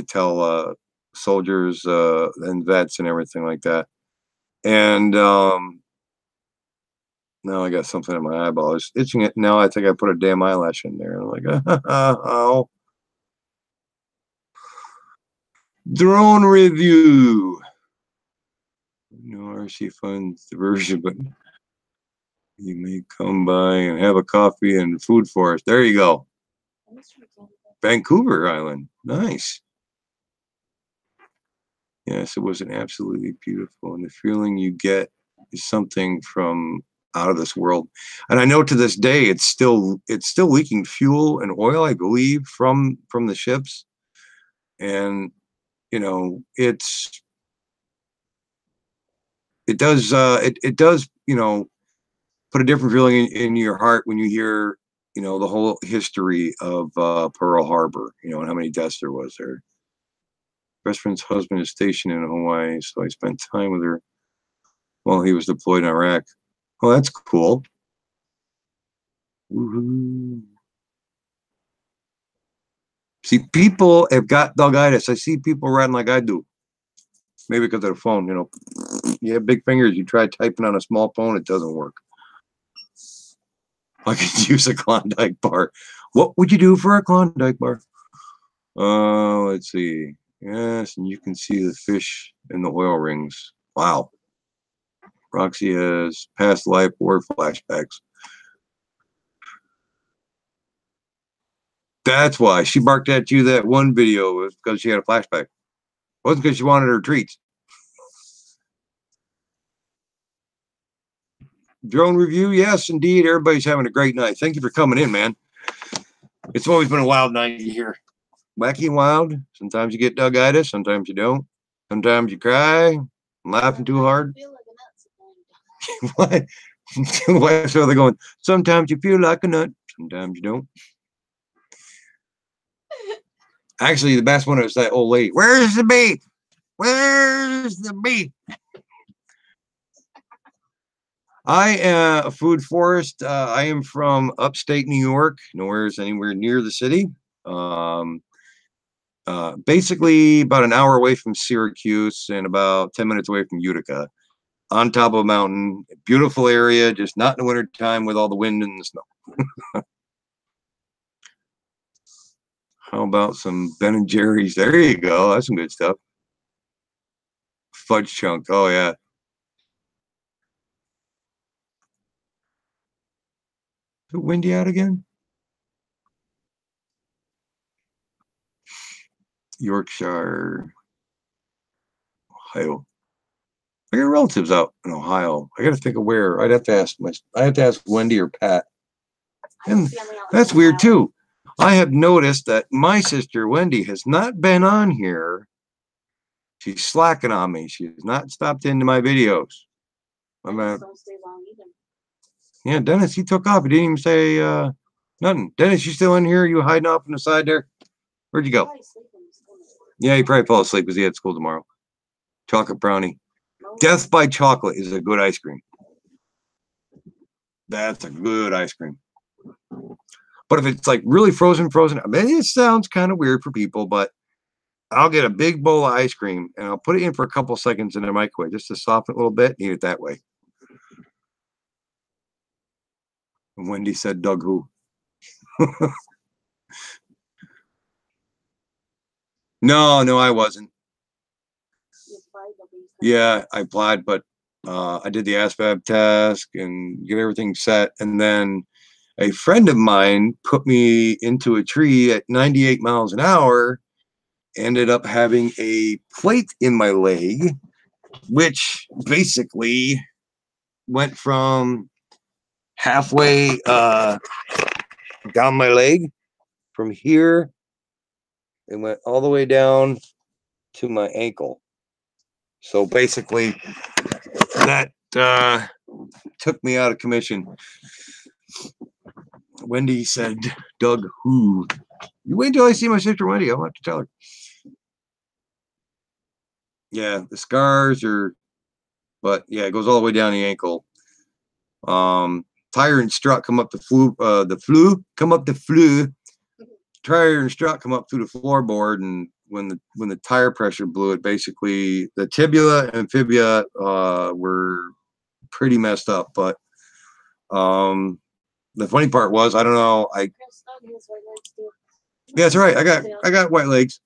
Speaker 1: tell soldiers and vets and everything like that. And now I got something in my eyeball. It's itching it now. I think I put a damn eyelash in there. I'm like, oh. Drone review. RC funds diversion, but you may come by and have a coffee and Food Forest. There you go. Vancouver Island. Nice. Yes, it was an absolutely beautiful. And the feeling you get is something from out of this world. And I know to this day it's still leaking fuel and oil, I believe, from the ships. And it does put a different feeling in your heart when you hear the whole history of Pearl Harbor, and how many deaths there was there. Best friend's husband is stationed in Hawaii, so I spent time with her while he was deployed in Iraq. Oh, that's cool. Woohoo. See, people have got doggitis. I see people riding like I do. Maybe because of the phone, You have big fingers. You try typing on a small phone, it doesn't work. I could use a Klondike bar. What would you do for a Klondike bar? Let's see. Yes, and you can see the fish in the oil rings. Wow. Roxy has past life or flashbacks. That's why she barked at you that one video, was because she had a flashback. It wasn't because she wanted her treats. Drone review, yes, indeed. Everybody's having a great night. Thank you for coming in, man. It's always been a wild night here. Wacky and wild. Sometimes you get doggitis, sometimes you don't. Sometimes you cry. I'm laughing too hard.
Speaker 2: I feel like a nut sometimes.
Speaker 1: What? Why so they're going, sometimes you feel like a nut, sometimes you don't. Actually, the best one is that old lady. Where's the beef? Where's the beef? I am a food forest. I am from upstate New York, nowhere's anywhere near the city. Basically about an hour away from Syracuse and about 10 minutes away from Utica. On top of a mountain, beautiful area, just not in the winter time with all the wind and the snow. How about some Ben and Jerry's? There you go. That's some good stuff. Fudge chunk. Oh yeah. Is it windy out again? Yorkshire, Ohio. I got relatives out in Ohio. I got to think of where. I have to ask Wendy or Pat. And that's weird too. I have noticed that my sister Wendy has not been on here. She's slacking on me. She has not stopped into my videos.
Speaker 2: Don't stay long either.
Speaker 1: Yeah, Dennis, he took off. He didn't even say nothing. Dennis, you still in here? You hiding off on the side there? Where'd you go? Yeah, he probably fell asleep because he had school tomorrow. Chocolate brownie. Death by Chocolate is a good ice cream. That's a good ice cream. But if it's like really frozen, I mean, it sounds kind of weird for people, but I'll get a big bowl of ice cream and I'll put it in for a couple seconds in the microwave just to soften it a little bit and eat it that way. And Wendy said, Doug who? No, I wasn't. Yeah, I applied, but I did the ASVAB test and get everything set. And then a friend of mine put me into a tree at 98 miles an hour, ended up having a plate in my leg, which basically went from halfway down my leg from here. It went all the way down to my ankle. So basically that took me out of commission. Wendy said, Doug who? You wait until I see my sister Wendy. I'll have to tell her. Yeah, the scars are, but yeah, it goes all the way down the ankle. Tire and strut come up the flue, tire and strut come up through the floorboard, and when the tire pressure blew it, basically the tibia and fibula were pretty messed up. But the funny part was, I don't know, yeah, that's right. I got white legs.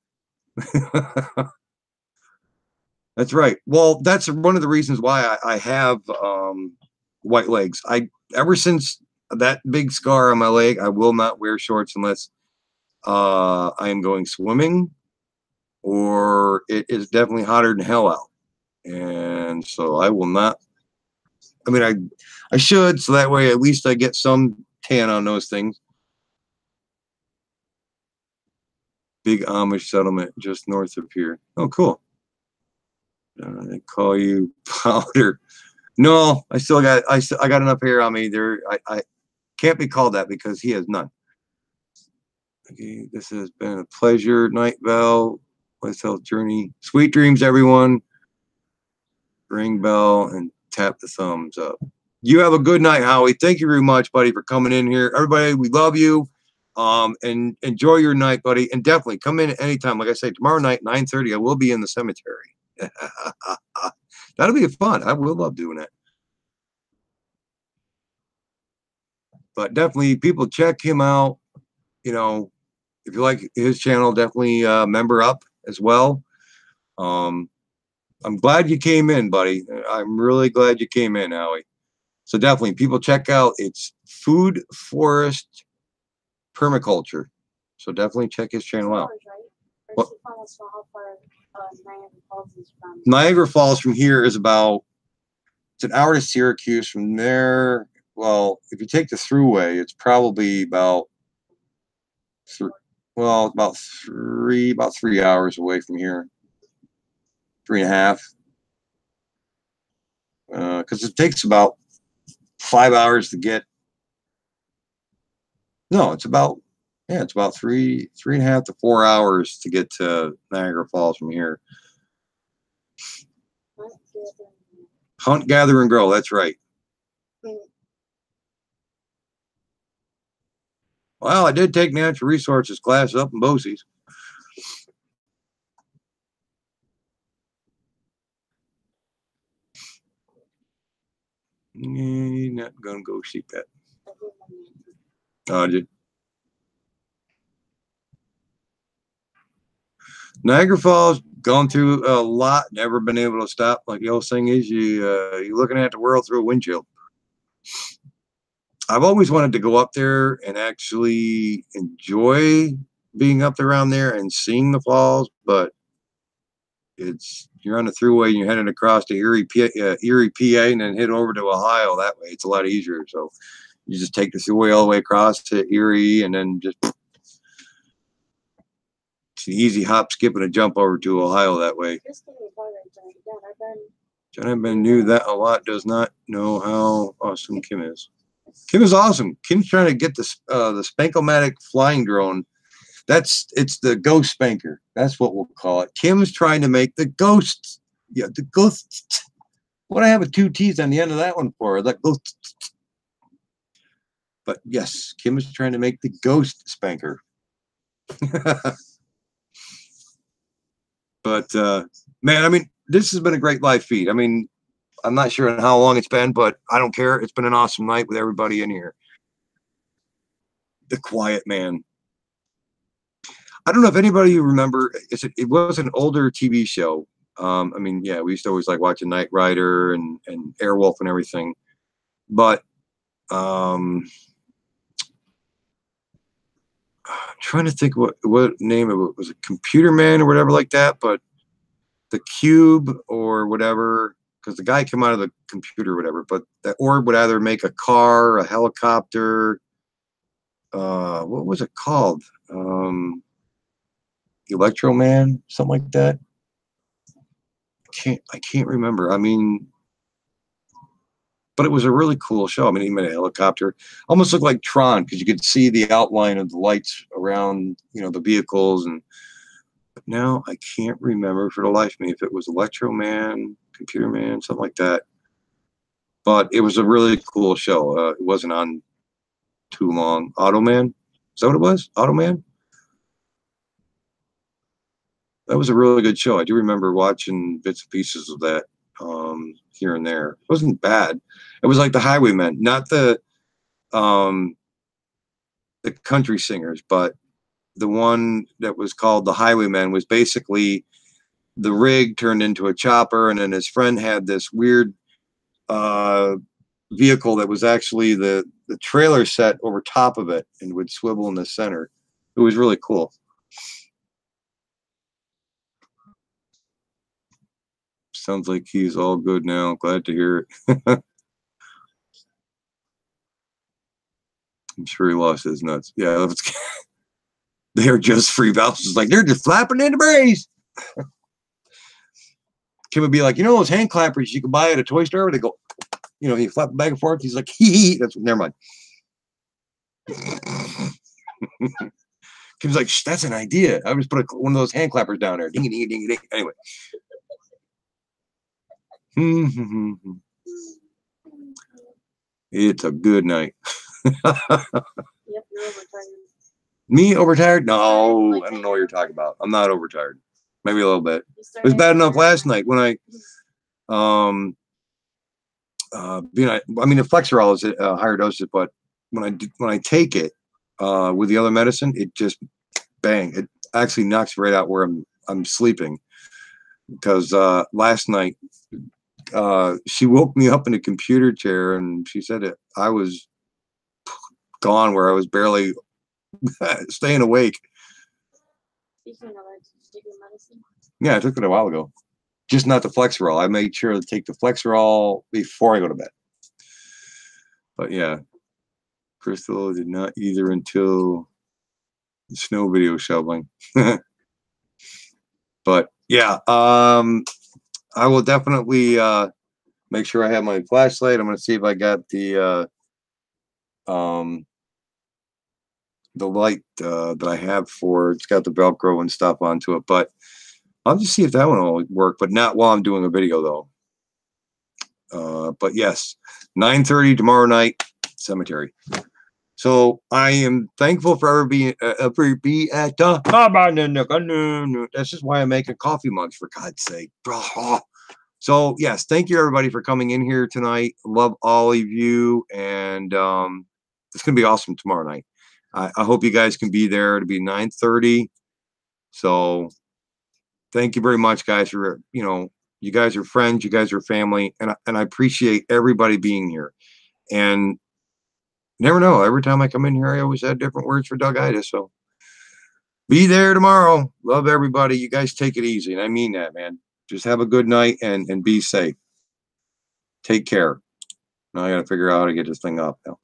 Speaker 1: That's right. Well, that's one of the reasons why I have white legs. Ever since that big scar on my leg, I will not wear shorts unless I am going swimming or it is definitely hotter than hell out. And so I will not. I mean, I should, so that way at least I get some tan on those things. Big Amish settlement just north of here. Oh, cool. They call you powder. No, I got enough hair on me. I can't be called that because he has none. Okay, this has been a pleasure. Night Bell, West Health Journey. Sweet dreams, everyone. Ring bell and tap the thumbs up. You have a good night, Howie. Thank you very much, buddy, for coming in here. Everybody, we love you. And enjoy your night, buddy. And definitely come in anytime. Like I say, tomorrow night, 9:30, I will be in the cemetery. That'll be fun. I will love doing it. But definitely, people check him out. You know, if you like his channel, definitely member up as well. I'm glad you came in, buddy. I'm really glad you came in, Howie. So definitely, people check out. It's Food Forest Permaculture. So definitely check his channel out. What? Niagara Falls from here is it's an hour to Syracuse. From there, well, if you take the thruway, it's probably about 3 hours away from here. 3.5. because it takes about 5 hours to get. No, it's about three and a half to 4 hours to get to Niagara Falls from here. Hunt, gather, and grow. That's right. Well, I did take natural resources class up in Bosie's. Not gonna go see that. Oh, did Niagara Falls, gone through a lot, never been able to stop. Like the old saying is, you're looking at the world through a windshield. I've always wanted to go up there and actually enjoy being up there around there and seeing the falls, but you're on the thruway and you're heading across to Erie, PA, and then head over to Ohio that way. It's a lot easier. So you just take the thruway all the way across to Erie, and then just it's an easy hop, skip, and a jump over to Ohio that way. John Ben knew that a lot, does not know how awesome Kim is. Kim is awesome. Kim's trying to get the Spankomatic flying drone. It's the Ghost Spanker. That's what we'll call it. Kim's trying to make the Ghost. Yeah, the Ghost. What I have with 2 T's on the end of that one for? That Ghost. But yes, Kim is trying to make the Ghost Spanker. But man, I mean, this has been a great live feed. I mean, I'm not sure how long it's been, but I don't care. It's been an awesome night with everybody in here. The Quiet Man. I don't know if anybody remember. It was an older TV show. I mean, yeah, we used to always like watching Knight Rider and Airwolf and everything. But I'm trying to think what name it was. A Computer Man or whatever like that. But the Cube or whatever, because the guy came out of the computer or whatever. But the orb would either make a car, a helicopter. What was it called? Electro Man, something like that. I can't remember. I mean, but it was a really cool show. I mean, he made a helicopter, almost looked like Tron, because you could see the outline of the lights around, the vehicles. But now I can't remember for the life of me if it was Electro Man, Computer Man, something like that. But it was a really cool show. It wasn't on too long. Automan, is that what it was? Automan. That was a really good show. I do remember watching bits and pieces of that here and there. It wasn't bad. It was like the Highwaymen, not the country singers, but the one that was called the Highwaymen was basically the rig turned into a chopper, and then his friend had this weird vehicle that was actually the trailer set over top of it and would swivel in the center. It was really cool. Sounds like he's all good now. Glad to hear it. I'm sure he lost his nuts. Yeah, they're just free valves. Like they're just flapping in the breeze. Kim would be like, those hand clappers you can buy at a toy store where they go, he flap back and forth. He's like, hee. Never mind. Kim's like, that's an idea. I just put one of those hand clappers down there. Ding, ding, ding, ding. Anyway. It's a good night.
Speaker 2: Yep, you're overtired.
Speaker 1: Me overtired? No, I don't know what you're talking about. I'm not overtired. Maybe a little bit. It was bad enough last night when I I mean the Flexerol is a higher dosage, but when I take it with the other medicine, it just bang. It actually knocks right out where I'm sleeping. Because last night she woke me up in a computer chair and she said that I was gone, where I was barely staying awake.
Speaker 2: Speaking of that, did you take your medicine?
Speaker 1: Yeah, I took it a while ago. Just not the Flexerol. I made sure to take the Flexerol before I go to bed. But yeah, Crystal did not either until the snow video shoveling. But yeah, I will definitely Make sure I have my flashlight. I'm going to see if I got the light that I have for it's got the Velcro and stuff onto it, but I'll just see if that one will work, but not while I'm doing a video though. But yes, 9:30 tomorrow night, cemetery. So I am thankful for ever be at the. That's just why I'm making coffee mugs, for God's sake. So yes, thank you everybody for coming in here tonight. Love all of you, and it's gonna be awesome tomorrow night. I hope you guys can be there. It'll be 9:30. So thank you very much, guys. For you guys are friends, you guys are family, and I appreciate everybody being here. And never know. Every time I come in here, I always have different words for Doug-itis. So be there tomorrow. Love everybody. You guys take it easy, and I mean that, man. Just have a good night and be safe. Take care. Now I got to figure out how to get this thing up now.